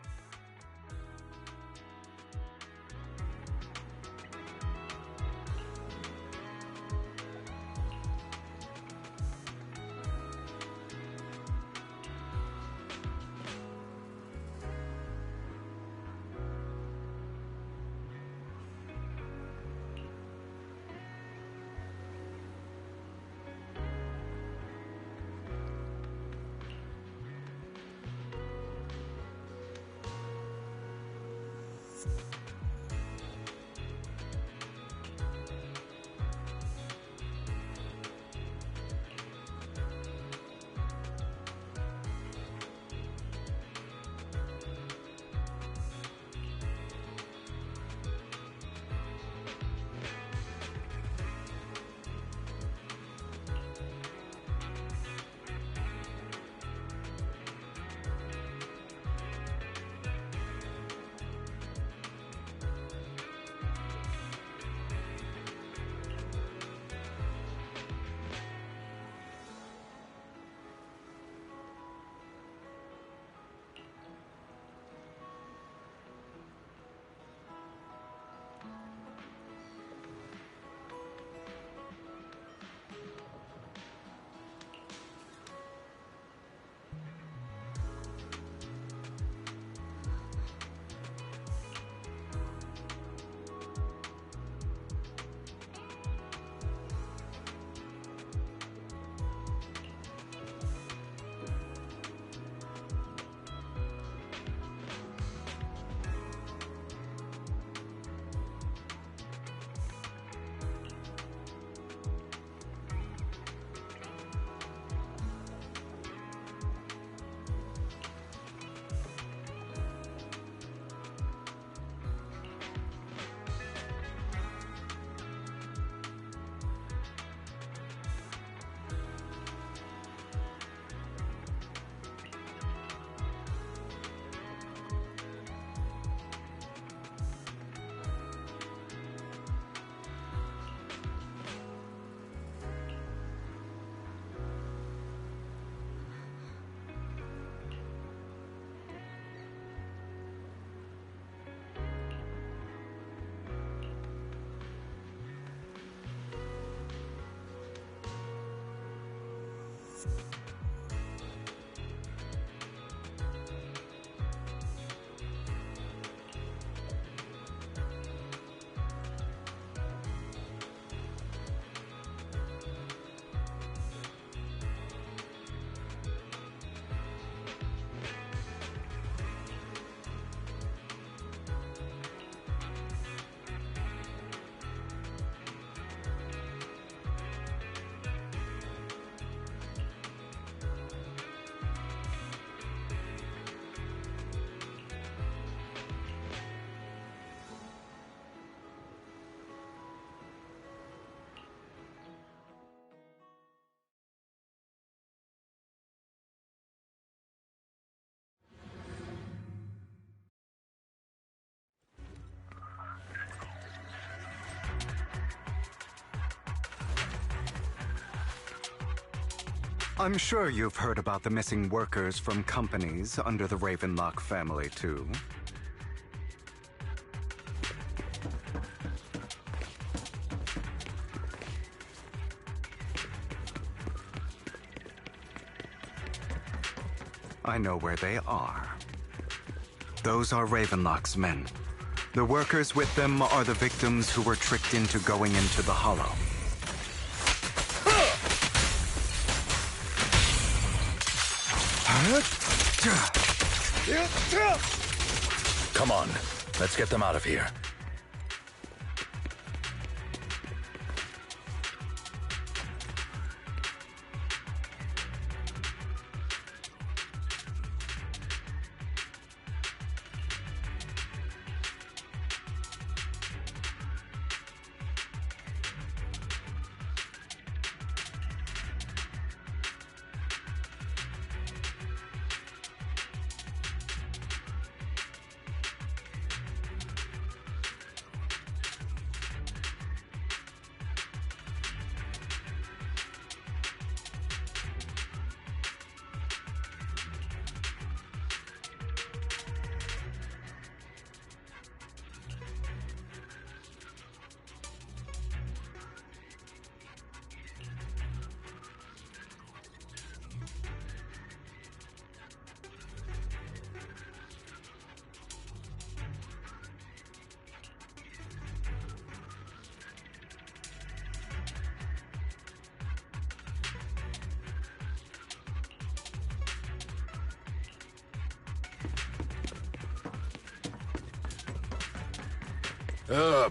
I'm sure you've heard about the missing workers from companies under the Ravenlock family, too. I know where they are. Those are Ravenlock's men. The workers with them are the victims who were tricked into going into the Hollow. Come on, let's get them out of here.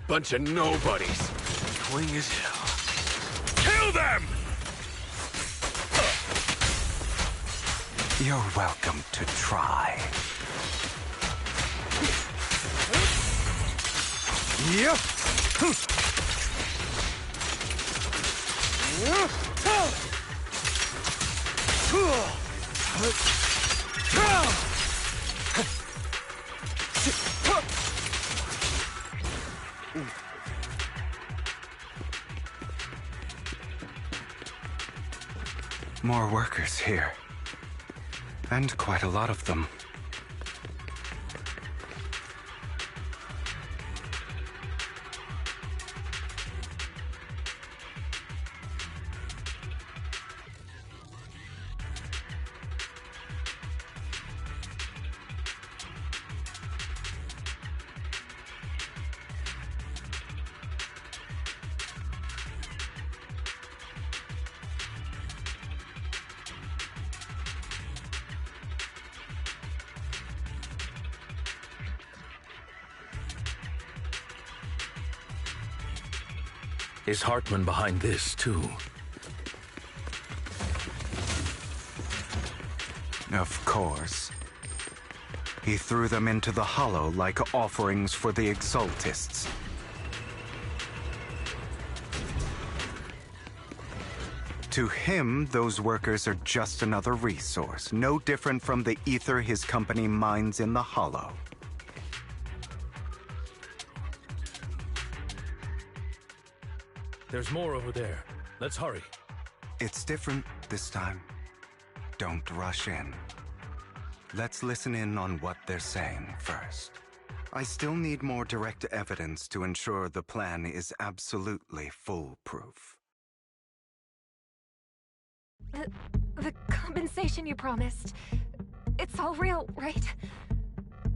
Bunch of nobodies. Annoying as hell. Kill them! You're welcome to try. Yep. More workers here. And quite a lot of them. Is Hartman behind this, too? Of course. He threw them into the hollow like offerings for the Exaltists. To him, those workers are just another resource, no different from the ether his company mines in the hollow. There's more over there. Let's hurry. It's different this time. Don't rush in. Let's listen in on what they're saying first. I still need more direct evidence to ensure the plan is absolutely foolproof. The compensation you promised, it's all real, right?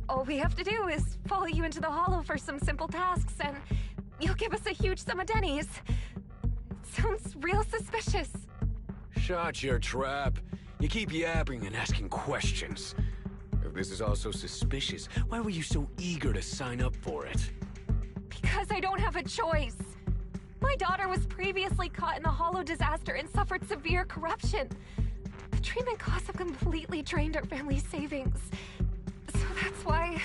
All we have to do is follow you into the hollow for some simple tasks, and you'll give us a huge sum of dennies. Sounds real suspicious. Shut your trap. You keep yapping and asking questions. If this is all so suspicious, why were you so eager to sign up for it? Because I don't have a choice. My daughter was previously caught in the hollow disaster and suffered severe corruption. The treatment costs have completely drained our family's savings. So that's why...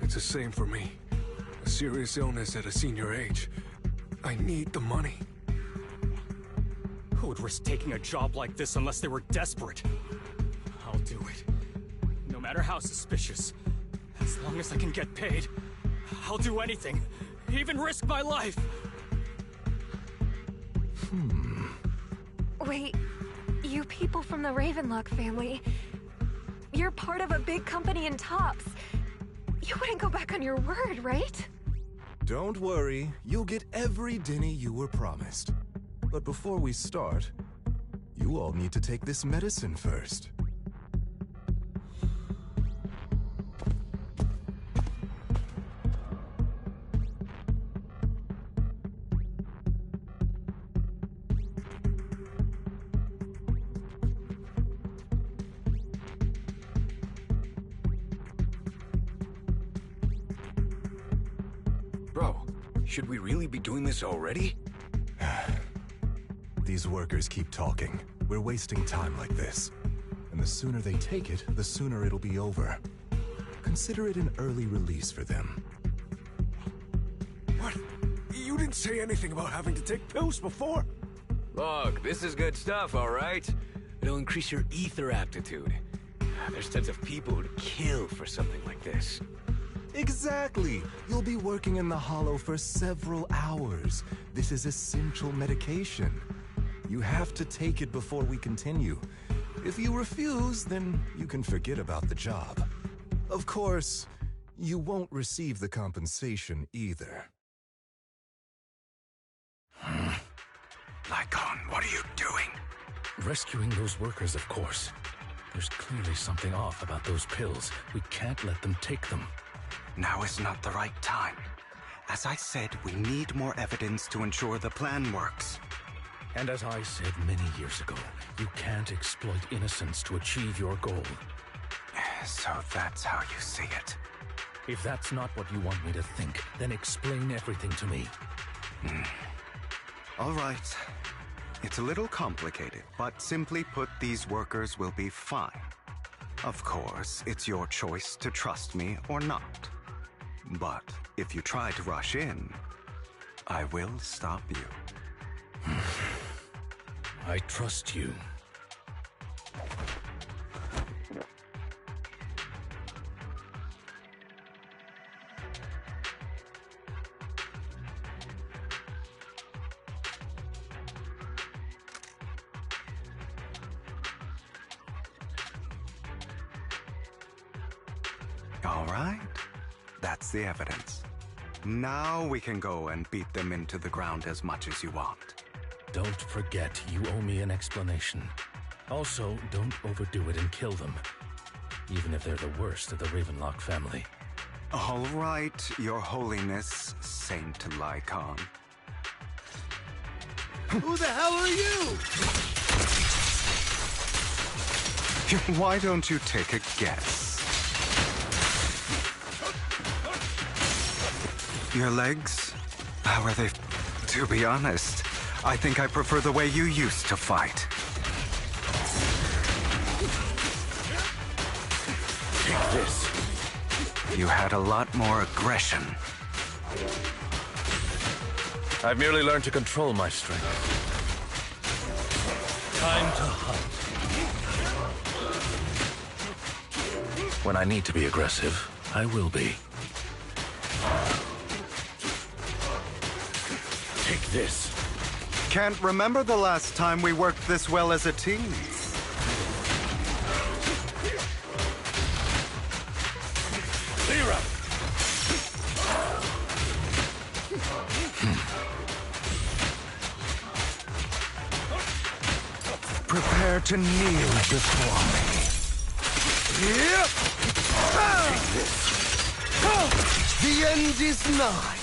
It's the same for me. A serious illness at a senior age. I need the money. Who would risk taking a job like this unless they were desperate? I'll do it. No matter how suspicious. As long as I can get paid, I'll do anything. Even risk my life. Wait, you people from the Ravenlock family, you're part of a big company in Tops. You wouldn't go back on your word, right? Don't worry, you'll get every denny you were promised. But before we start, you all need to take this medicine first. Bro, should we really be doing this already? These workers keep talking. We're wasting time like this. And the sooner they take it, the sooner it'll be over. Consider it an early release for them. What? You didn't say anything about having to take pills before? Look, this is good stuff, all right? It'll increase your ether aptitude. There's tons of people who'd kill for something like this. Exactly! You'll be working in the hollow for several hours. This is essential medication. You have to take it before we continue. If you refuse, then you can forget about the job. Of course, you won't receive the compensation either. Lycon, what are you doing? Rescuing those workers, of course. There's clearly something off about those pills. We can't let them take them. Now is not the right time. As I said, we need more evidence to ensure the plan works. And as I said many years ago, you can't exploit innocence to achieve your goal. So that's how you see it. If that's not what you want me to think, then explain everything to me. All right. It's a little complicated, but simply put, these workers will be fine. Of course, it's your choice to trust me or not. But if you try to rush in, I will stop you. I trust you. All right. That's the evidence. Now we can go and beat them into the ground as much as you want. Don't forget, you owe me an explanation. Also, don't overdo it and kill them. Even if they're the worst of the Ravenlock family. All right, Your Holiness, Saint Lycon. Who the hell are you? Why don't you take a guess? Your legs? How are they? To be honest, I think I prefer the way you used to fight. Take this. You had a lot more aggression. I've merely learned to control my strength. Time to hunt. When I need to be aggressive, I will be. Take this. Can't remember the last time we worked this well as a team. Zero. Prepare to kneel before me. Yep. The end is nigh.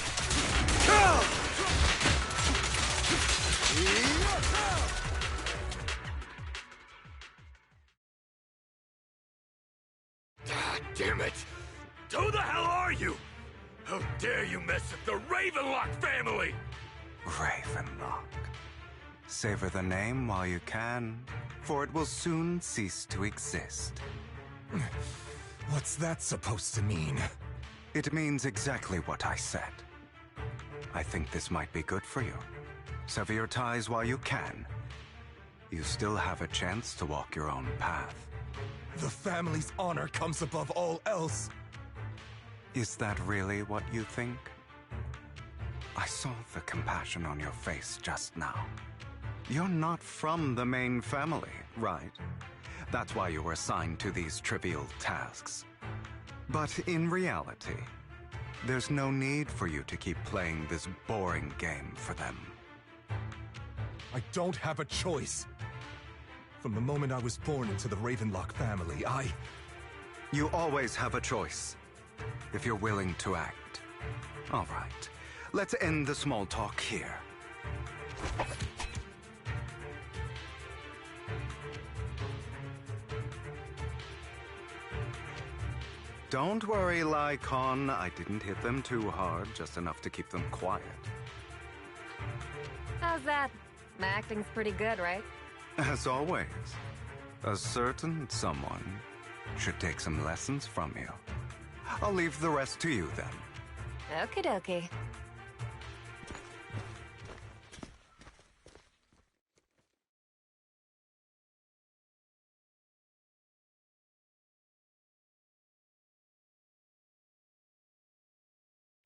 Damn it! Who the hell are you? How dare you mess with the Ravenlock family? Ravenlock. Savor the name while you can, for it will soon cease to exist. What's that supposed to mean? It means exactly what I said. I think this might be good for you. Sever your ties while you can. You still have a chance to walk your own path. The family's honor comes above all else. Is that really what you think? I saw the compassion on your face just now. You're not from the main family, right? That's why you were assigned to these trivial tasks. But in reality, there's no need for you to keep playing this boring game for them. I don't have a choice. From the moment I was born into the Ravenlock family, You always have a choice, if you're willing to act. All right, let's end the small talk here. Don't worry, Lycon. I didn't hit them too hard, just enough to keep them quiet. How's that? My acting's pretty good, right? As always, a certain someone should take some lessons from you. I'll leave the rest to you then. Okie dokie.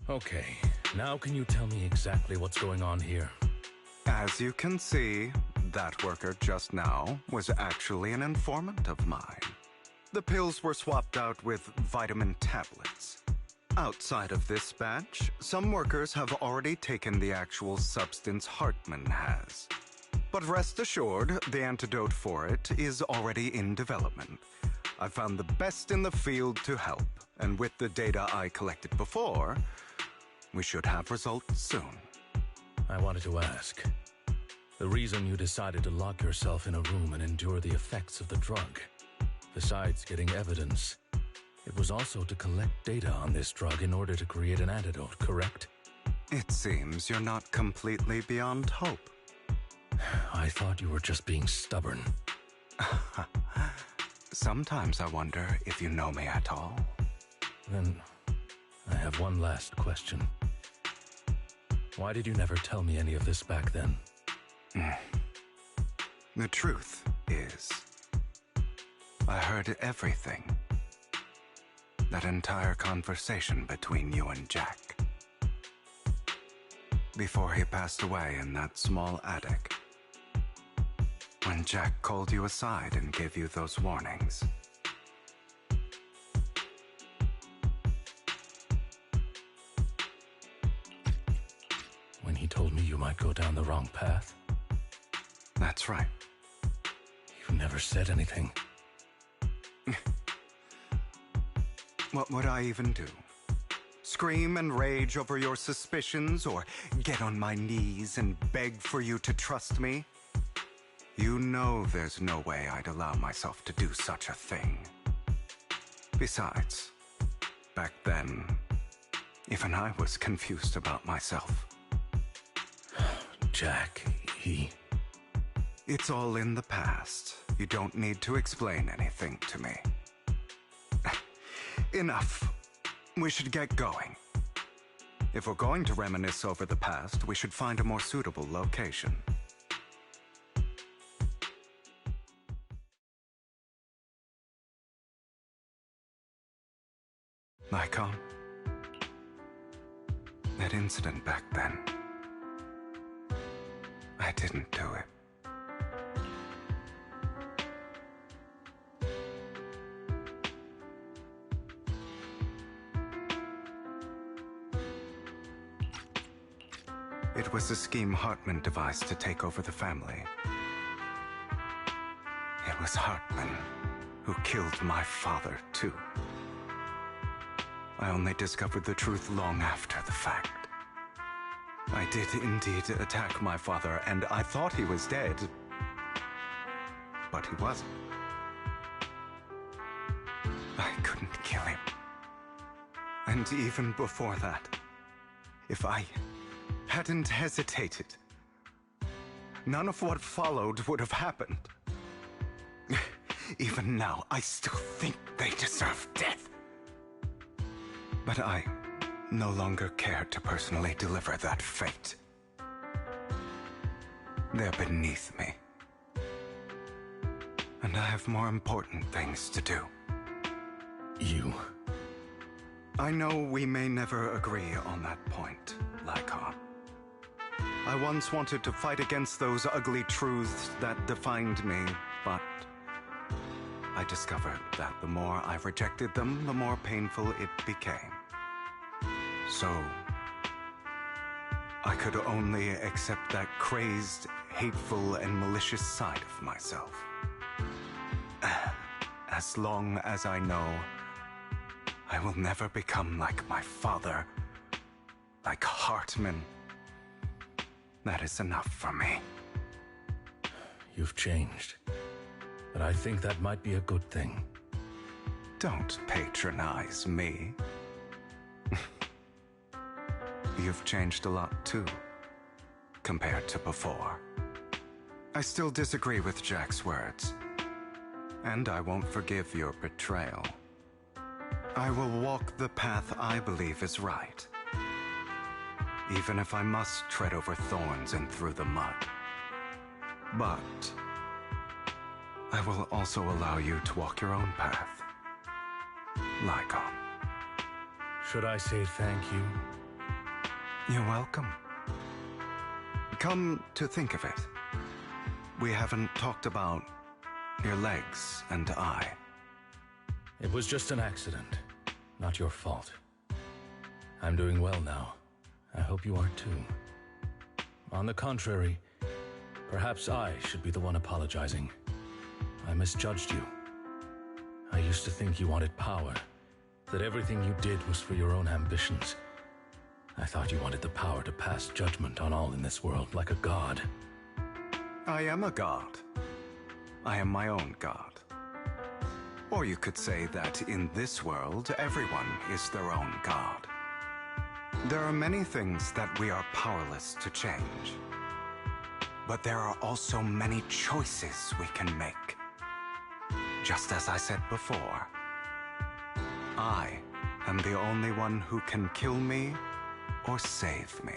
Okay, now can you tell me exactly what's going on here? As you can see, that worker just now was actually an informant of mine. The pills were swapped out with vitamin tablets. Outside of this batch, some workers have already taken the actual substance Hartman has. But rest assured, the antidote for it is already in development. I found the best in the field to help, and with the data I collected before, we should have results soon. I wanted to ask. The reason you decided to lock yourself in a room and endure the effects of the drug, besides getting evidence, It was also to collect data on this drug in order to create an antidote, correct? It seems you're not completely beyond hope. I thought you were just being stubborn. Sometimes I wonder if you know me at all. Then, I have one last question. Why did you never tell me any of this back then? The truth is, I heard everything. That entire conversation between you and Jack. Before he passed away in that small attic. When Jack called you aside and gave you those warnings. When he told me you might go down the wrong path? That's right. You never said anything. What would I even do? Scream and rage over your suspicions, or get on my knees and beg for you to trust me? You know there's no way I'd allow myself to do such a thing. Besides, back then, even I was confused about myself. Jack, It's all in the past. You don't need to explain anything to me. Enough. We should get going. If we're going to reminisce over the past, we should find a more suitable location. Lycon, that incident back then, I didn't do it. It was a scheme Hartman devised to take over the family. It was Hartman who killed my father, too. I only discovered the truth long after the fact. I did indeed attack my father, and I thought he was dead. But he wasn't. I couldn't kill him. And even before that, if I hadn't hesitated, none of what followed would have happened. Even now, I still think they deserve death. But I no longer care to personally deliver that fate. They're beneath me. And I have more important things to do. You? I know we may never agree on that point, Lycon. I once wanted to fight against those ugly truths that defined me, but I discovered that the more I rejected them, the more painful it became. So, I could only accept that crazed, hateful, and malicious side of myself. As long as I know I will never become like my father, like Hartman, that is enough for me. You've changed, but I think that might be a good thing. Don't patronize me. You've changed a lot too, compared to before. I still disagree with Jack's words, and I won't forgive your betrayal. I will walk the path I believe is right, even if I must tread over thorns and through the mud. But I will also allow you to walk your own path, Lycon. Should I say thank you? You're welcome. Come to think of it, we haven't talked about your legs and eye. It was just an accident, not your fault. I'm doing well now. I hope you are too. On the contrary, perhaps I should be the one apologizing. I misjudged you. I used to think you wanted power, that everything you did was for your own ambitions. I thought you wanted the power to pass judgment on all in this world like a god. I am a god. I am my own god. Or you could say that in this world, everyone is their own god. There are many things that we are powerless to change. But there are also many choices we can make. Just as I said before, I am the only one who can kill me or save me.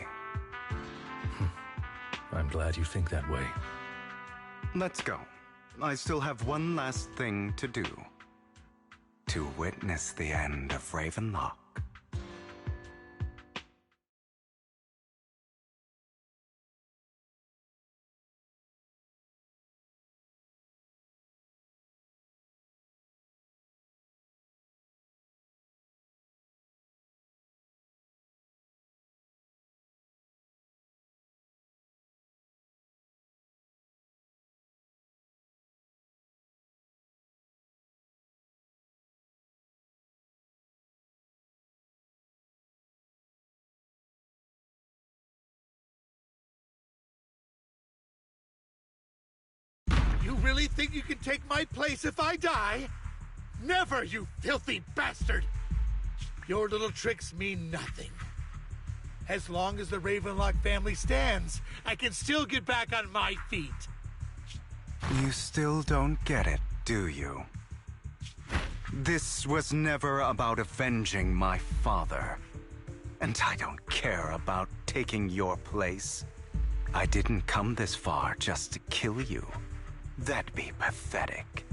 I'm glad you think that way. Let's go. I still have one last thing to do. To witness the end of Ravenlock. You really think you can take my place if I die? Never, you filthy bastard! Your little tricks mean nothing. As long as the Ravenlock family stands, I can still get back on my feet. You still don't get it, do you? This was never about avenging my father. And I don't care about taking your place. I didn't come this far just to kill you. That'd be pathetic.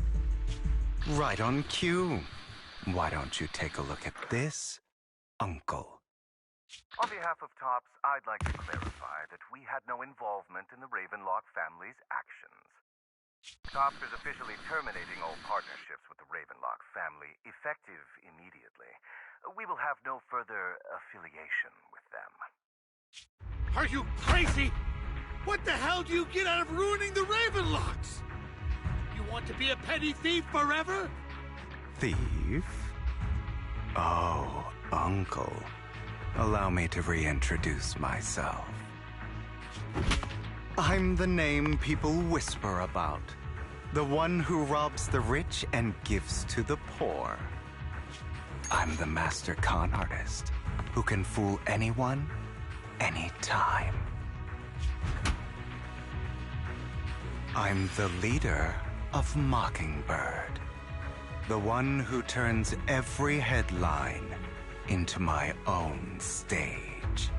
Right on cue. Why don't you take a look at this, Uncle? On behalf of TOPS, I'd like to clarify that we had no involvement in the Ravenlock family's actions. TOPS is officially terminating all partnerships with the Ravenlock family, effective immediately. We will have no further affiliation with them. Are you crazy? What the hell do you get out of ruining the Ravenlocks? You want to be a petty thief forever? Thief? Oh, Uncle. Allow me to reintroduce myself. I'm the name people whisper about. The one who robs the rich and gives to the poor. I'm the master con artist who can fool anyone, anytime. I'm the leader of Mockingbird. The one who turns every headline into my own stage.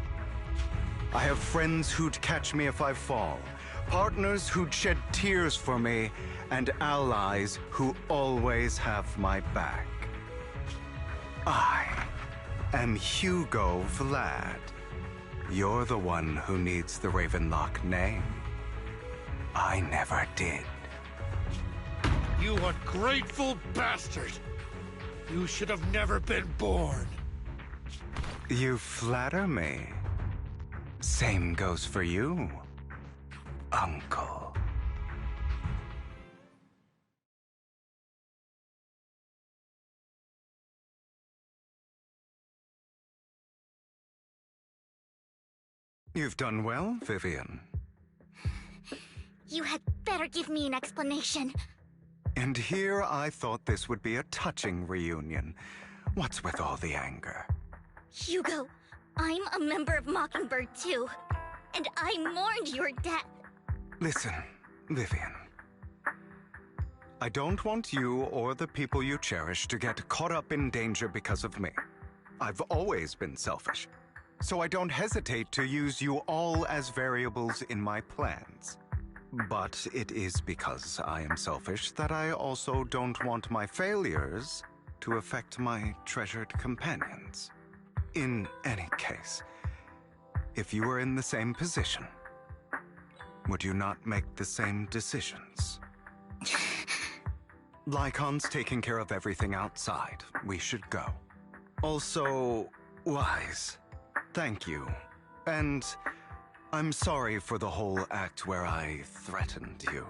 I have friends who'd catch me if I fall, partners who'd shed tears for me, and allies who always have my back. I am Hugo Vlad. You're the one who needs the Ravenlock name. I never did. You ungrateful bastard! You should have never been born. You flatter me. Same goes for you, Uncle. You've done well, Vivian. You had better give me an explanation. And here I thought this would be a touching reunion. What's with all the anger? Hugo, I'm a member of Mockingbird too. And I mourned your death. Listen, Vivian. I don't want you or the people you cherish to get caught up in danger because of me. I've always been selfish, so I don't hesitate to use you all as variables in my plans. But it is because I am selfish that I also don't want my failures to affect my treasured companions. In any case, if you were in the same position, would you not make the same decisions? Lycon's taking care of everything outside. We should go. Also, Wise, thank you. And I'm sorry for the whole act where I threatened you.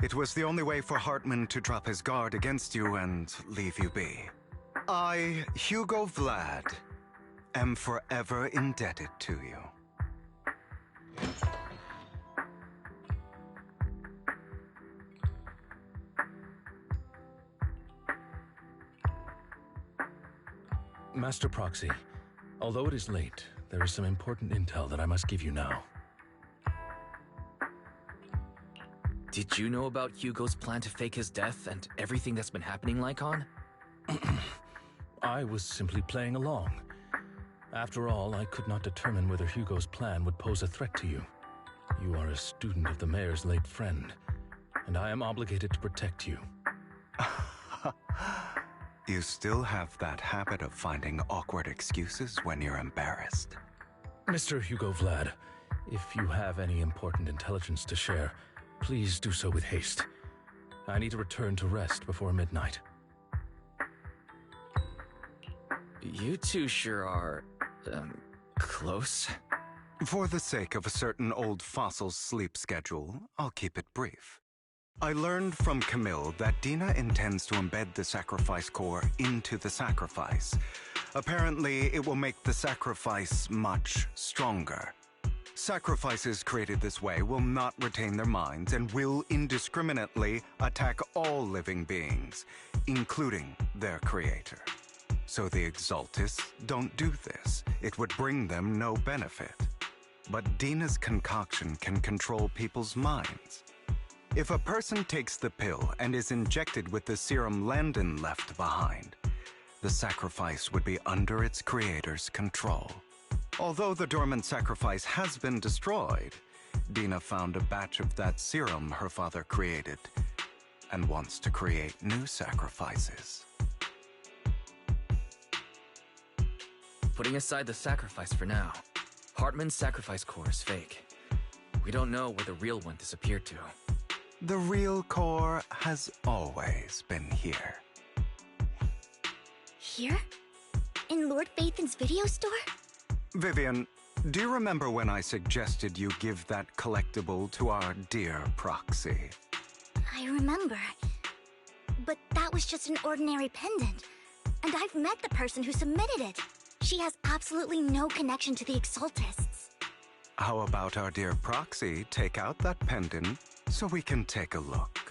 It was the only way for Hartman to drop his guard against you and leave you be. I, Hugo Vlad, am forever indebted to you. Master Proxy, although it is late, there is some important intel that I must give you now. Did you know about Hugo's plan to fake his death and everything that's been happening, Lycon? I was simply playing along. After all, I could not determine whether Hugo's plan would pose a threat to you. You are a student of the mayor's late friend, and I am obligated to protect you. You still have that habit of finding awkward excuses when you're embarrassed. Mr. Hugo Vlad, if you have any important intelligence to share, please do so with haste. I need to return to rest before midnight. You two sure are, close. For the sake of a certain old fossil's sleep schedule, I'll keep it brief. I learned from Camille that Dina intends to embed the sacrifice core into the sacrifice. Apparently, it will make the sacrifice much stronger. Sacrifices created this way will not retain their minds and will indiscriminately attack all living beings, including their creator. So the Exaltists don't do this. It would bring them no benefit. But Dina's concoction can control people's minds. If a person takes the pill and is injected with the serum Landon left behind, the sacrifice would be under its creator's control. Although the dormant sacrifice has been destroyed, Dina found a batch of that serum her father created and wants to create new sacrifices. Putting aside the sacrifice for now, Hartman's sacrifice core is fake. We don't know where the real one disappeared to. The real core has always been here. Here? In Lord Phaethon's video store? Vivian, do you remember when I suggested you give that collectible to our dear Proxy? I remember. But that was just an ordinary pendant. And I've met the person who submitted it. She has absolutely no connection to the Exaltists. How about our dear Proxy take out that pendant so we can take a look?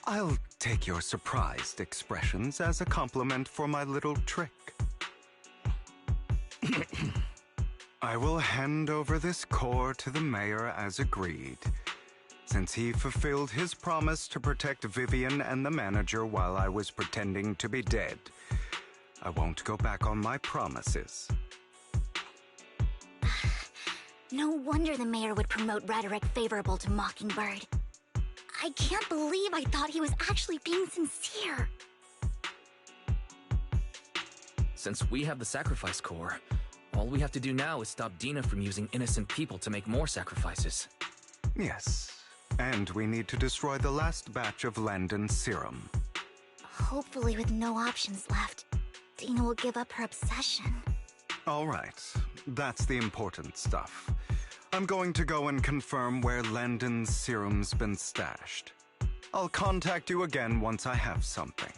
I'll take your surprised expressions as a compliment for my little trick. I will hand over this core to the mayor as agreed. Since he fulfilled his promise to protect Vivian and the manager while I was pretending to be dead, I won't go back on my promises. No wonder the mayor would promote rhetoric favorable to Mockingbird. I can't believe I thought he was actually being sincere. Since we have the sacrifice core, all we have to do now is stop Dina from using innocent people to make more sacrifices. Yes, and we need to destroy the last batch of Landon's serum. Hopefully with no options left, Dina will give up her obsession. All right, that's the important stuff. I'm going to go and confirm where Landon's serum's been stashed. I'll contact you again once I have something.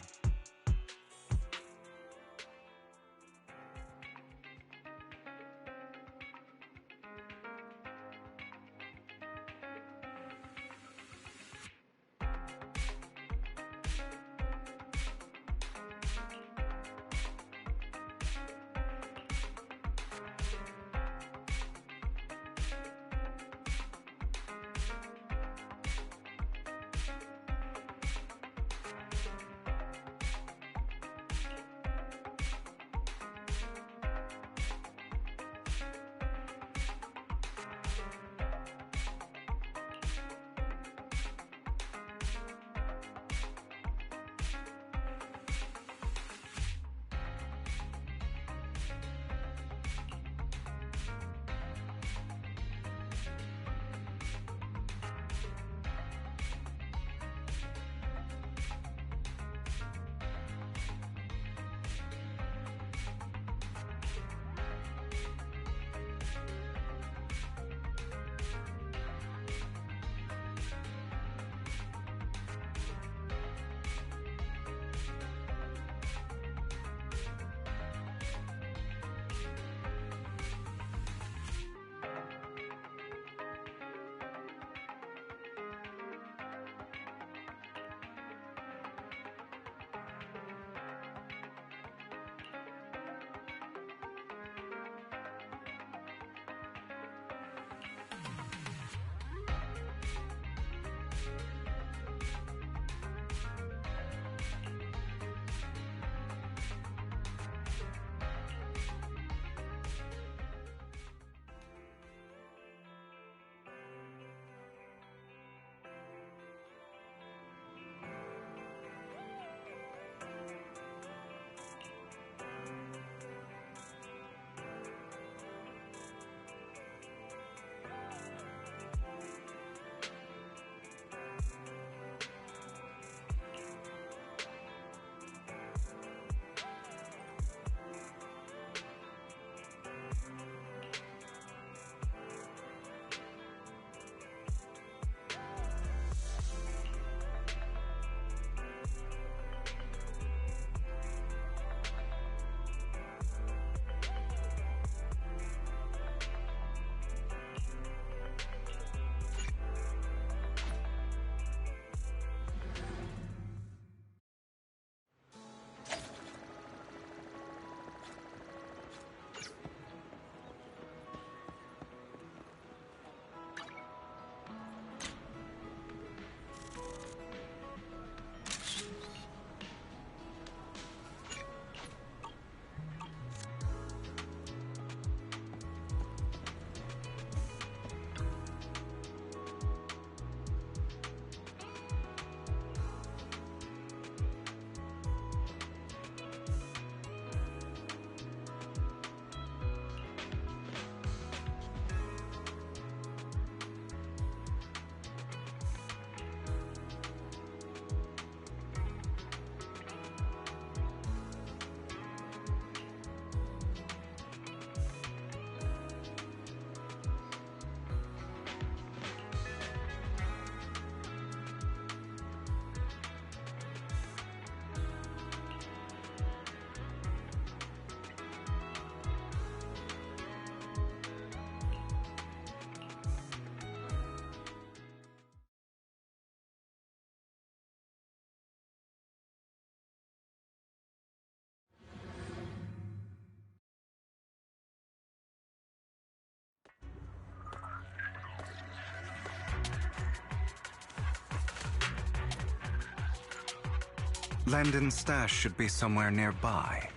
Landon's stash should be somewhere nearby.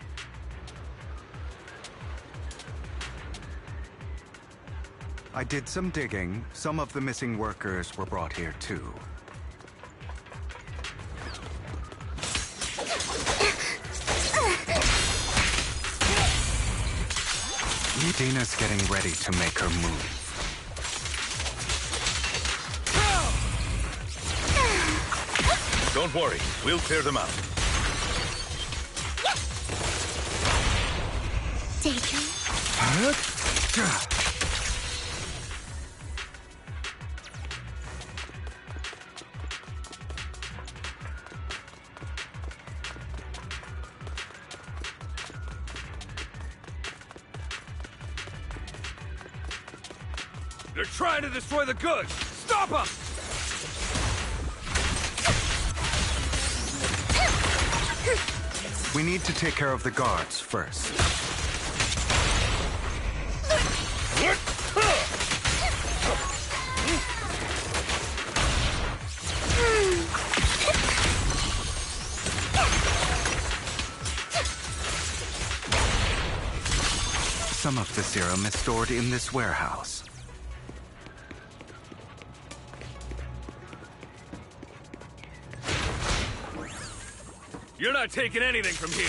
I did some digging. Some of the missing workers were brought here too. Dina's getting ready to make her move. Don't worry, we'll clear them out. Daydream. They're trying to destroy the goods! Stop them! We need to take care of the guards first. Some of the serum is stored in this warehouse. You're not taking anything from here!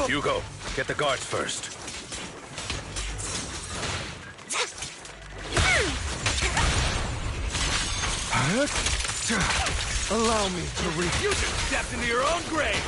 Hugo, get the guards first. Allow me to reach. You just stepped into your own grave!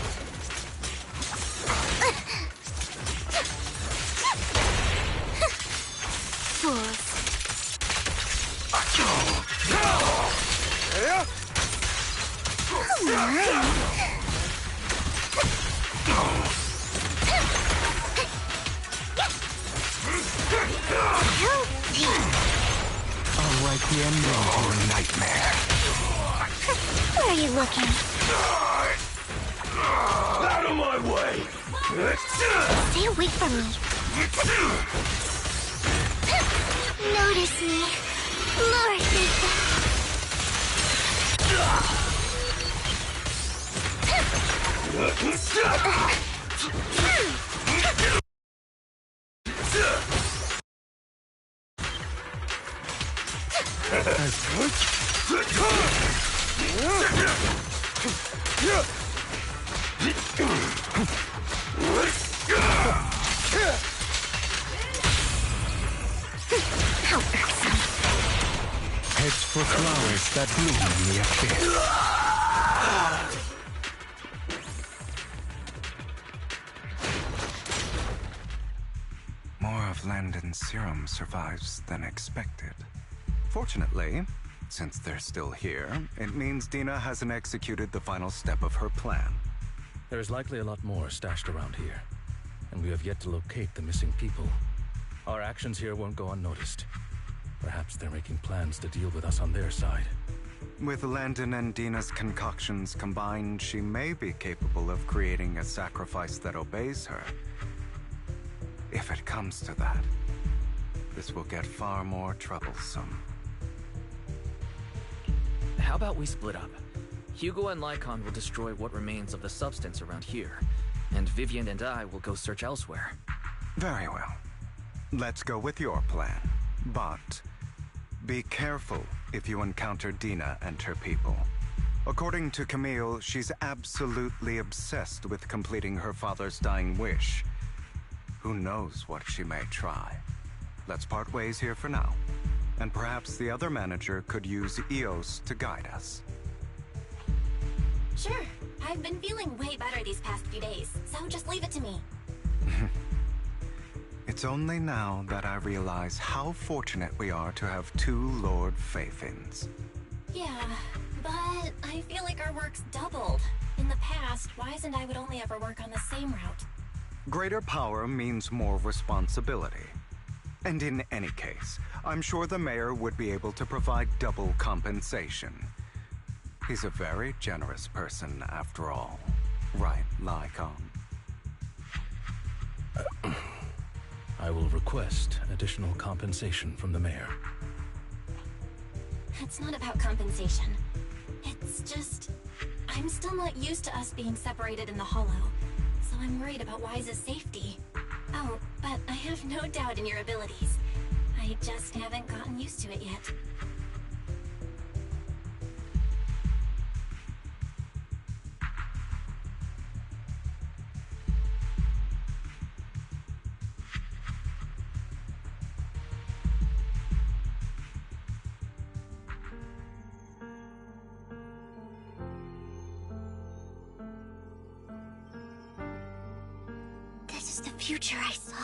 I'll write the ending to your nightmare. Where are you looking? Out of my way! Stay away from me. Notice me. Lord Lisa. How irksome. Heads for flowers that bloom in the abyss. More of Landon's serum survives than expected. Fortunately, since they're still here, it means Dina hasn't executed the final step of her plan. There's likely a lot more stashed around here, and we have yet to locate the missing people. Our actions here won't go unnoticed. Perhaps they're making plans to deal with us on their side. With Landon and Dina's concoctions combined, she may be capable of creating a sacrifice that obeys her. If it comes to that, this will get far more troublesome. How about we split up? Hugo and Lycon will destroy what remains of the substance around here, and Vivian and I will go search elsewhere. Very well. Let's go with your plan. But be careful if you encounter Dina and her people. According to Camille, she's absolutely obsessed with completing her father's dying wish. Who knows what she may try? Let's part ways here for now. And perhaps the other manager could use EOS to guide us. Sure. I've been feeling way better these past few days, so just leave it to me. It's only now that I realize how fortunate we are to have two Lord Fayfins. Yeah, but I feel like our work's doubled. In the past, Wise and I would only ever work on the same route. Greater power means more responsibility. And in any case, I'm sure the mayor would be able to provide double compensation. He's a very generous person, after all. Right, Lycon? I will request additional compensation from the mayor. It's not about compensation. It's just... I'm still not used to us being separated in the Hollow, so I'm worried about Wise's safety. Oh, but I have no doubt in your abilities. I just haven't gotten used to it yet. This is the future I saw.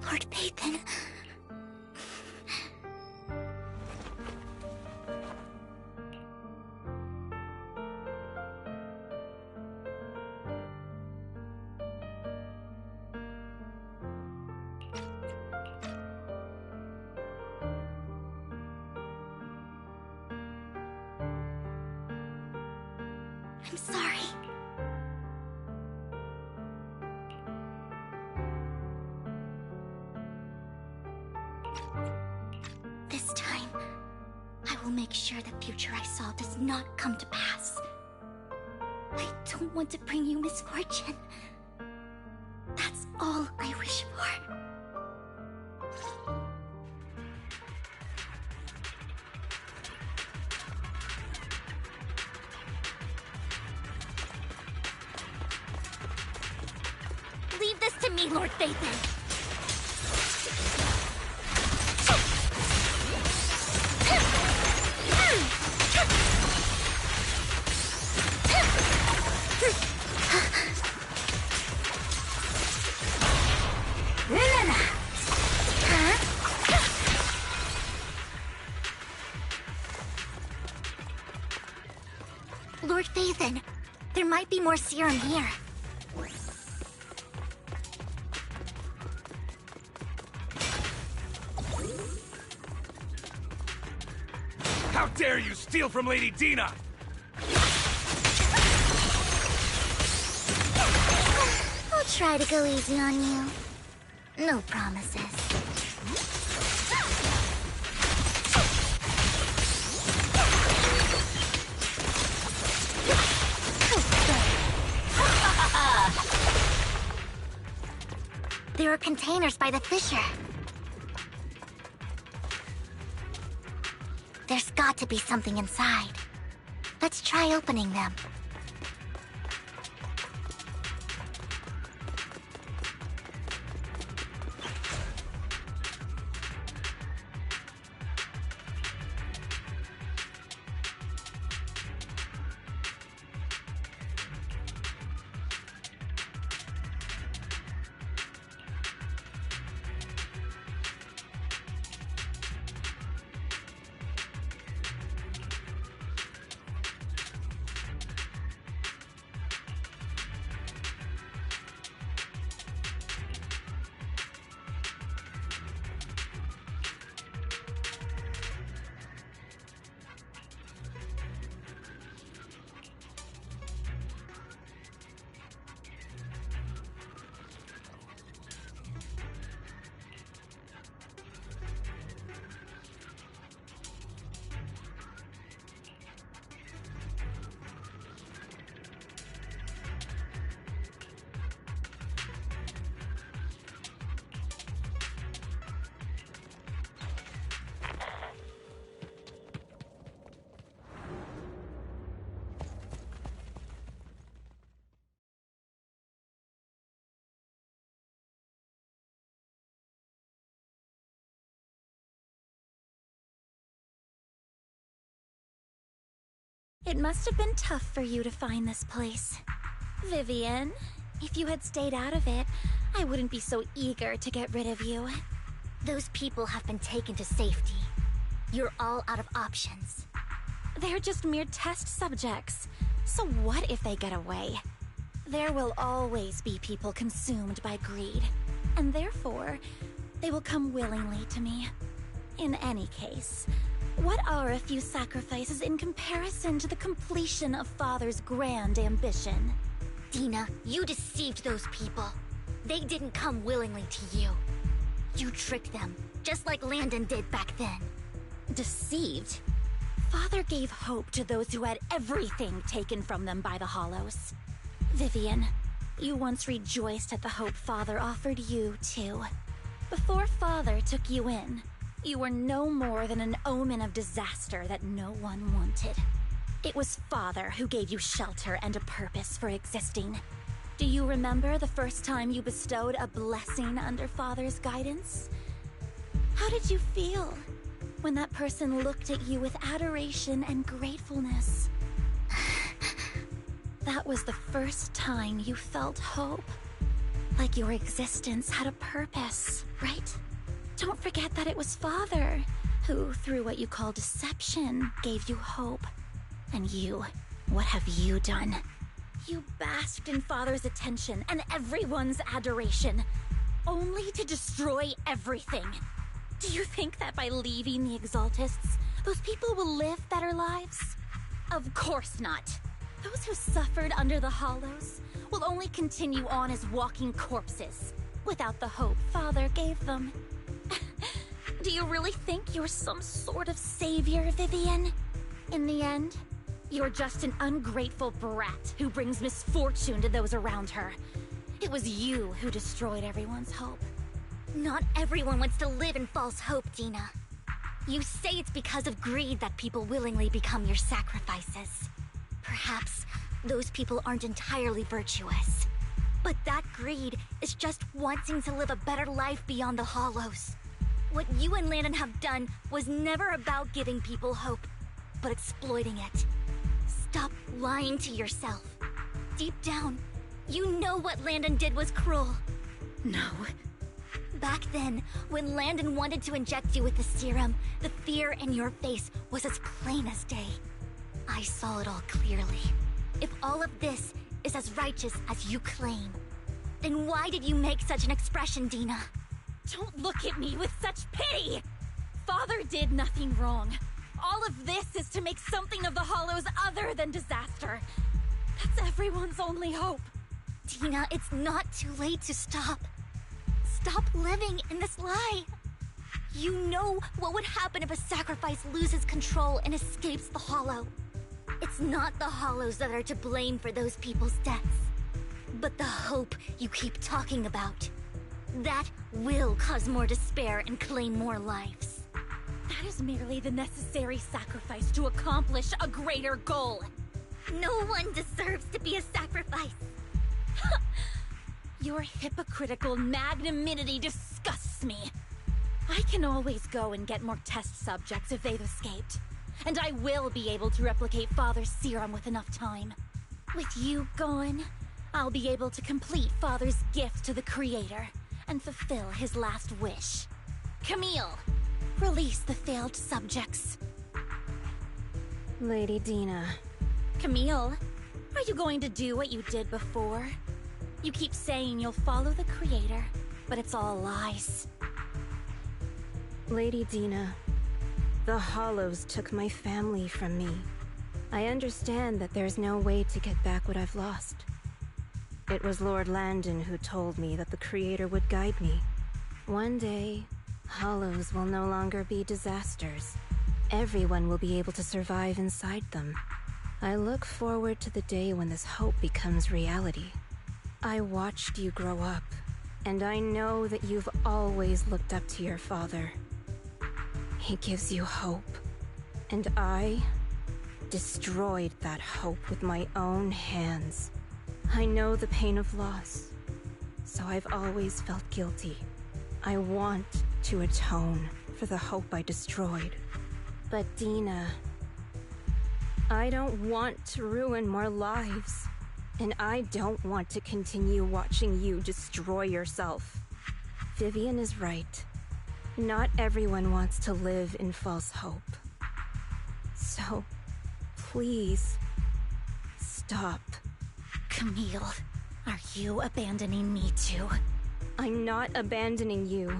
Lord Pathan. I'm sorry. This time, I will make sure the future I saw does not come to pass. I don't want to bring you misfortune. That's all I wish for. Leave this to me, Lord Phaethon. Lord Phaethon, there might be more serum here. How dare you steal from Lady Dina! I'll try to go easy on you. No promises. There are containers by the fissure. There's got to be something inside. Let's try opening them. It must have been tough for you to find this place. Vivian, if you had stayed out of it, I wouldn't be so eager to get rid of you. Those people have been taken to safety. You're all out of options. They're just mere test subjects. So what if they get away? There will always be people consumed by greed. And therefore, they will come willingly to me. In any case, what are a few sacrifices in comparison to the completion of Father's grand ambition? Dina, you deceived those people. They didn't come willingly to you. You tricked them, just like Landon did back then. Deceived? Father gave hope to those who had everything taken from them by the Hollows. Vivian, you once rejoiced at the hope Father offered you, too. Before Father took you in, you were no more than an omen of disaster that no one wanted. It was Father who gave you shelter and a purpose for existing. Do you remember the first time you bestowed a blessing under Father's guidance? How did you feel when that person looked at you with adoration and gratefulness? That was the first time you felt hope. Like your existence had a purpose, right? Don't forget that it was Father who, through what you call deception, gave you hope. And you, what have you done? You basked in Father's attention and everyone's adoration, only to destroy everything. Do you think that by leaving the Exaltists, those people will live better lives? Of course not. Those who suffered under the Hollows will only continue on as walking corpses, without the hope Father gave them. Do you really think you're some sort of savior, Vivian? In the end, you're just an ungrateful brat who brings misfortune to those around her. It was you who destroyed everyone's hope. Not everyone wants to live in false hope, Dina. You say it's because of greed that people willingly become your sacrifices. Perhaps those people aren't entirely virtuous. But that greed is just wanting to live a better life beyond the Hollows. What you and Landon have done was never about giving people hope, but exploiting it. Stop lying to yourself. Deep down, you know what Landon did was cruel. No. Back then, when Landon wanted to inject you with the serum, the fear in your face was as plain as day. I saw it all clearly. If all of this is as righteous as you claim, then why did you make such an expression, Dina? Don't look at me with such pity! Father did nothing wrong. All of this is to make something of the Hollows other than disaster. That's everyone's only hope. Dina, it's not too late to stop. Stop living in this lie. You know what would happen if a sacrifice loses control and escapes the Hollow. It's not the Hollows that are to blame for those people's deaths, but the hope you keep talking about. That will cause more despair and claim more lives. That is merely the necessary sacrifice to accomplish a greater goal. No one deserves to be a sacrifice. Your hypocritical magnanimity disgusts me. I can always go and get more test subjects if they've escaped. And I will be able to replicate Father's serum with enough time. With you gone, I'll be able to complete Father's gift to the Creator and fulfill his last wish. Camille, release the failed subjects. Lady Dina. Camille, are you going to do what you did before? You keep saying you'll follow the Creator, but it's all lies. Lady Dina, the Hollows took my family from me. I understand that there's no way to get back what I've lost. It was Lord Landon who told me that the Creator would guide me. One day, Hollows will no longer be disasters. Everyone will be able to survive inside them. I look forward to the day when this hope becomes reality. I watched you grow up, and I know that you've always looked up to your father. He gives you hope, and I destroyed that hope with my own hands. I know the pain of loss, so I've always felt guilty. I want to atone for the hope I destroyed. But Dina, I don't want to ruin more lives, and I don't want to continue watching you destroy yourself. Vivian is right. Not everyone wants to live in false hope. So, please, stop. Camille, are you abandoning me too? I'm not abandoning you.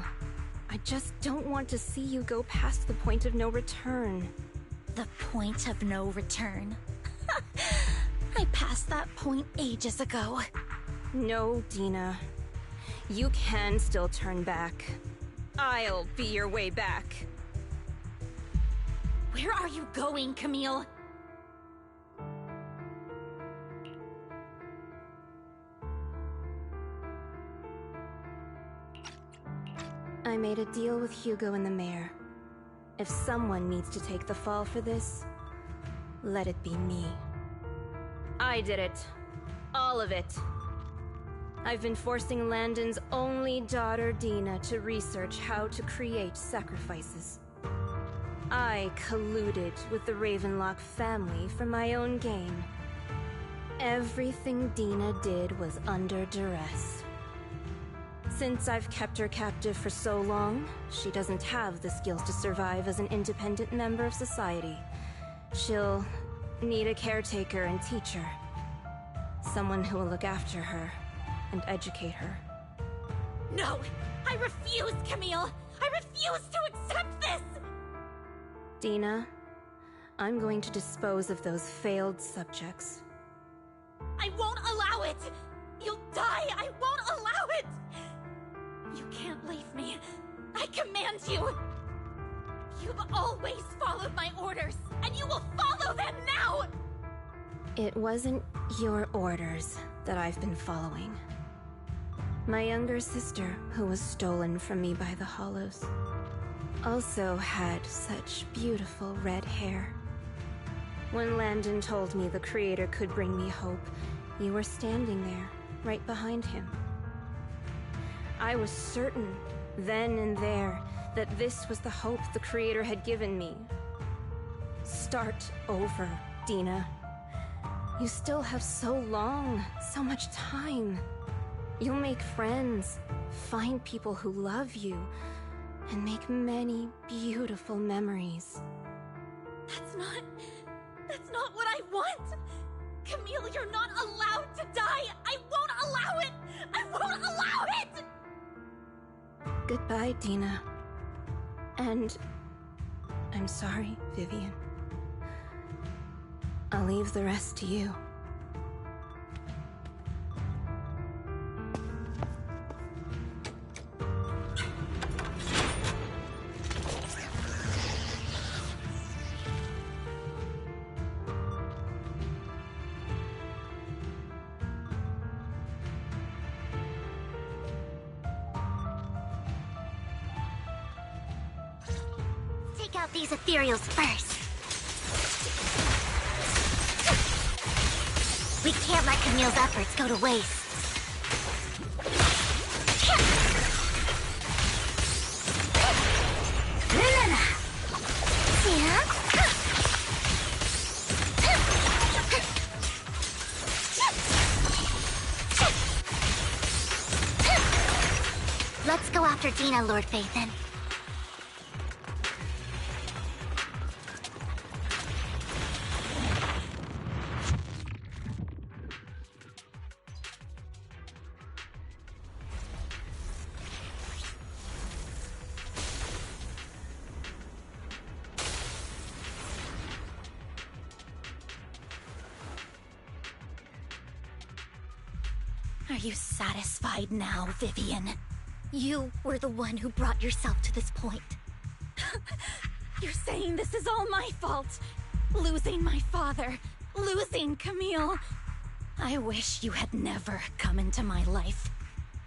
I just don't want to see you go past the point of no return. The point of no return? I passed that point ages ago. No, Dina. You can still turn back. I'll be your way back. Where are you going, Camille? I made a deal with Hugo and the mayor. If someone needs to take the fall for this, let it be me. I did it. All of it. I've been forcing Landon's only daughter, Dina, to research how to create sacrifices. I colluded with the Ravenlock family for my own gain. Everything Dina did was under duress. Since I've kept her captive for so long, she doesn't have the skills to survive as an independent member of society. She'll need a caretaker and teacher. Someone who will look after her and educate her. No! I refuse, Camille! I refuse to accept this! Dina, I'm going to dispose of those failed subjects. I won't allow it! You'll die! I won't allow it! You can't leave me. I command you! You've always followed my orders, and you will follow them now! It wasn't your orders that I've been following. My younger sister, who was stolen from me by the Hollows, also had such beautiful red hair. When Landon told me the Creator could bring me hope, you were standing there, right behind him. I was certain, then and there, that this was the hope the Creator had given me. Start over, Dina. You still have so long, so much time. You'll make friends, find people who love you, and make many beautiful memories. That's not what I want! Camille, you're not allowed to die! I won't allow it! I won't allow it! Goodbye, Dina. And I'm sorry, Vivian. I'll leave the rest to you. Take out these ethereals first. We can't let Camille's efforts go to waste. Let's go after Dina, Lord Phaethon. Are you satisfied now, Vivian? You were the one who brought yourself to this point. You're saying this is all my fault? Losing my father, losing Camille. I wish you had never come into my life.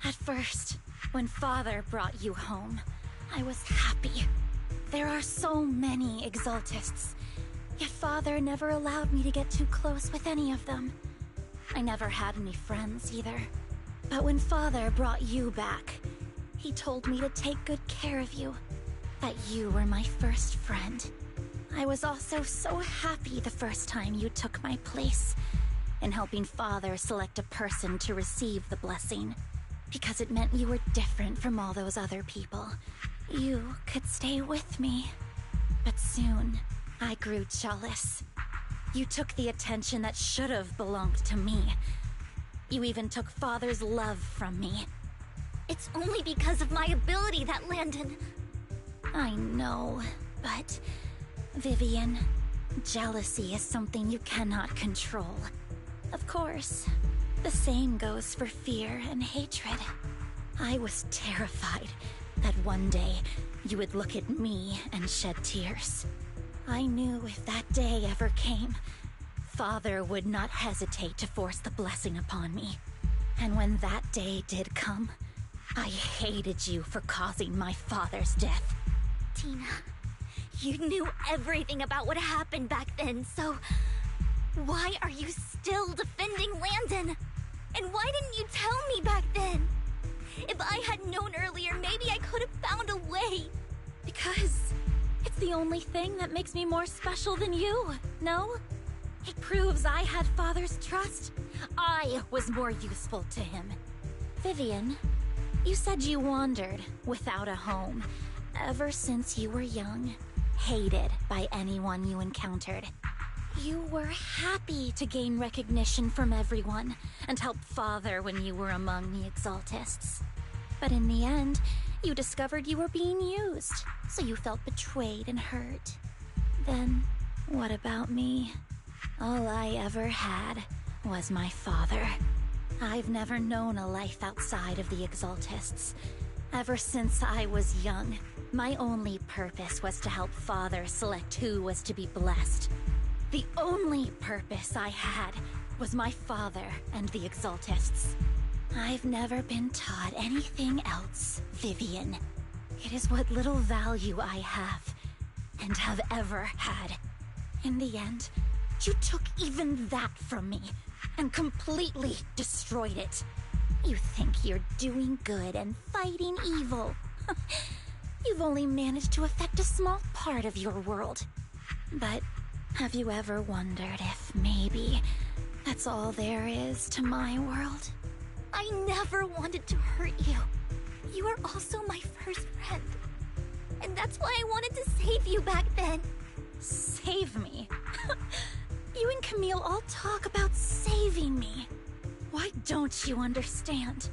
At first, when Father brought you home, I was happy. There are so many Exaltists, yet Father never allowed me to get too close with any of them. I never had any friends either. But when Father brought you back, he told me to take good care of you, that you were my first friend. I was also so happy the first time you took my place in helping Father select a person to receive the blessing, because it meant you were different from all those other people. You could stay with me. But soon, I grew jealous. You took the attention that should have belonged to me. You even took Father's love from me. It's only because of my ability that Landon... I know, but... Vivian, jealousy is something you cannot control. Of course, the same goes for fear and hatred. I was terrified that one day you would look at me and shed tears. I knew if that day ever came, Father would not hesitate to force the blessing upon me. And when that day did come, I hated you for causing my father's death. Tina, you knew everything about what happened back then, so why are you still defending Landon? And why didn't you tell me back then? If I had known earlier, maybe I could have found a way. Because it's the only thing that makes me more special than you, no? It proves I had Father's trust. I was more useful to him. Vivian, you said you wandered without a home ever since you were young, hated by anyone you encountered. You were happy to gain recognition from everyone and help Father when you were among the Exaltists. But in the end, you discovered you were being used, so you felt betrayed and hurt. Then, what about me? All I ever had was my father. I've never known a life outside of the Exaltists. Ever since I was young, my only purpose was to help Father select who was to be blessed. The only purpose I had was my father and the Exaltists. I've never been taught anything else, Vivian. It is what little value I have, and have ever had. In the end, you took even that from me, and completely destroyed it. You think you're doing good and fighting evil. You've only managed to affect a small part of your world. But have you ever wondered if maybe that's all there is to my world? I never wanted to hurt you. You were also my first friend. And that's why I wanted to save you back then. Save me? You and Camille all talk about saving me. Why don't you understand?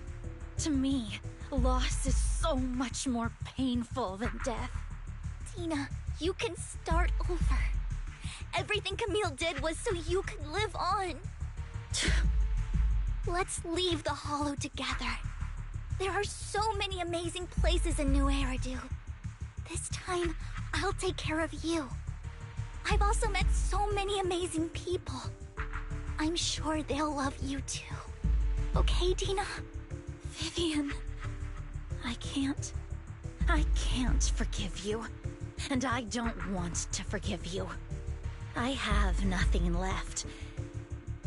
To me, loss is so much more painful than death. Tina, you can start over. Everything Camille did was so you could live on. Let's leave the Hollow together. There are so many amazing places in New Eridu. This time, I'll take care of you. I've also met so many amazing people. I'm sure they'll love you too. Okay, Tina? Vivian, I can't forgive you. And I don't want to forgive you. I have nothing left.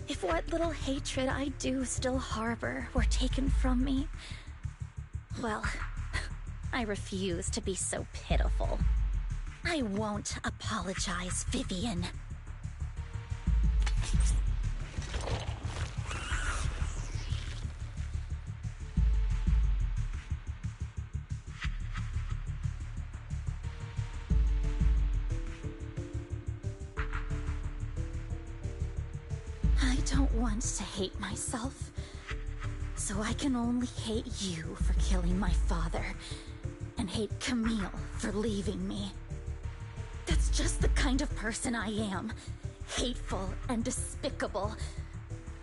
If what little hatred I do still harbor were taken from me, well, I refuse to be so pitiful. I won't apologize, Vivian. I don't want to hate myself, so I can only hate you for killing my father, and hate Camille for leaving me. That's just the kind of person I am. Hateful and despicable.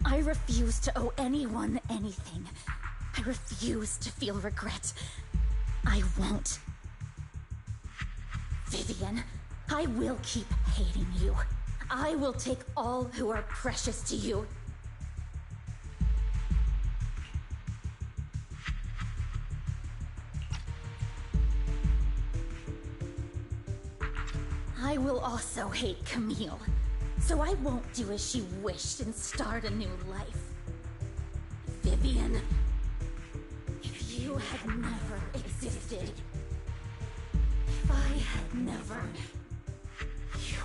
I refuse to owe anyone anything. I refuse to feel regret. I won't. Vivian, I will keep hating you. I will take all who are precious to you. I will also hate Camille, so I won't do as she wished and start a new life. Vivian, if you had never existed, if I had never, you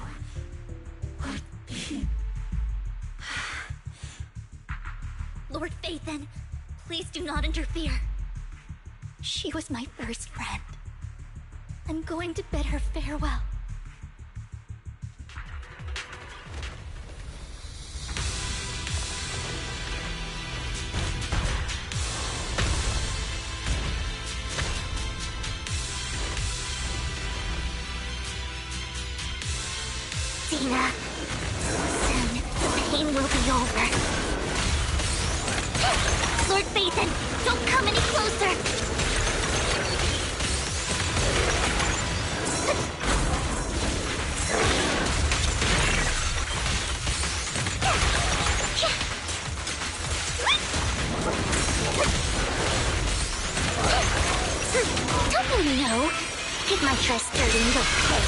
would be... Lord Phaethon, please do not interfere. She was my first friend. I'm going to bid her farewell. Tina, soon the pain will be over. Lord Phaethon, don't come any closer! No, get my trust dirty and you'll pay.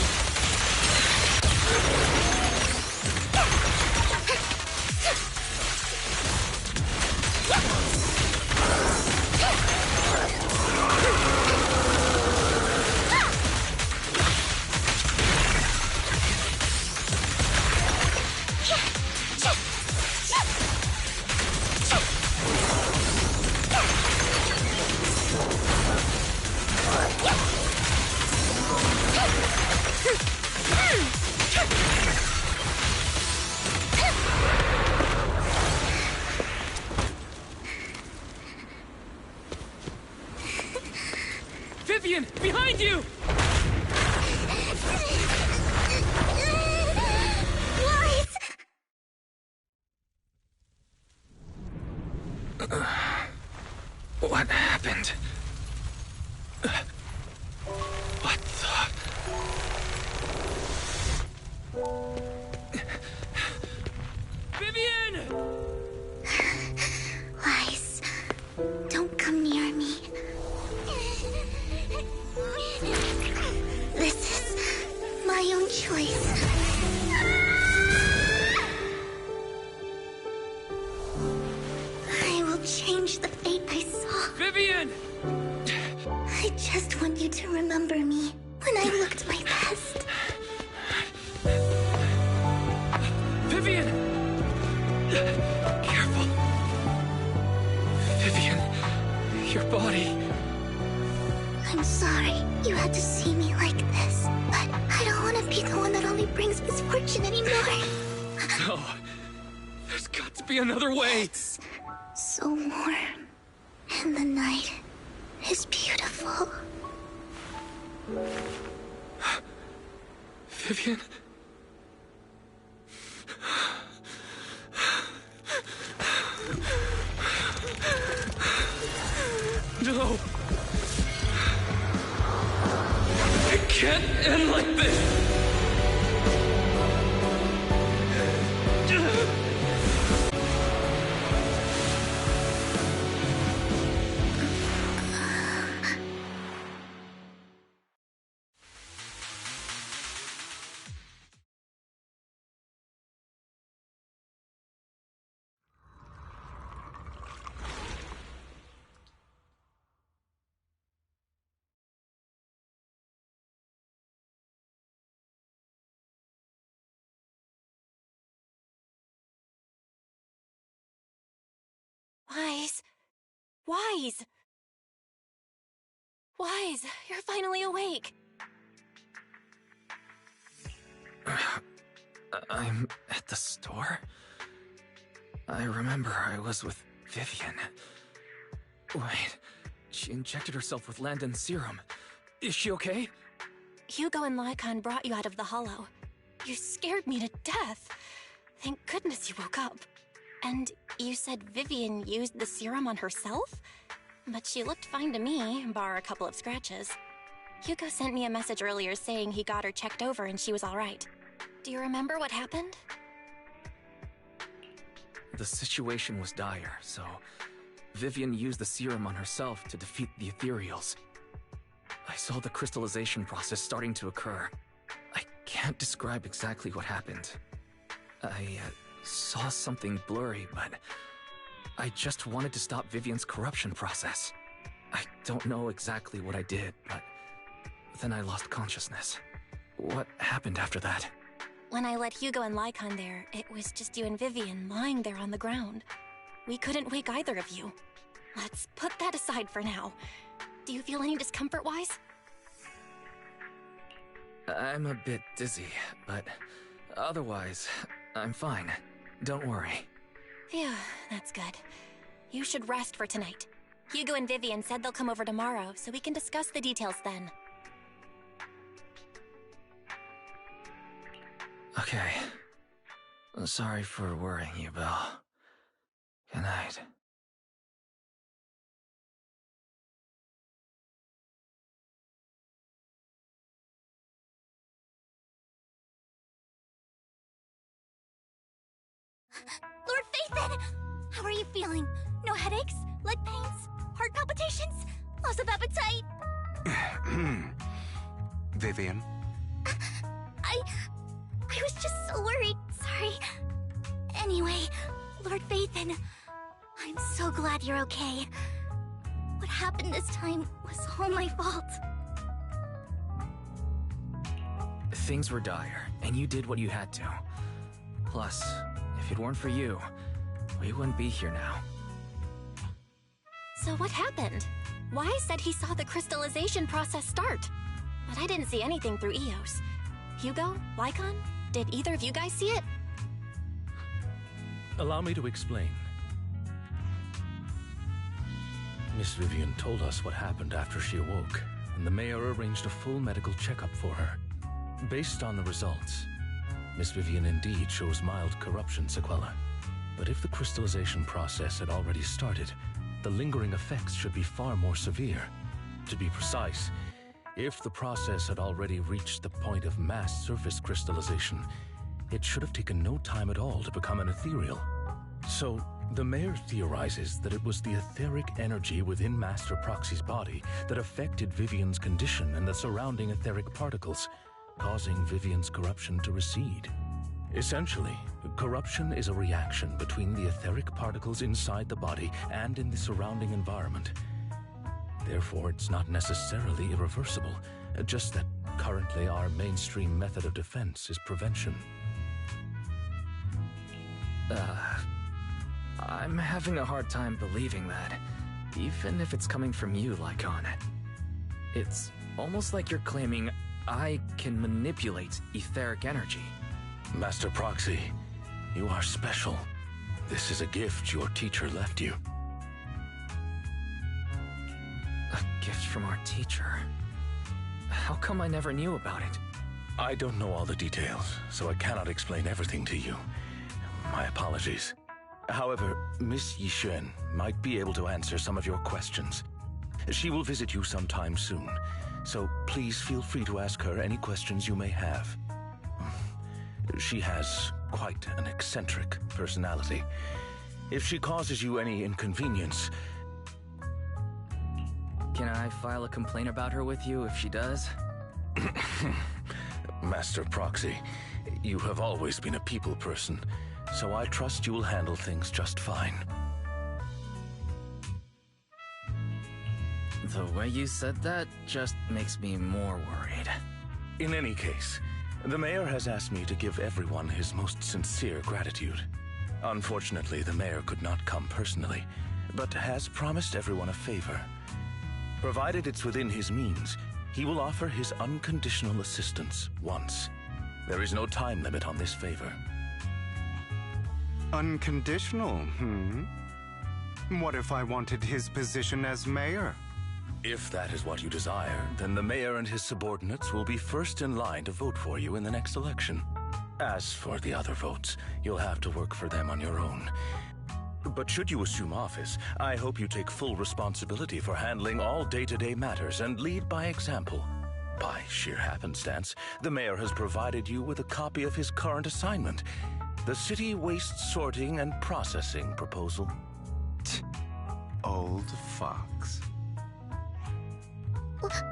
Vivian, behind you! What happened? What the... Vivian! Lies. Don't come near me. This is my own choice. I will change the fate I saw. Vivian! I just want you to remember me when I looked my best. Vivian! Careful. Vivian, your body... I'm sorry you had to see me like this, but I don't want to be the one that only brings misfortune anymore. No. There's got to be another way. It's so warm, and the night is beautiful. Vivian? No. It can't end like this. Wise. Wise! Wise, you're finally awake. I'm at the store? I remember I was with Vivian. Wait, she injected herself with Landon's serum. Is she okay? Hugo and Lycon brought you out of the hollow. You scared me to death. Thank goodness you woke up. And you said Vivian used the serum on herself? But she looked fine to me, bar a couple of scratches. Hugo sent me a message earlier saying he got her checked over and she was alright. Do you remember what happened? The situation was dire, so Vivian used the serum on herself to defeat the ethereals. I saw the crystallization process starting to occur. I can't describe exactly what happened. I saw something blurry, but I just wanted to stop Vivian's corruption process. I don't know exactly what I did, but then I lost consciousness. What happened after that? When I led Hugo and Lycon there, it was just you and Vivian lying there on the ground. We couldn't wake either of you. Let's put that aside for now. Do you feel any discomfort-wise? I'm a bit dizzy, but otherwise, I'm fine. Don't worry. Phew, that's good. You should rest for tonight. Hugo and Vivian said they'll come over tomorrow, so we can discuss the details then. Okay. Sorry for worrying you, Belle. Good night. Lord Phaethon! How are you feeling? No headaches? Leg pains? Heart palpitations? Loss of appetite? Vivian? I was just so worried. Sorry. Anyway, Lord Phaethon, I'm so glad you're okay. What happened this time was all my fault. Things were dire, and you did what you had to. Plus, if it weren't for you, we wouldn't be here now. So what happened? Wai said he saw the crystallization process start, but I didn't see anything through EOS. Hugo? Lycon? Did either of you guys see it? Allow me to explain. Miss Vivian told us what happened after she awoke, and the mayor arranged a full medical checkup for her. Based on the results, Miss Vivian indeed shows mild corruption sequela. But if the crystallization process had already started, the lingering effects should be far more severe. To be precise, if the process had already reached the point of mass surface crystallization, it should have taken no time at all to become an ethereal. So, the mayor theorizes that it was the etheric energy within Master Proxy's body that affected Vivian's condition and the surrounding etheric particles, causing Vivian's corruption to recede. Essentially, corruption is a reaction between the etheric particles inside the body and in the surrounding environment. Therefore, it's not necessarily irreversible, just that currently our mainstream method of defense is prevention. I'm having a hard time believing that, even if it's coming from you, Lycon. It's almost like you're claiming I can manipulate etheric energy. Master Proxy, you are special. This is a gift your teacher left you. A gift from our teacher? How come I never knew about it? I don't know all the details, so I cannot explain everything to you. My apologies. However, Miss Yixuan might be able to answer some of your questions. She will visit you sometime soon, so please feel free to ask her any questions you may have. She has quite an eccentric personality. If she causes you any inconvenience... Can I file a complaint about her with you if she does? Master Proxy, you have always been a people person, so I trust you will handle things just fine. The way you said that just makes me more worried. In any case, the mayor has asked me to give everyone his most sincere gratitude. Unfortunately, the mayor could not come personally, but has promised everyone a favor. Provided it's within his means, he will offer his unconditional assistance once. There is no time limit on this favor. Unconditional, What if I wanted his position as mayor? If that is what you desire, then the mayor and his subordinates will be first in line to vote for you in the next election. As for the other votes, you'll have to work for them on your own. But should you assume office, I hope you take full responsibility for handling all day-to-day matters and lead by example. By sheer happenstance, the mayor has provided you with a copy of his current assignment, the City Waste Sorting and Processing proposal. Old fox.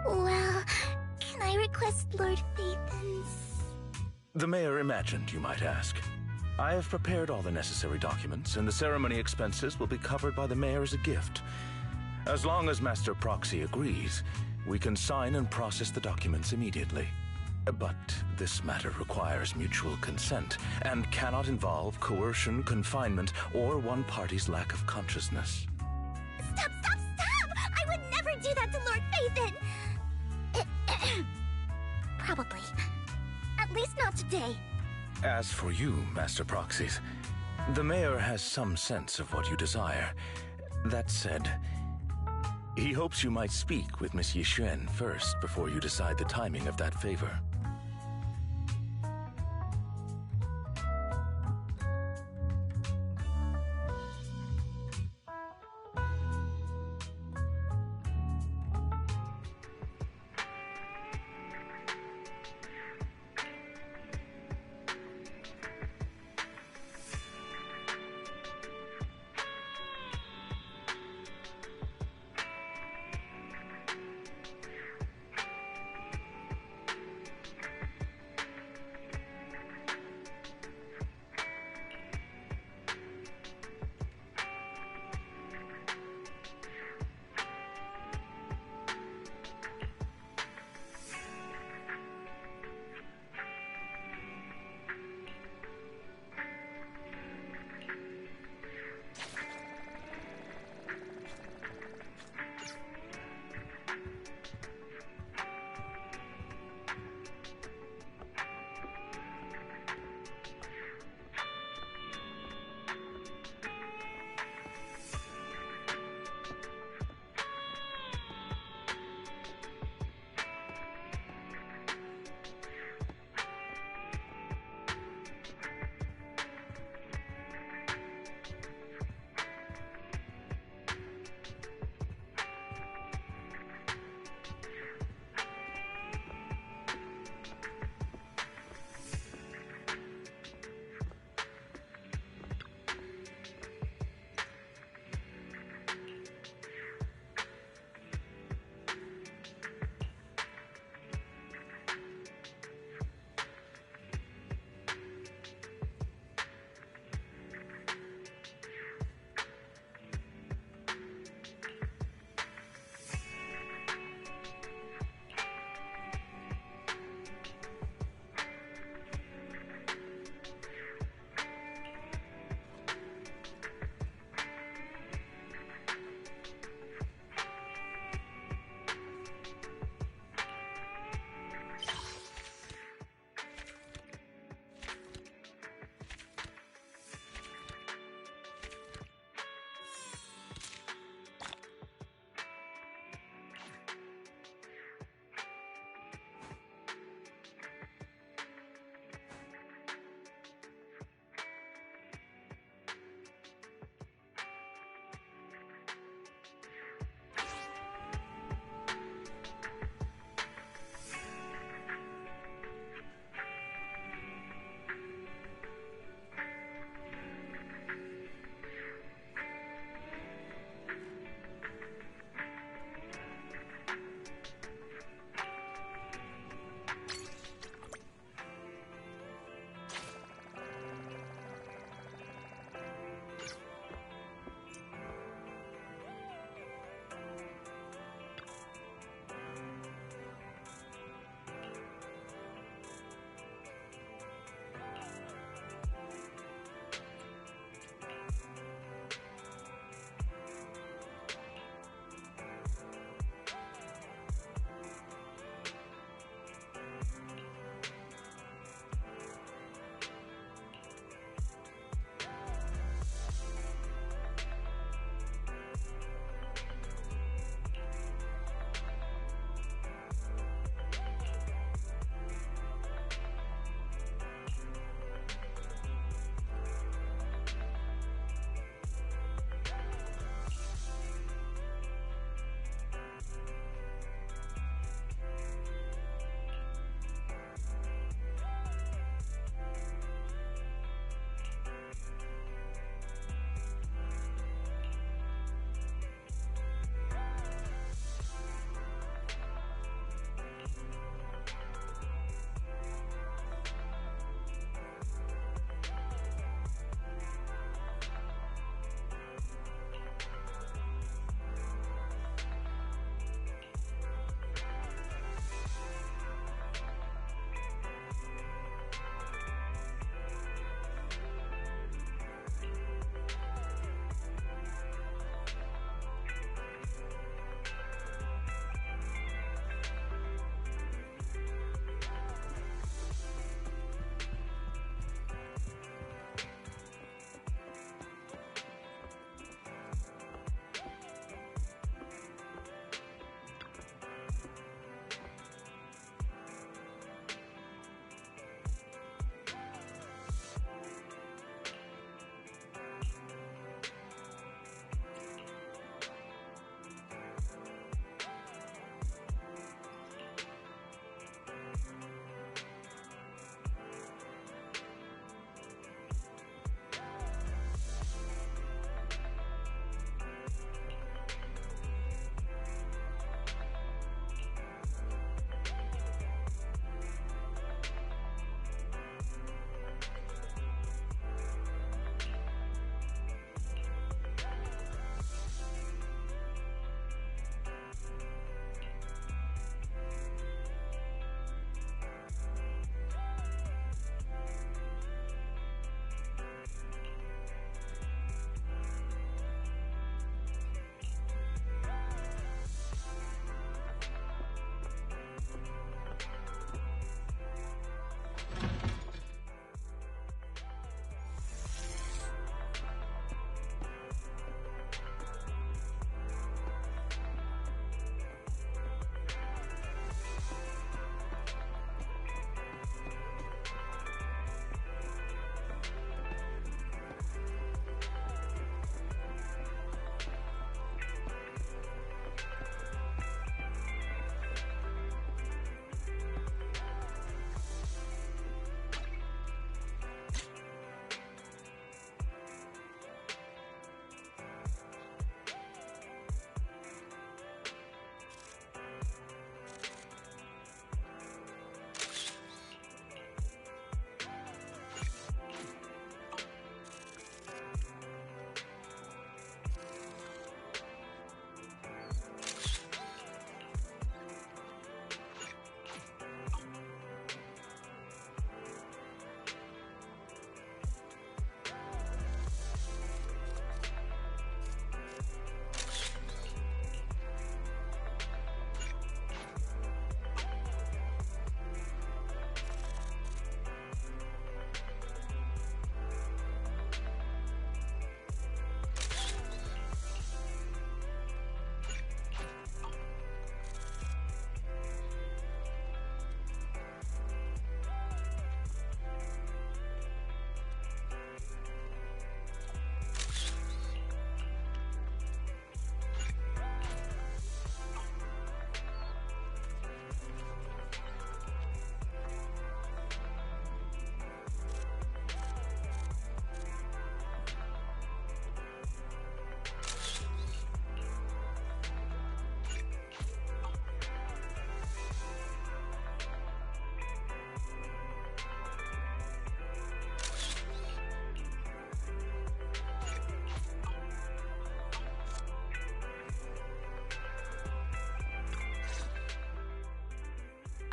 Well, can I request Lord Phaethon's? The mayor imagined you might ask. I have prepared all the necessary documents, and the ceremony expenses will be covered by the mayor as a gift. As long as Master Proxy agrees, we can sign and process the documents immediately. But this matter requires mutual consent and cannot involve coercion, confinement, or one party's lack of consciousness. Stop! I would never do that to Lord Phaethon! Probably. At least not today. As for you, Master Proxies, the mayor has some sense of what you desire. That said, he hopes you might speak with Miss Yixuan first before you decide the timing of that favor.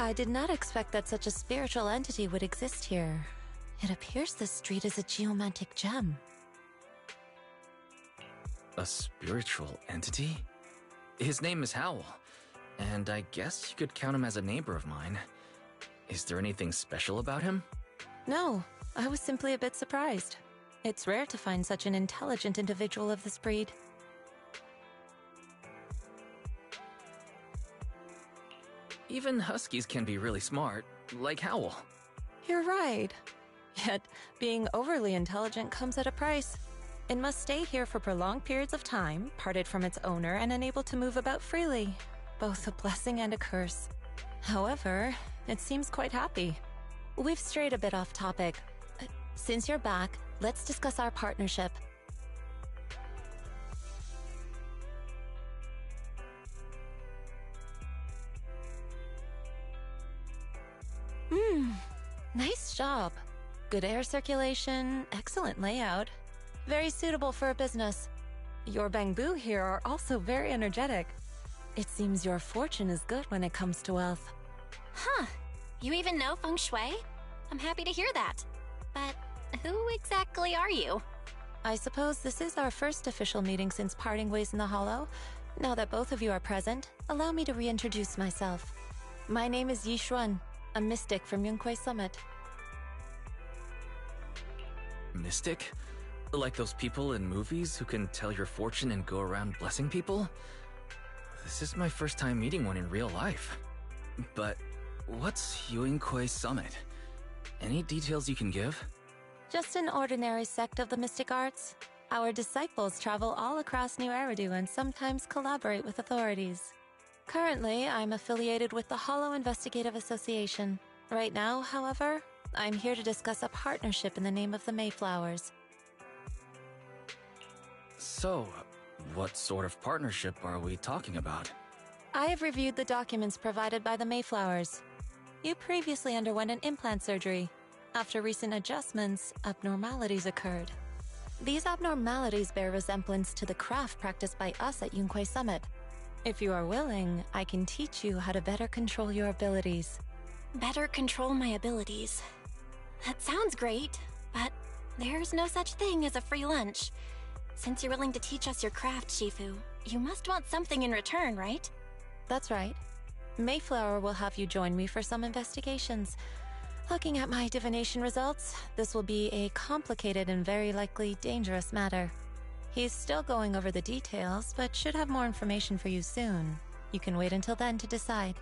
I did not expect that such a spiritual entity would exist here. It appears this street is a geomantic gem. A spiritual entity? His name is Howl, and I guess you could count him as a neighbor of mine. Is there anything special about him? No, I was simply a bit surprised. It's rare to find such an intelligent individual of this breed. Even huskies can be really smart, like Howl. You're right. Yet, being overly intelligent comes at a price. It must stay here for prolonged periods of time, parted from its owner and unable to move about freely. Both a blessing and a curse. However, it seems quite happy. We've strayed a bit off topic. Since you're back, let's discuss our partnership. Nice job. Good air circulation, excellent layout. Very suitable for a business. Your bamboo here are also very energetic. It seems your fortune is good when it comes to wealth. Huh. You even know feng shui? I'm happy to hear that. But who exactly are you? I suppose this is our first official meeting since parting ways in the Hollow. Now that both of you are present, allow me to reintroduce myself. My name is Yi Xuan, a mystic from Yunquei Summit. Mystic? Like those people in movies who can tell your fortune and go around blessing people? This is my first time meeting one in real life. But what's Yunquei Summit? Any details you can give? Just an ordinary sect of the mystic arts. Our disciples travel all across New Eridu and sometimes collaborate with authorities. Currently, I'm affiliated with the Hollow Investigative Association. Right now, however, I'm here to discuss a partnership in the name of the Mayflowers. So, what sort of partnership are we talking about? I have reviewed the documents provided by the Mayflowers. You previously underwent an implant surgery. After recent adjustments, abnormalities occurred. These abnormalities bear resemblance to the craft practiced by us at Yunquei Summit. If you are willing, I can teach you how to better control your abilities. Better control my abilities. That sounds great, but there's no such thing as a free lunch. Since you're willing to teach us your craft, Shifu, you must want something in return, right? That's right. Mayflower will have you join me for some investigations. Looking at my divination results, this will be a complicated and very likely dangerous matter. He's still going over the details, but should have more information for you soon. You can wait until then to decide.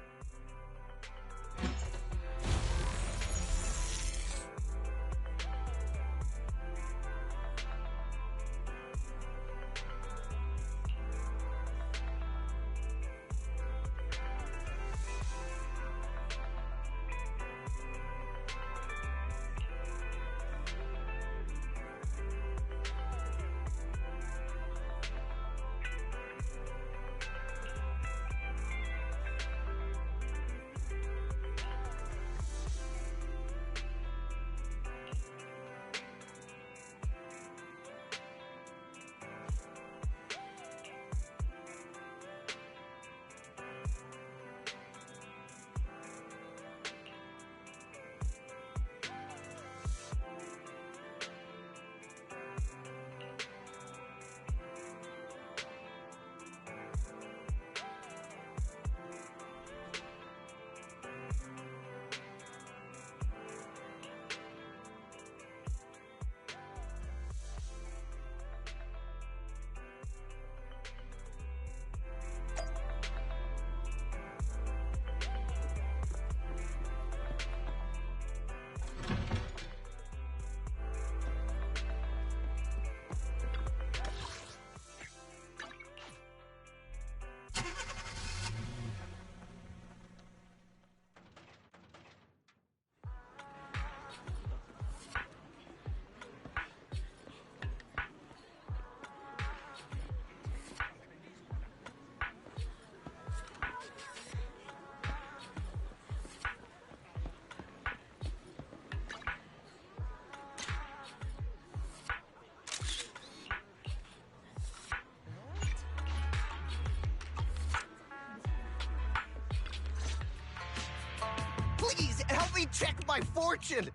check my fortune!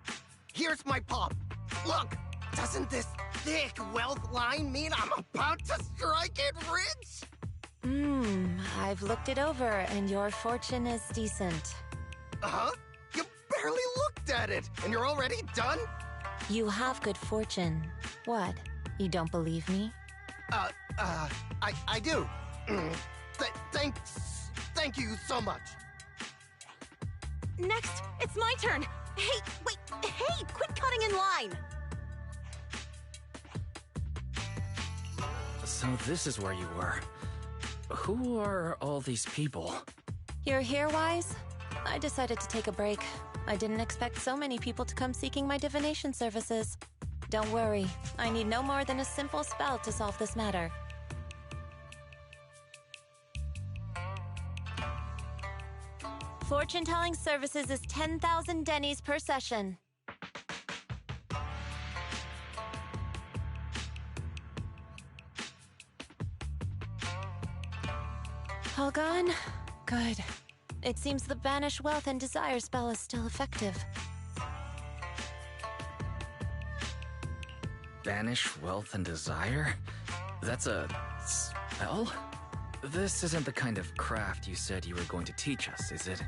Here's my pop. Look, doesn't this thick wealth line mean I'm about to strike it rich? I've looked it over, and your fortune is decent. Huh? You barely looked at it, and you're already done? You have good fortune. What? You don't believe me? I do. Thank you so much. Next, it's my turn. Hey, wait, hey, quit cutting in line. So this is where you were. Who are all these people? You're here, Wise? I decided to take a break. I didn't expect so many people to come seeking my divination services. Don't worry, I need no more than a simple spell to solve this matter. Fortune-telling services is 10,000 dennies per session. All gone? Good. It seems the Banish Wealth and Desire spell is still effective. Banish Wealth and Desire? That's a spell? This isn't the kind of craft you said you were going to teach us, is it?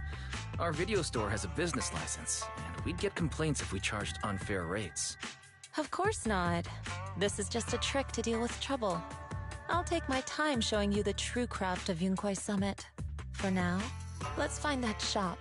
Our video store has a business license, and we'd get complaints if we charged unfair rates. Of course not. This is just a trick to deal with trouble. I'll take my time showing you the true craft of Yunkwai Summit. For now, let's find that shop.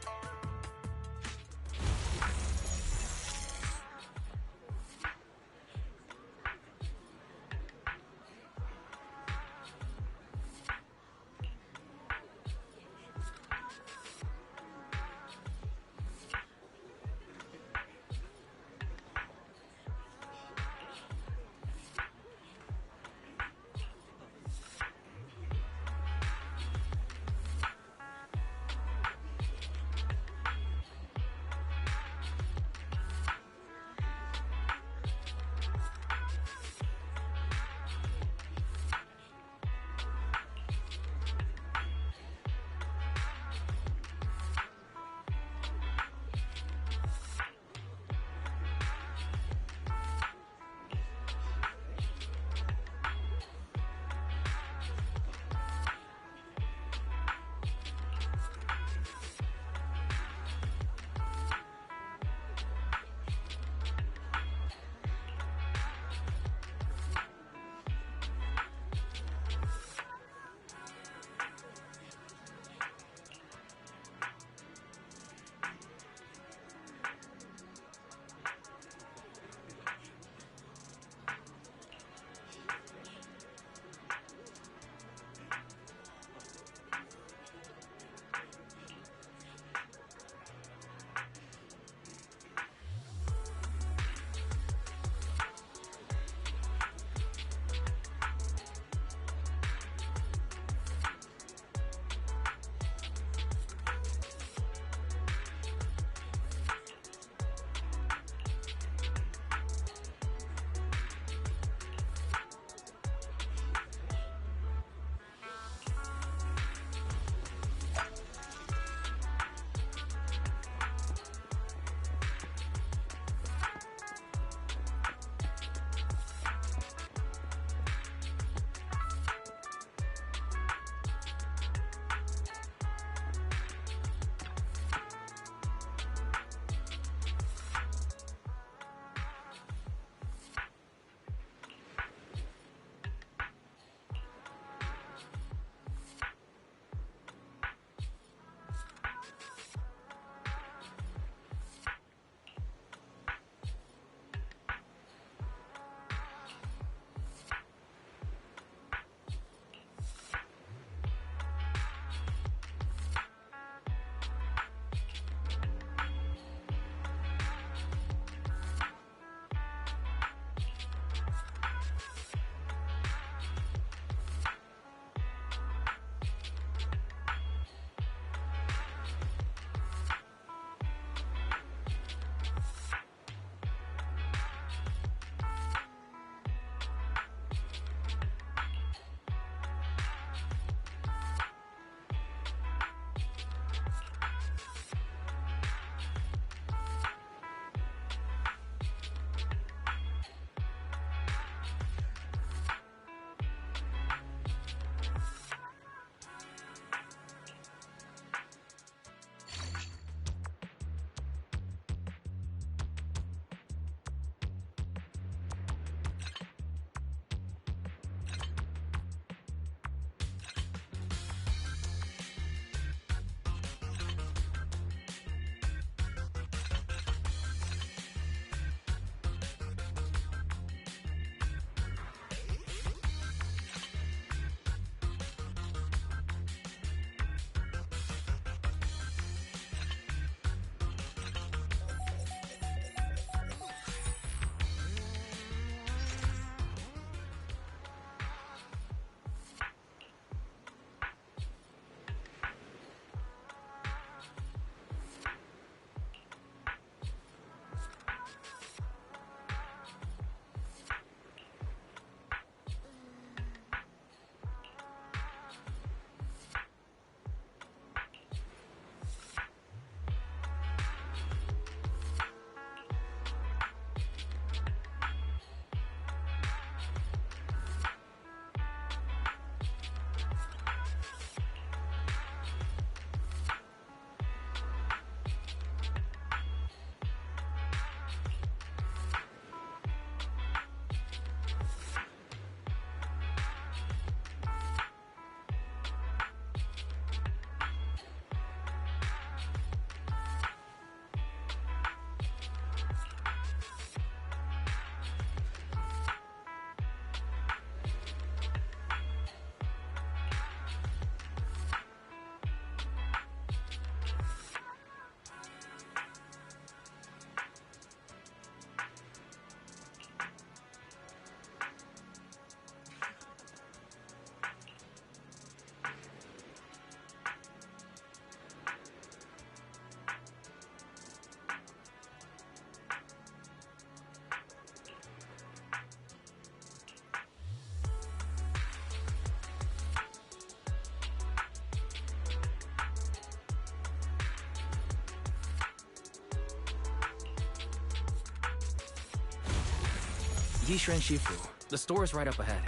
Yishuan Shifu. The store is right up ahead.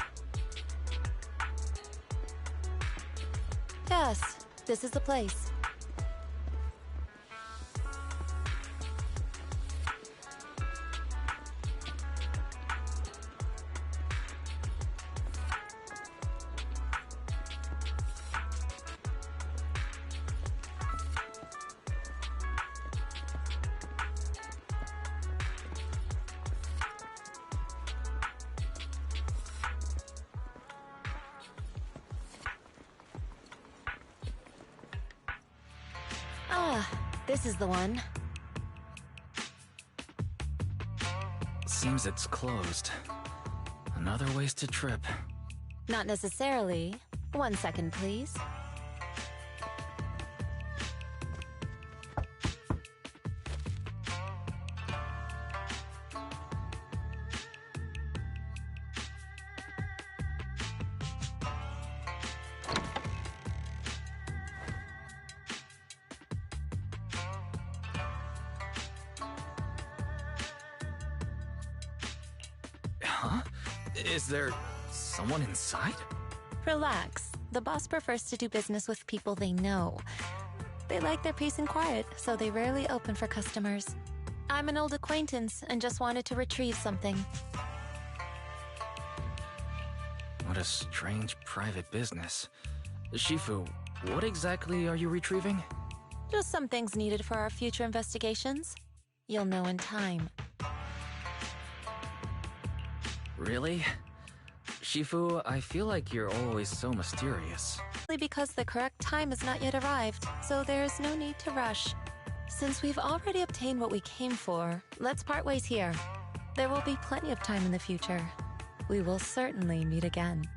Yes, this is the place. This is the one. Seems it's closed. Another wasted trip. Not necessarily. 1 second, please. Huh? Is there someone inside? Relax. The boss prefers to do business with people they know. They like their peace and quiet, so they rarely open for customers. I'm an old acquaintance and just wanted to retrieve something. What a strange private business. Shifu, what exactly are you retrieving? Just some things needed for our future investigations. You'll know in time. Really? Shifu, I feel like you're always so mysterious. Because the correct time has not yet arrived, so there is no need to rush. Since we've already obtained what we came for, let's part ways here. There will be plenty of time in the future. We will certainly meet again.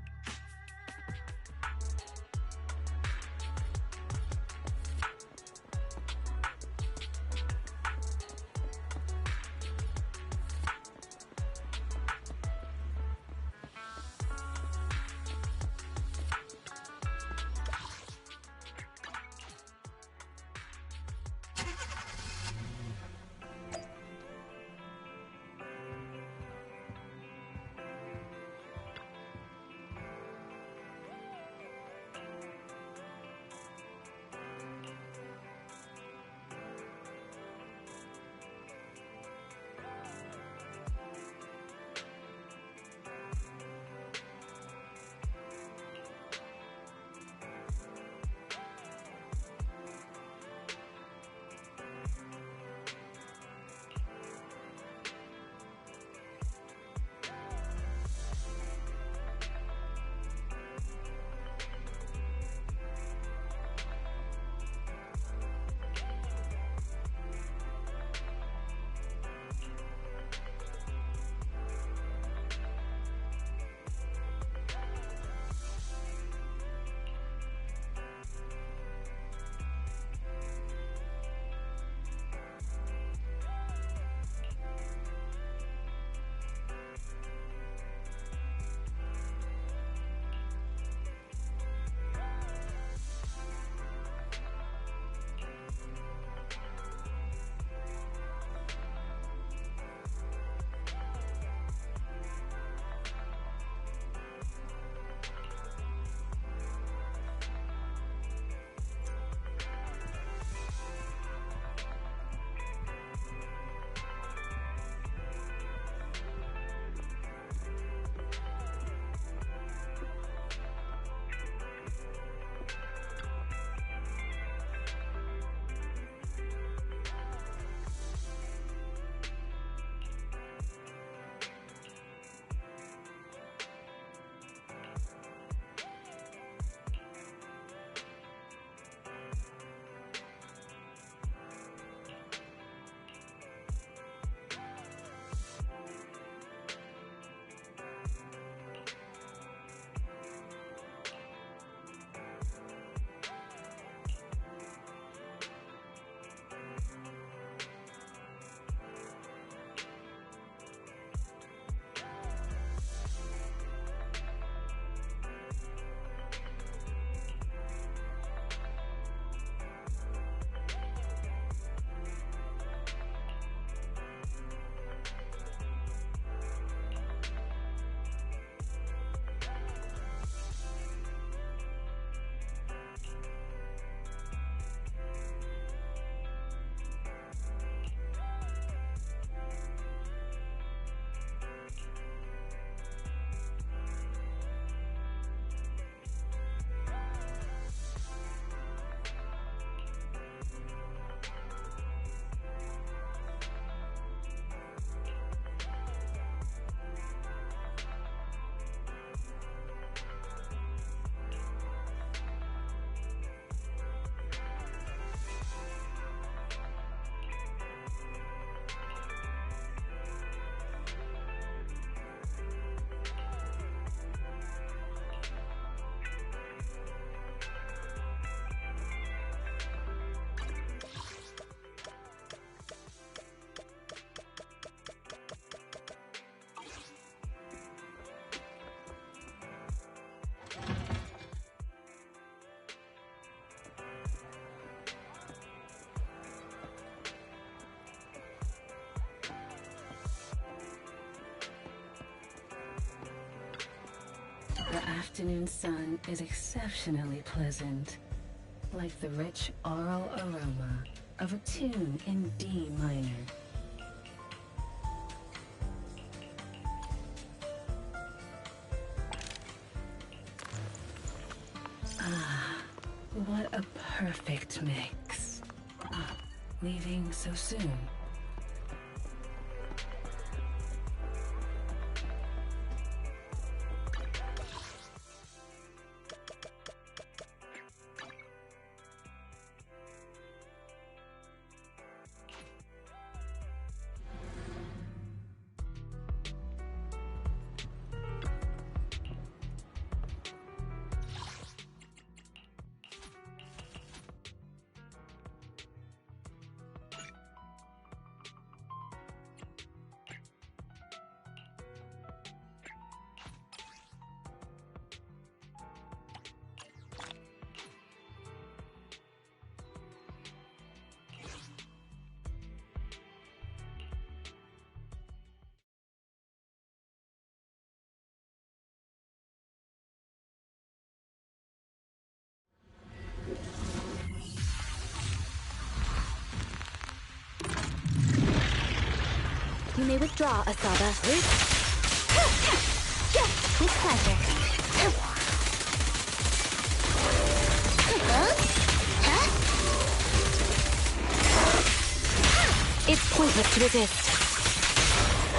afternoon sun is exceptionally pleasant, like the rich oral aroma of a tune in D minor. Ah, what a perfect mix. Leaving so soon? You may withdraw, Saga. With pleasure. It's pointless to resist.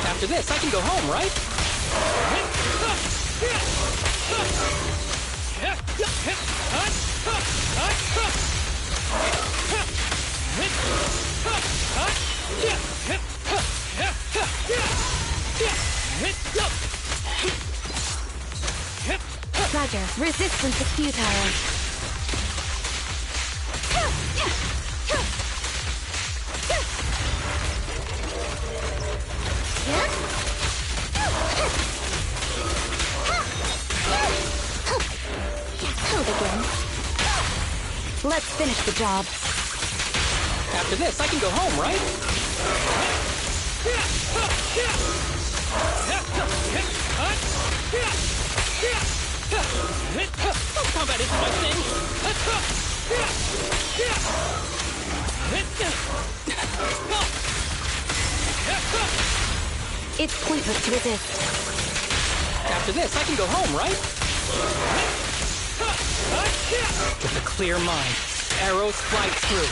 After this, I can go home, right? Roger, resistance is futile. Hold again. Let's finish the job. After this, I can go home, right? Combat isn't my thing. It's pointless to resist. After this, I can go home, right? With a clear mind, arrows fly through.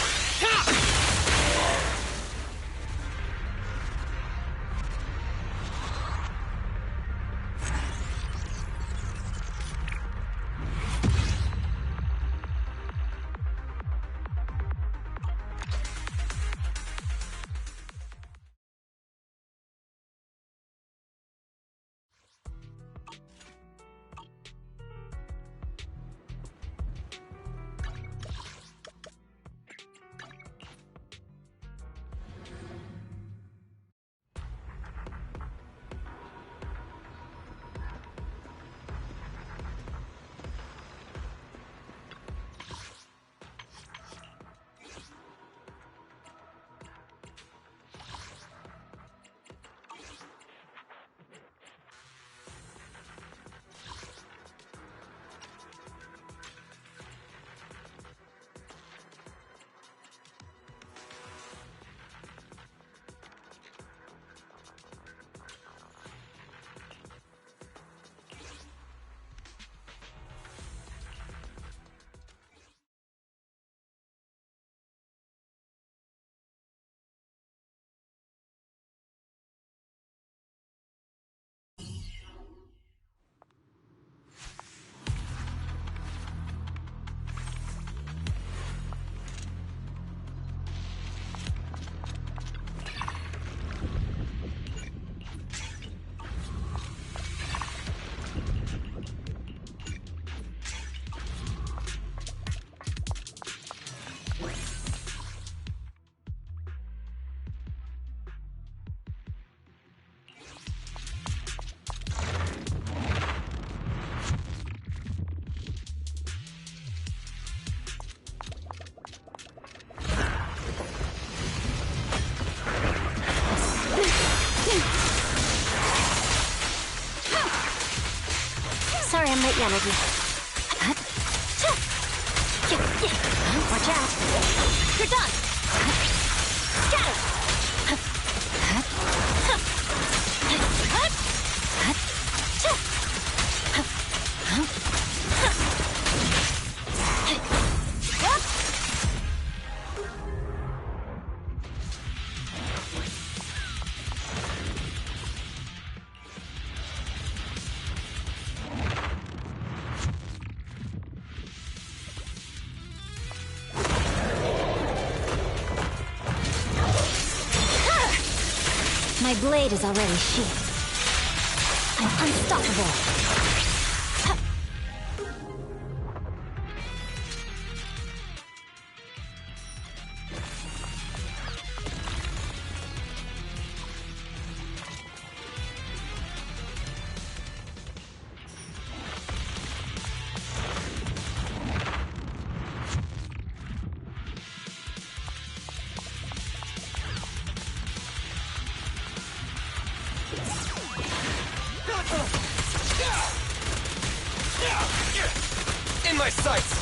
tight, Yanagi. Watch out. You're done. Scatter. My blade is already sheathed. I'm unstoppable. In my sights!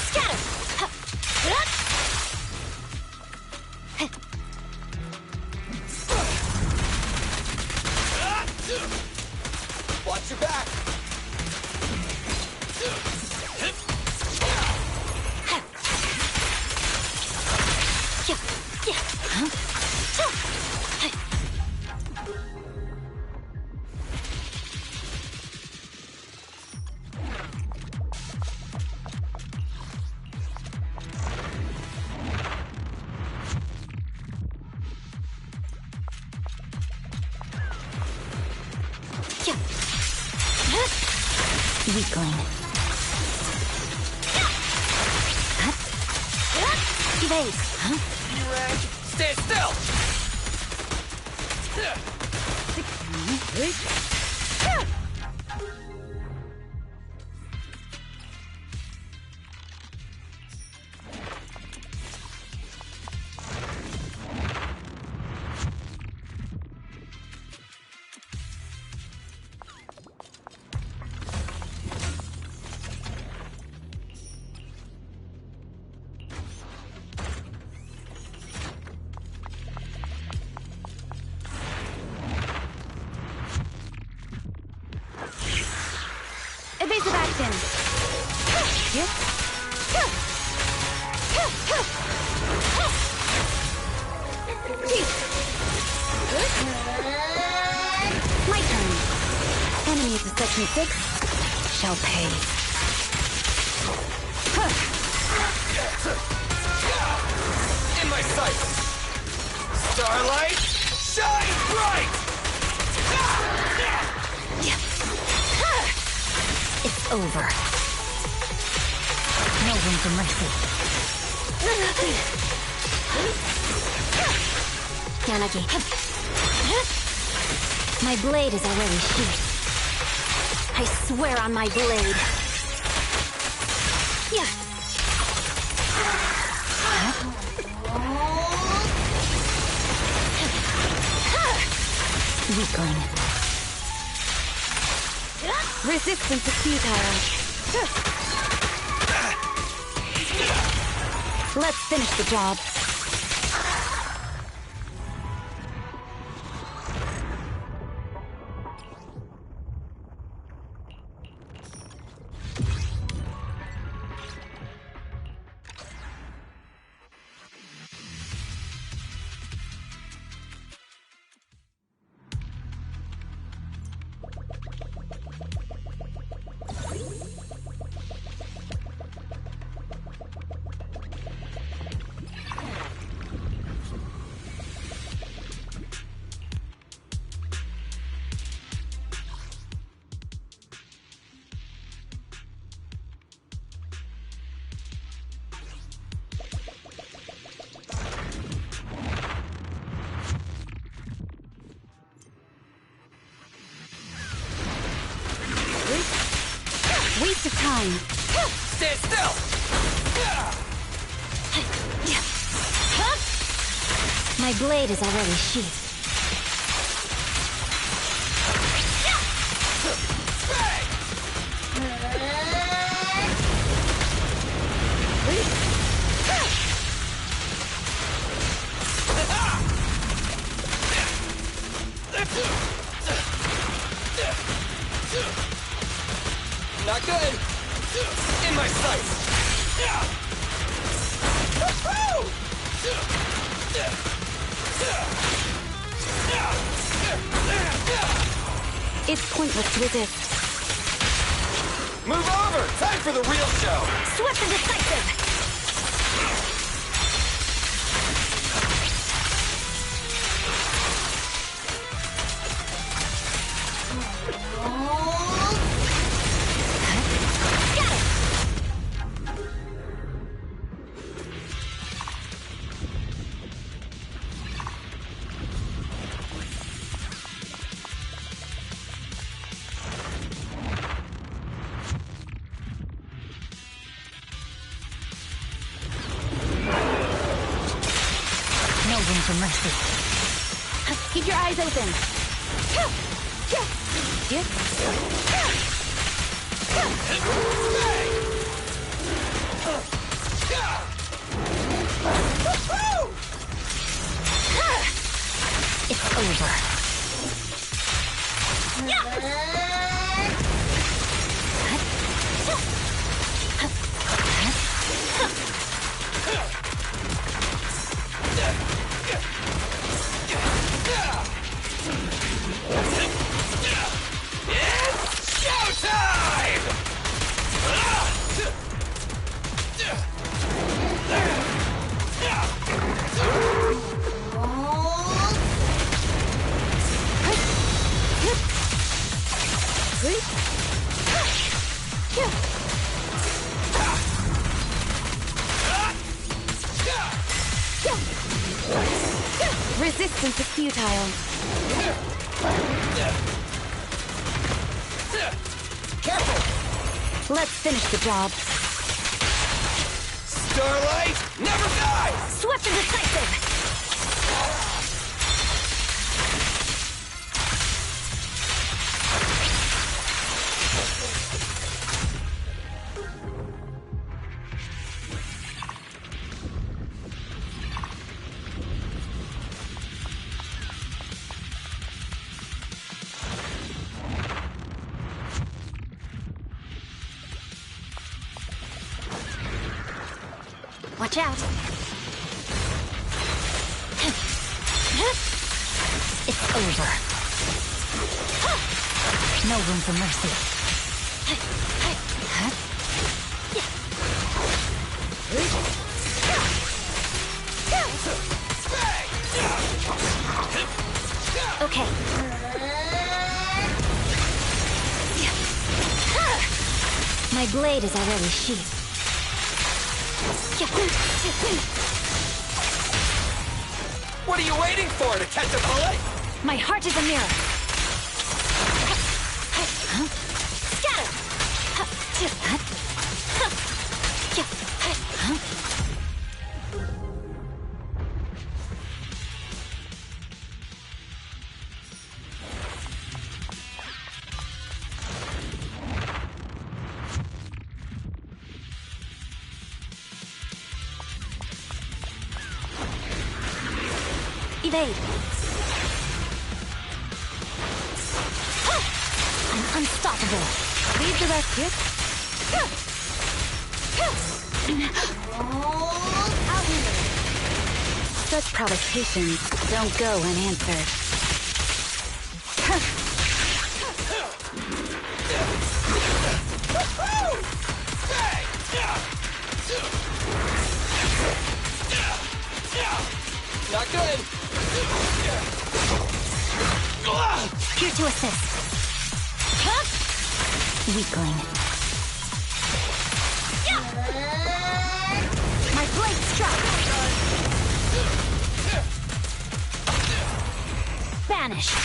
Scatter! Watch your back! Weakling. Evade. Erag, stay still! Evasive action. My turn. Enemies of Section 6 shall pay. In my sights! Starlight, shine bright! It's over. No room for mercy. Yanagi. My blade is already sheathed. I swear on my blade. Yeah. Weakling. Resistance is futile. Let's finish the job. Waste of time. Stay still! My blade is already sheathed. Not good! In my sights! It's pointless to resist. Move over! Time for the real show! Swift and decisive! For mercy. Keep your eyes open. It's over. Resistance is futile. Careful! Let's finish the job. Starlight never dies! Swift and decisive! Watch out. It's over. No room for mercy. Okay. My blade is already sheathed. What are you waiting for, to catch a bullet? My heart is a mirror. Scatter! Evade. I'm unstoppable. Lead the rescue. Such provocations don't go unanswered. Not good. Here to assist. Weakling. My blade struck. Banished.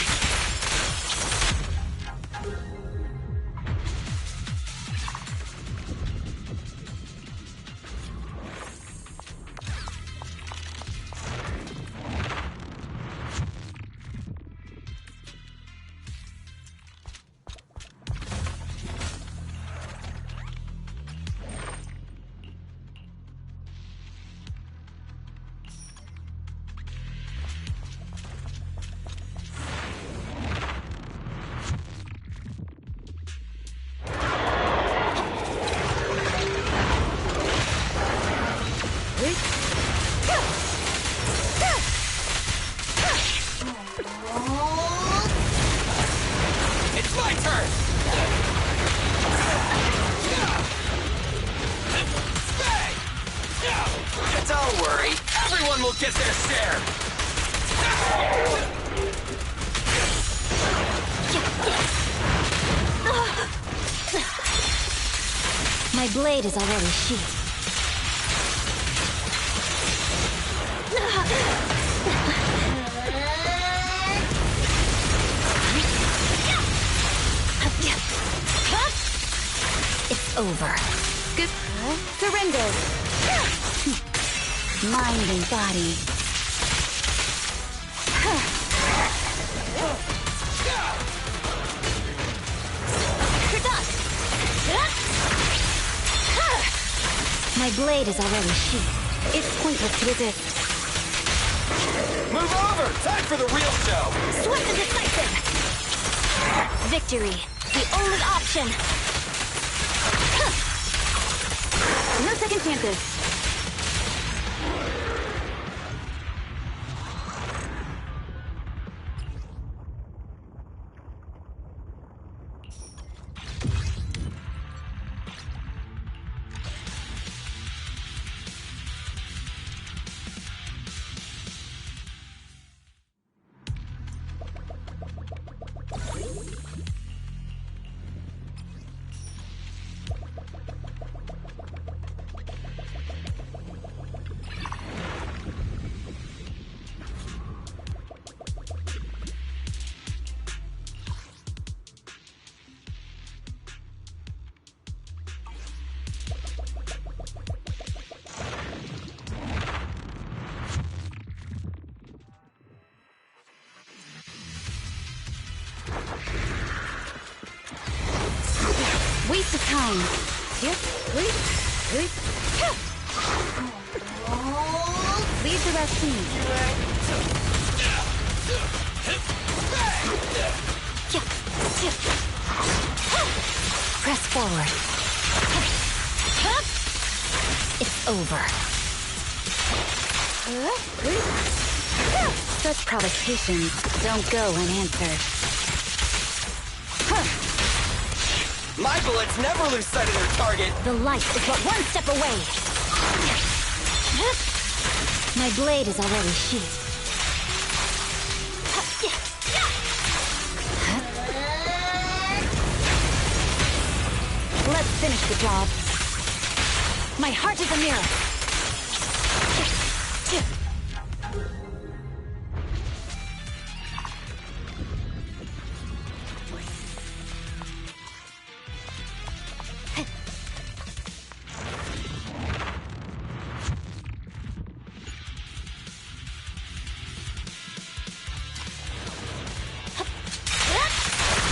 will get their share! My blade is already sheathed. It's over. Good. Surrender. Mind and body. You're done. My blade is already sheathed. It's pointless to resist. Move over! Time for the real show! Swift and decisive! Victory, the only option! No second chances. Waste of time. Yep. Leave the rest to me. Press forward. It's over. Such provocations don't go unanswered. My bullets never lose sight of their target! The light is but one step away! My blade is already sheathed. Let's finish the job. My heart is a mirror.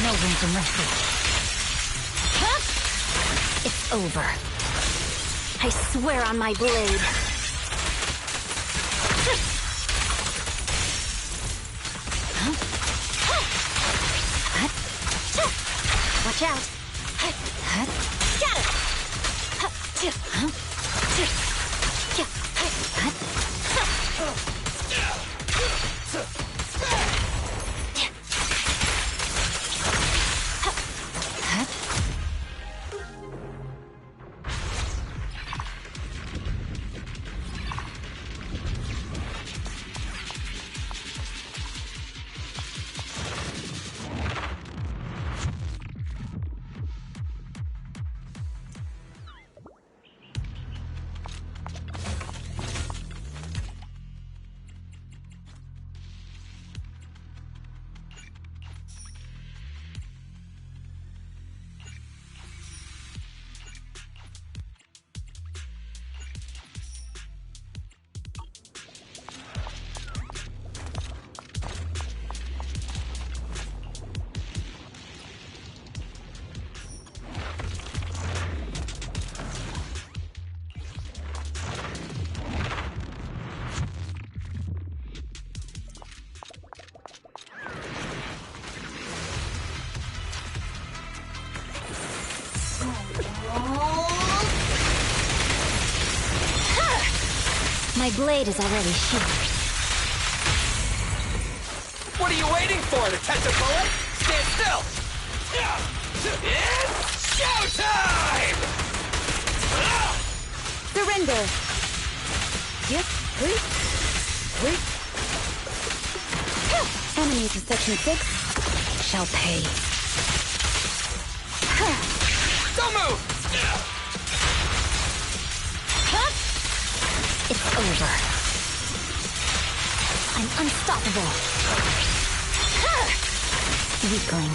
No room for mercy. It's over. I swear on my blade. Watch out. Got My blade is already sheathed. What are you waiting for, to catch a bullet? Stand still! It's showtime! Surrender! Enemies of Section 6 shall pay. Don't move! It's over. I'm unstoppable. Weakling.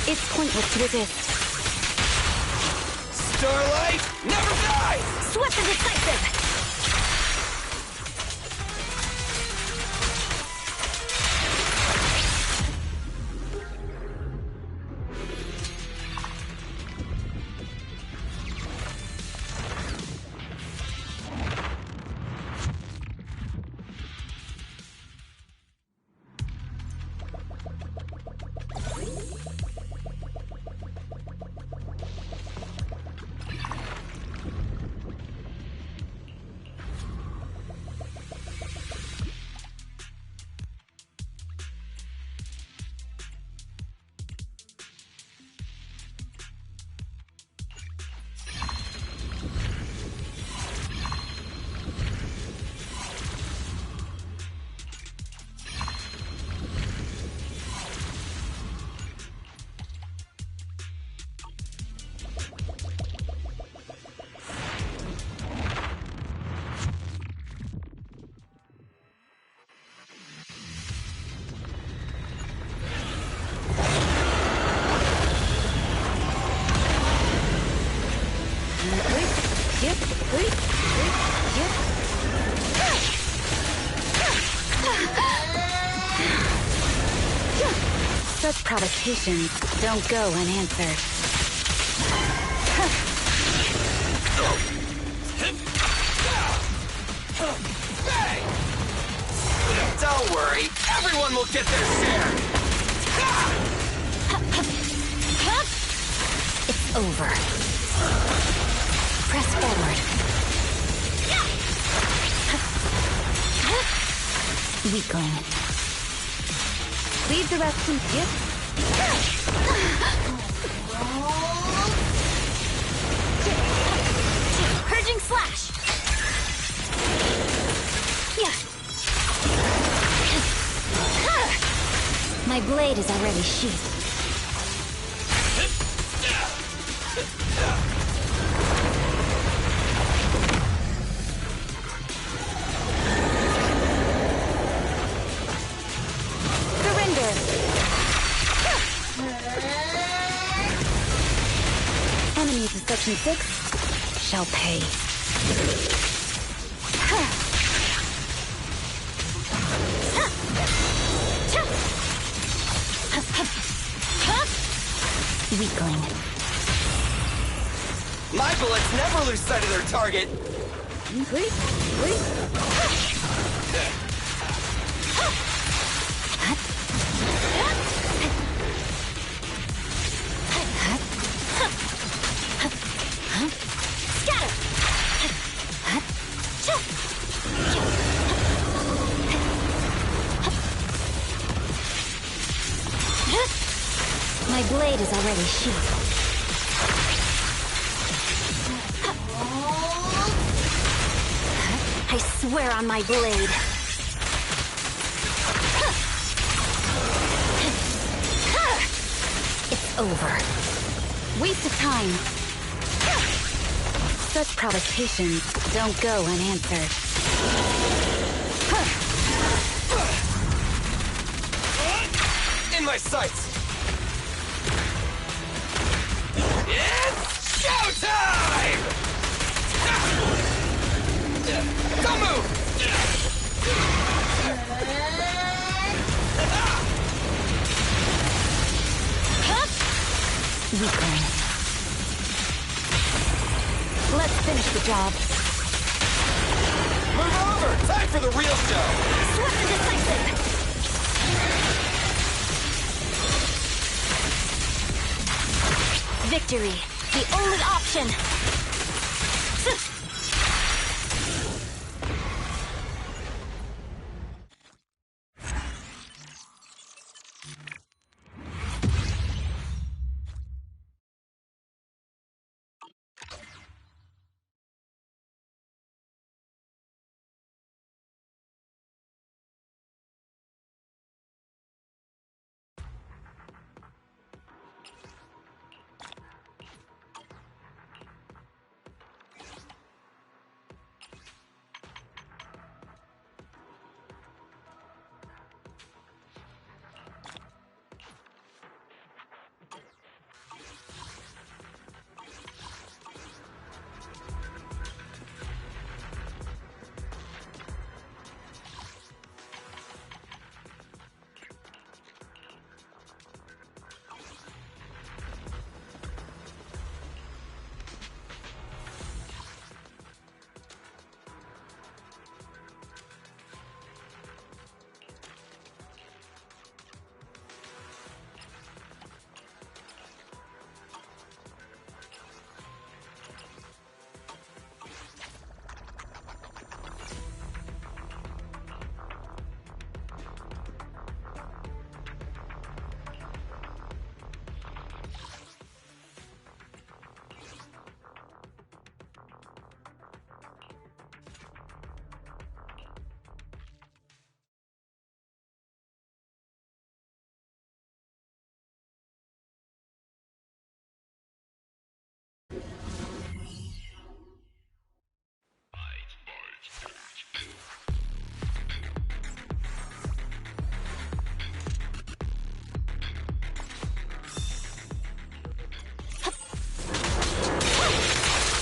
It's pointless to resist. Starlight never dies! Swift and decisive! Such provocations don't go unanswered. Don't worry, everyone will get their share! It's over. Press forward. Weakling. Leave the rest in peace. Purging slash. My blade is already sheathed. Enemies of Section 6 shall pay. Weakling. My bullets never lose sight of their target! My blade is already sheathed. I swear on my blade. It's over. Waste of time. Such provocations don't go unanswered. In my sights! It's showtime! Don't move! Weakling. Let's finish the job. Move over! Time for the real show! Swift and decisive! Victory, the only option!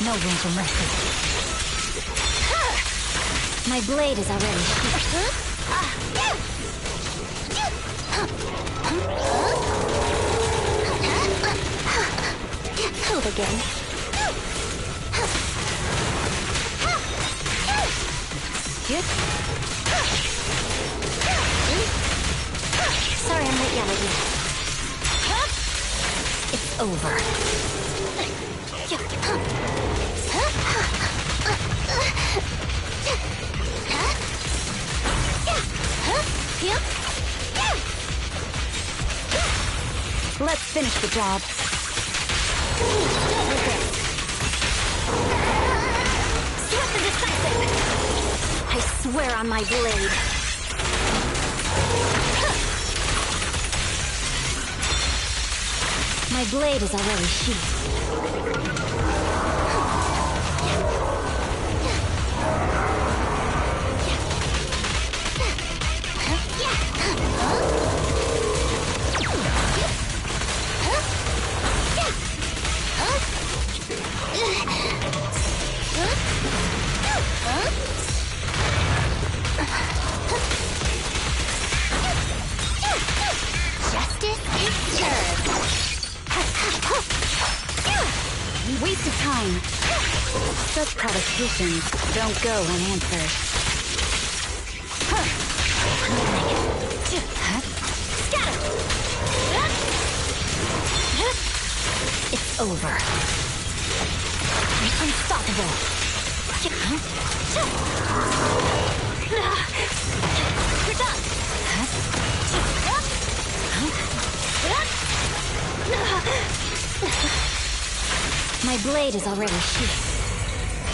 No room for mercy. My blade is already sheathed. Hold again. Sorry I'm late yelling you. It's over. Let's finish the job. Swift and decisive. I swear on my blade. My blade is already sheathed. Justice is served. Waste of time. Such provocations don't go unanswered. Scatter! It's over. You're unstoppable. You're done. My blade is already sheathed.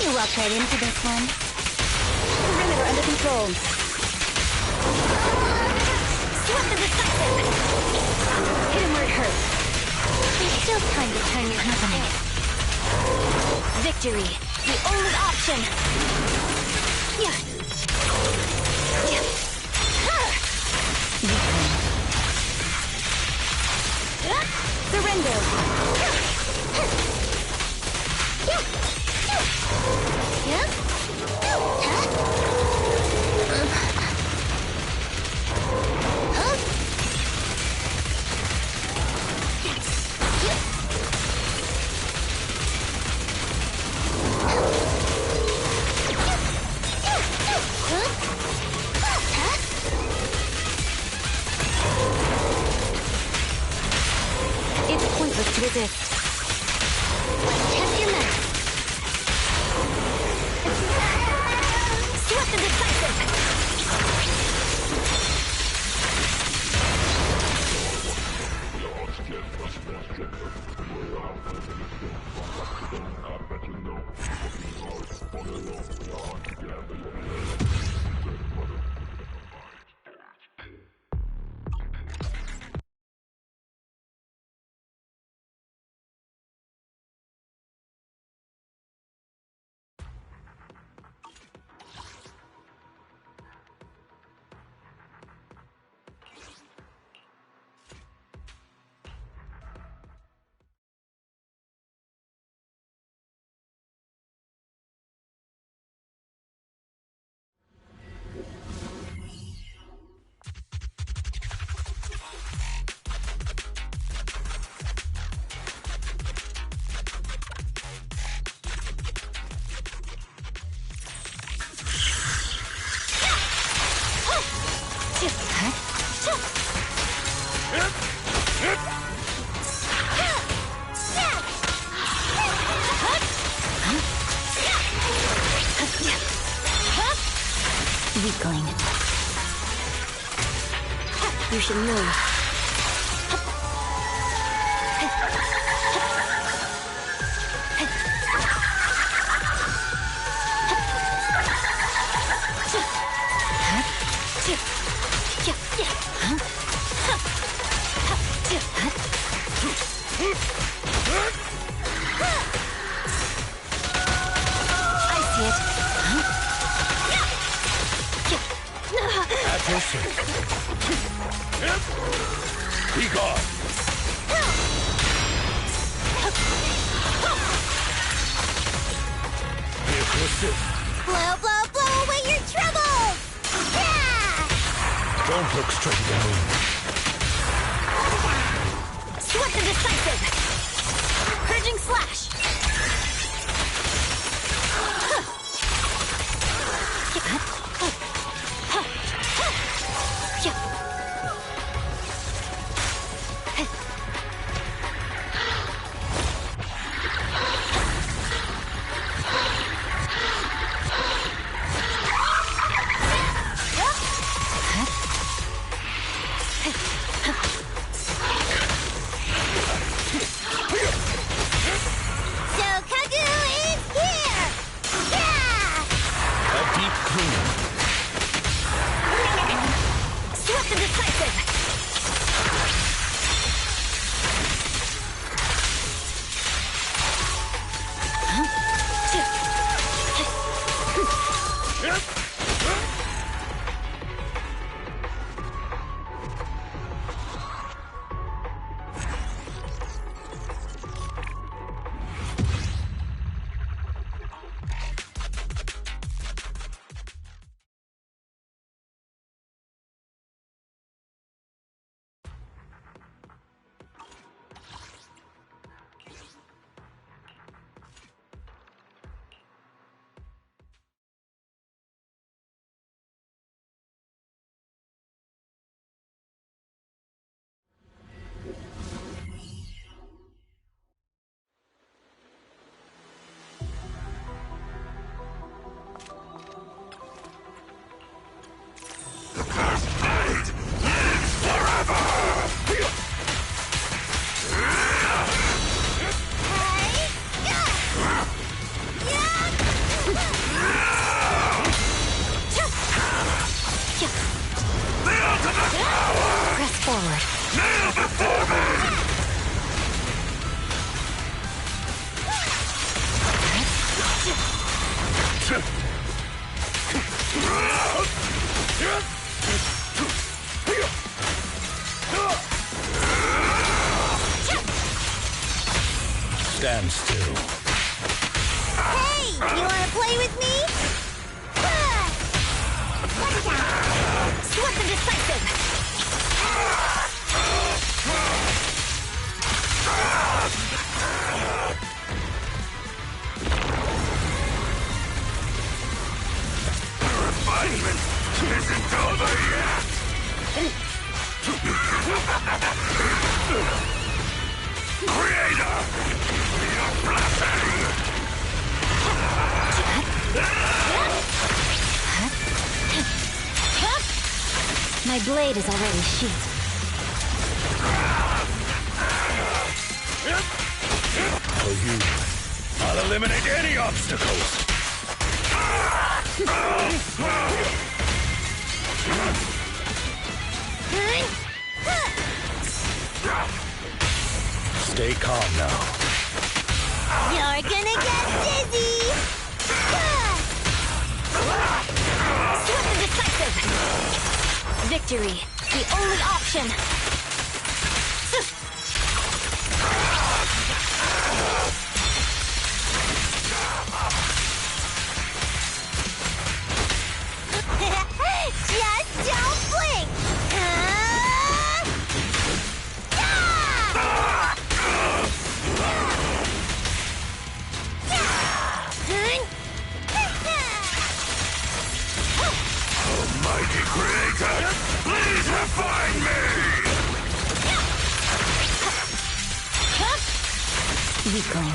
You walked right into this one. Perimeter under control. Swift and decisive. Hit him where it hurts. There's still time to turn your company. Victory, the only option. Surrender. It's pointless to resist. Let's test your math. Swift and decisive. Weakling. You should move. Be gone! Blow, blow, blow away your troubles! Yeah! Don't look straight at me. Swift and decisive! Purging slash! Stand still. Hey! You wanna play with me? Swift and decisive! Refinement isn't over yet! Creator! Your blessing! My blade is already sheathed. For you, I'll eliminate any obstacles. Stay calm now. You're gonna get dizzy! Swift and decisive! Victory, the only option! Just don't blink! Almighty Creator, please refine me! Weakling.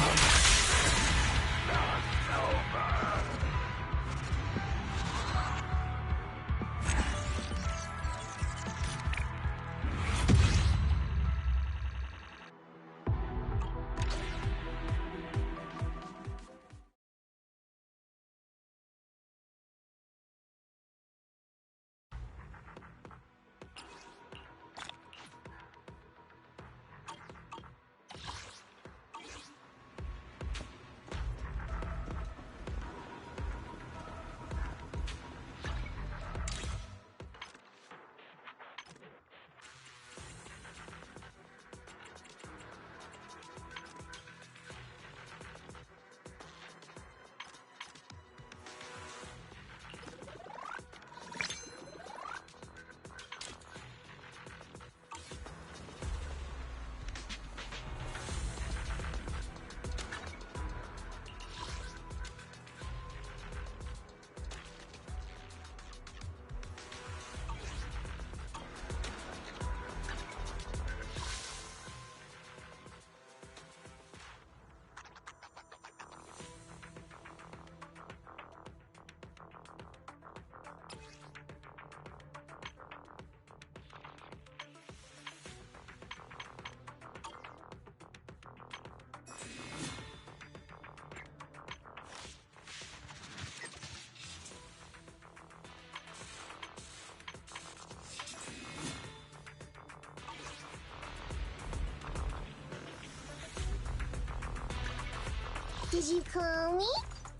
Did you call me?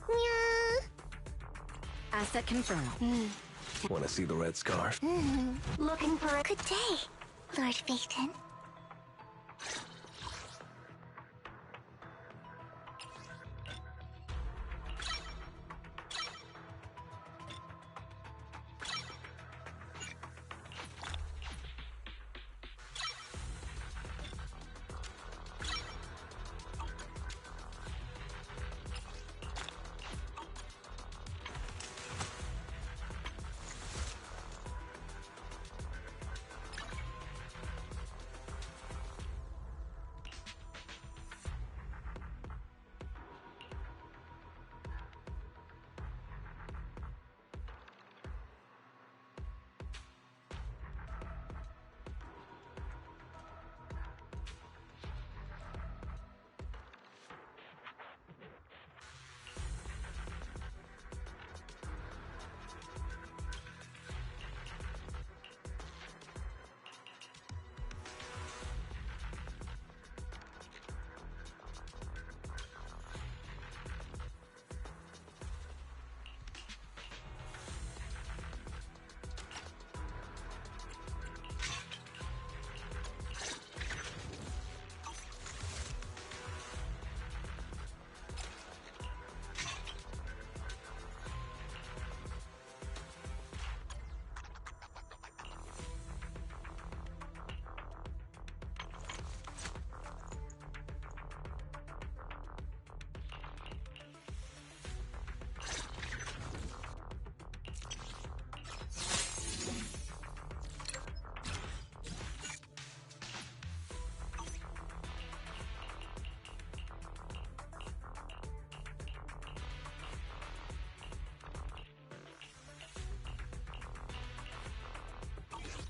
Meow. Asset confirmed. Want to see the red scarf? Looking for a good day, Lord Phaeton.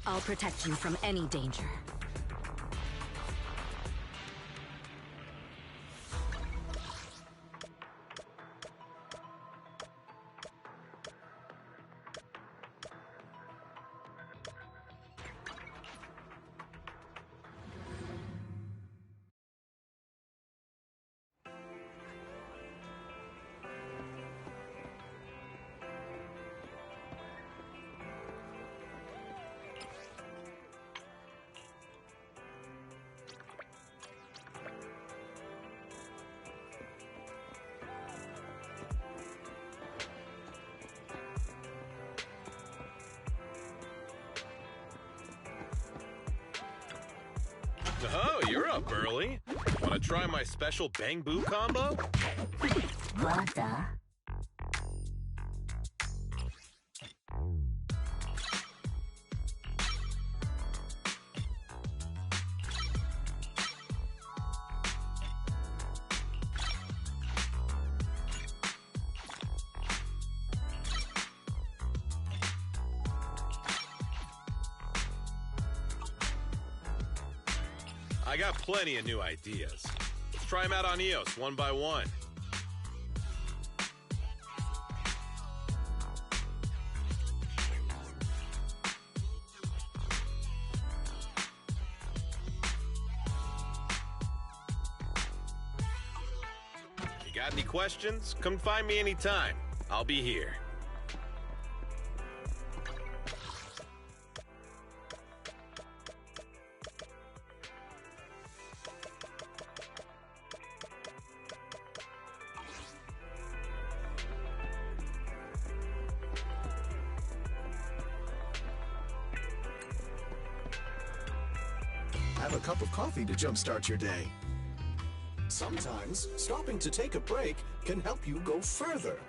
I'll protect you from any danger. Oh, you're up early. Want to try my special Bang Boo combo? What the? I got plenty of new ideas. Let's try them out on EOS one by one. You got any questions? Come find me anytime. I'll be here. Have a cup of coffee to jumpstart your day. Sometimes, stopping to take a break can help you go further.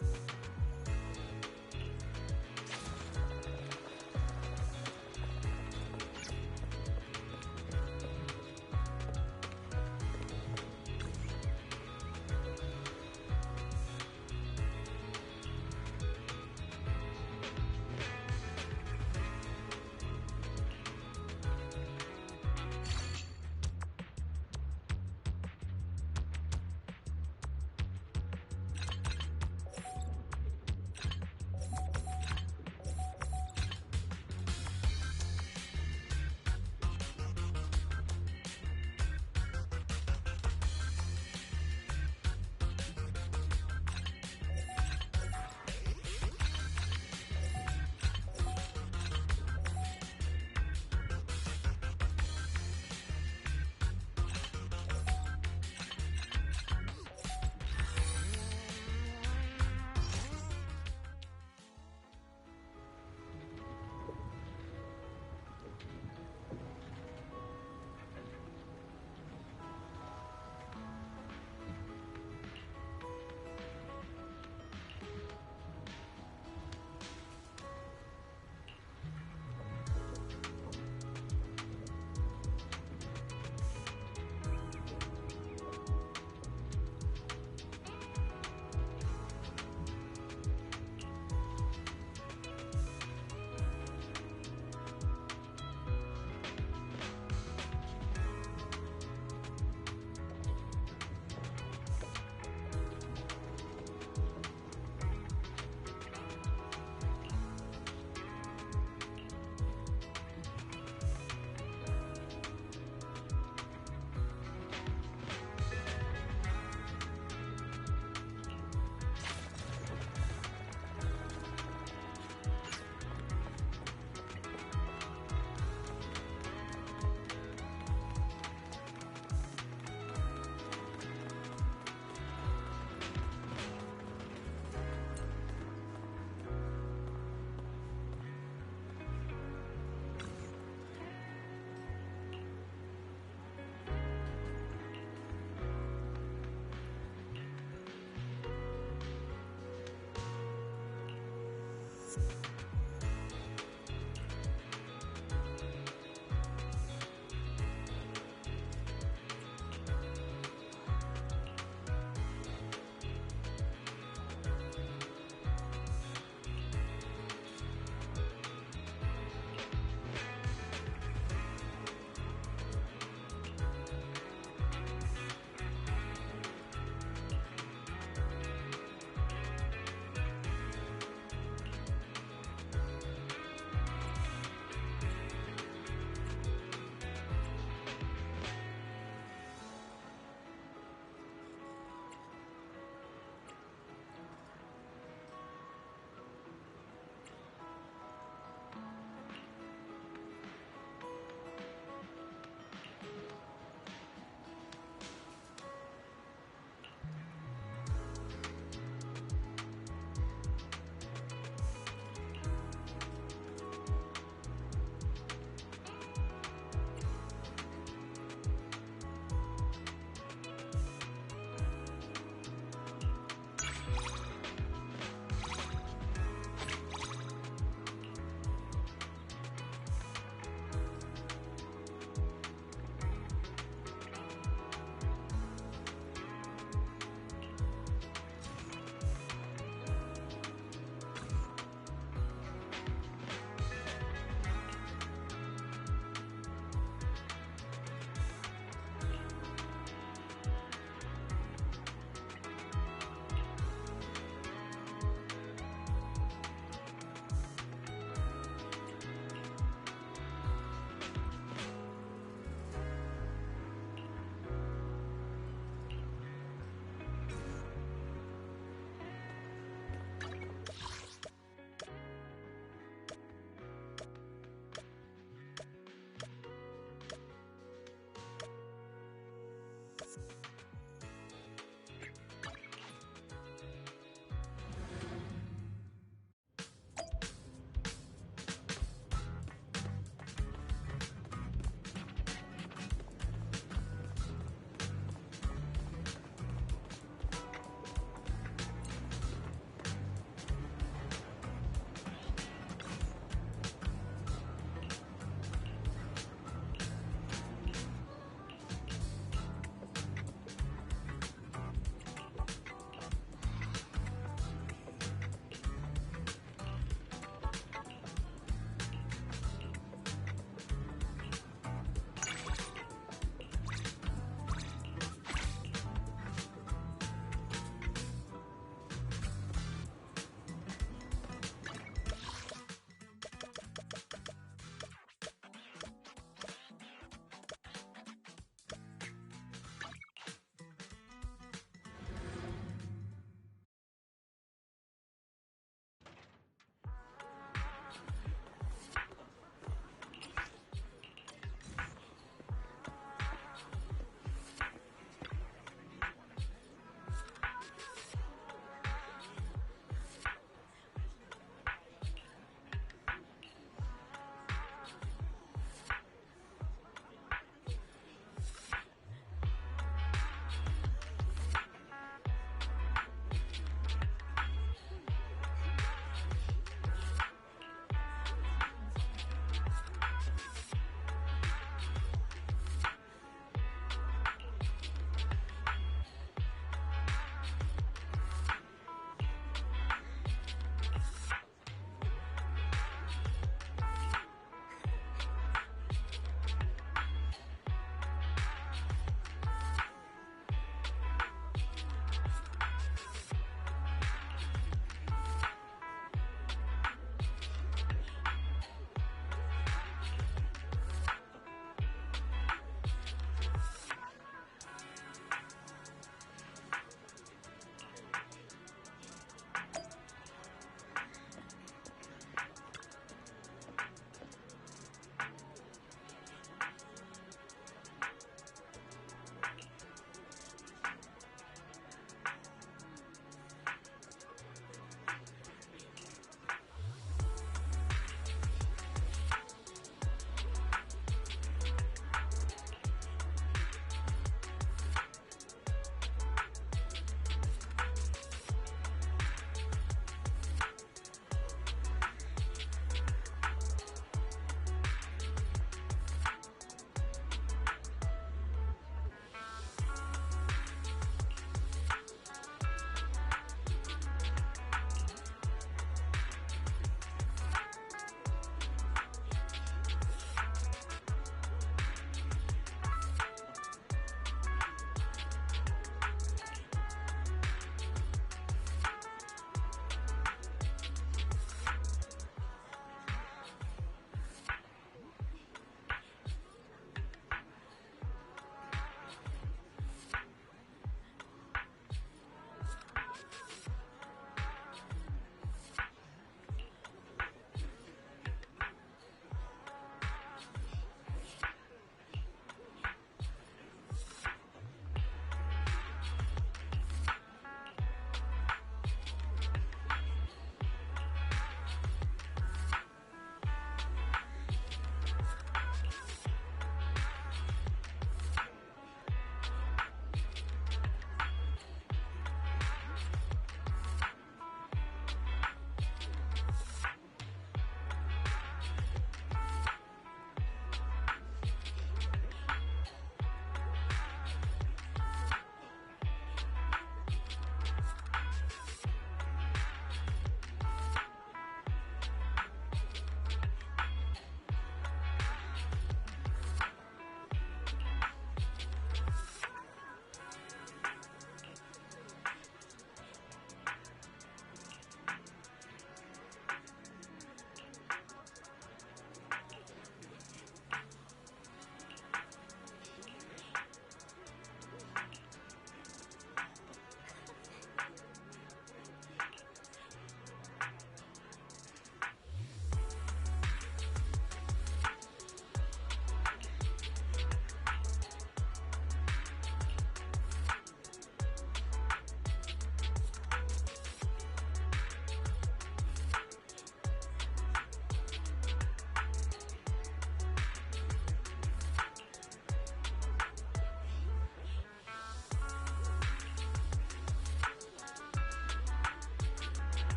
you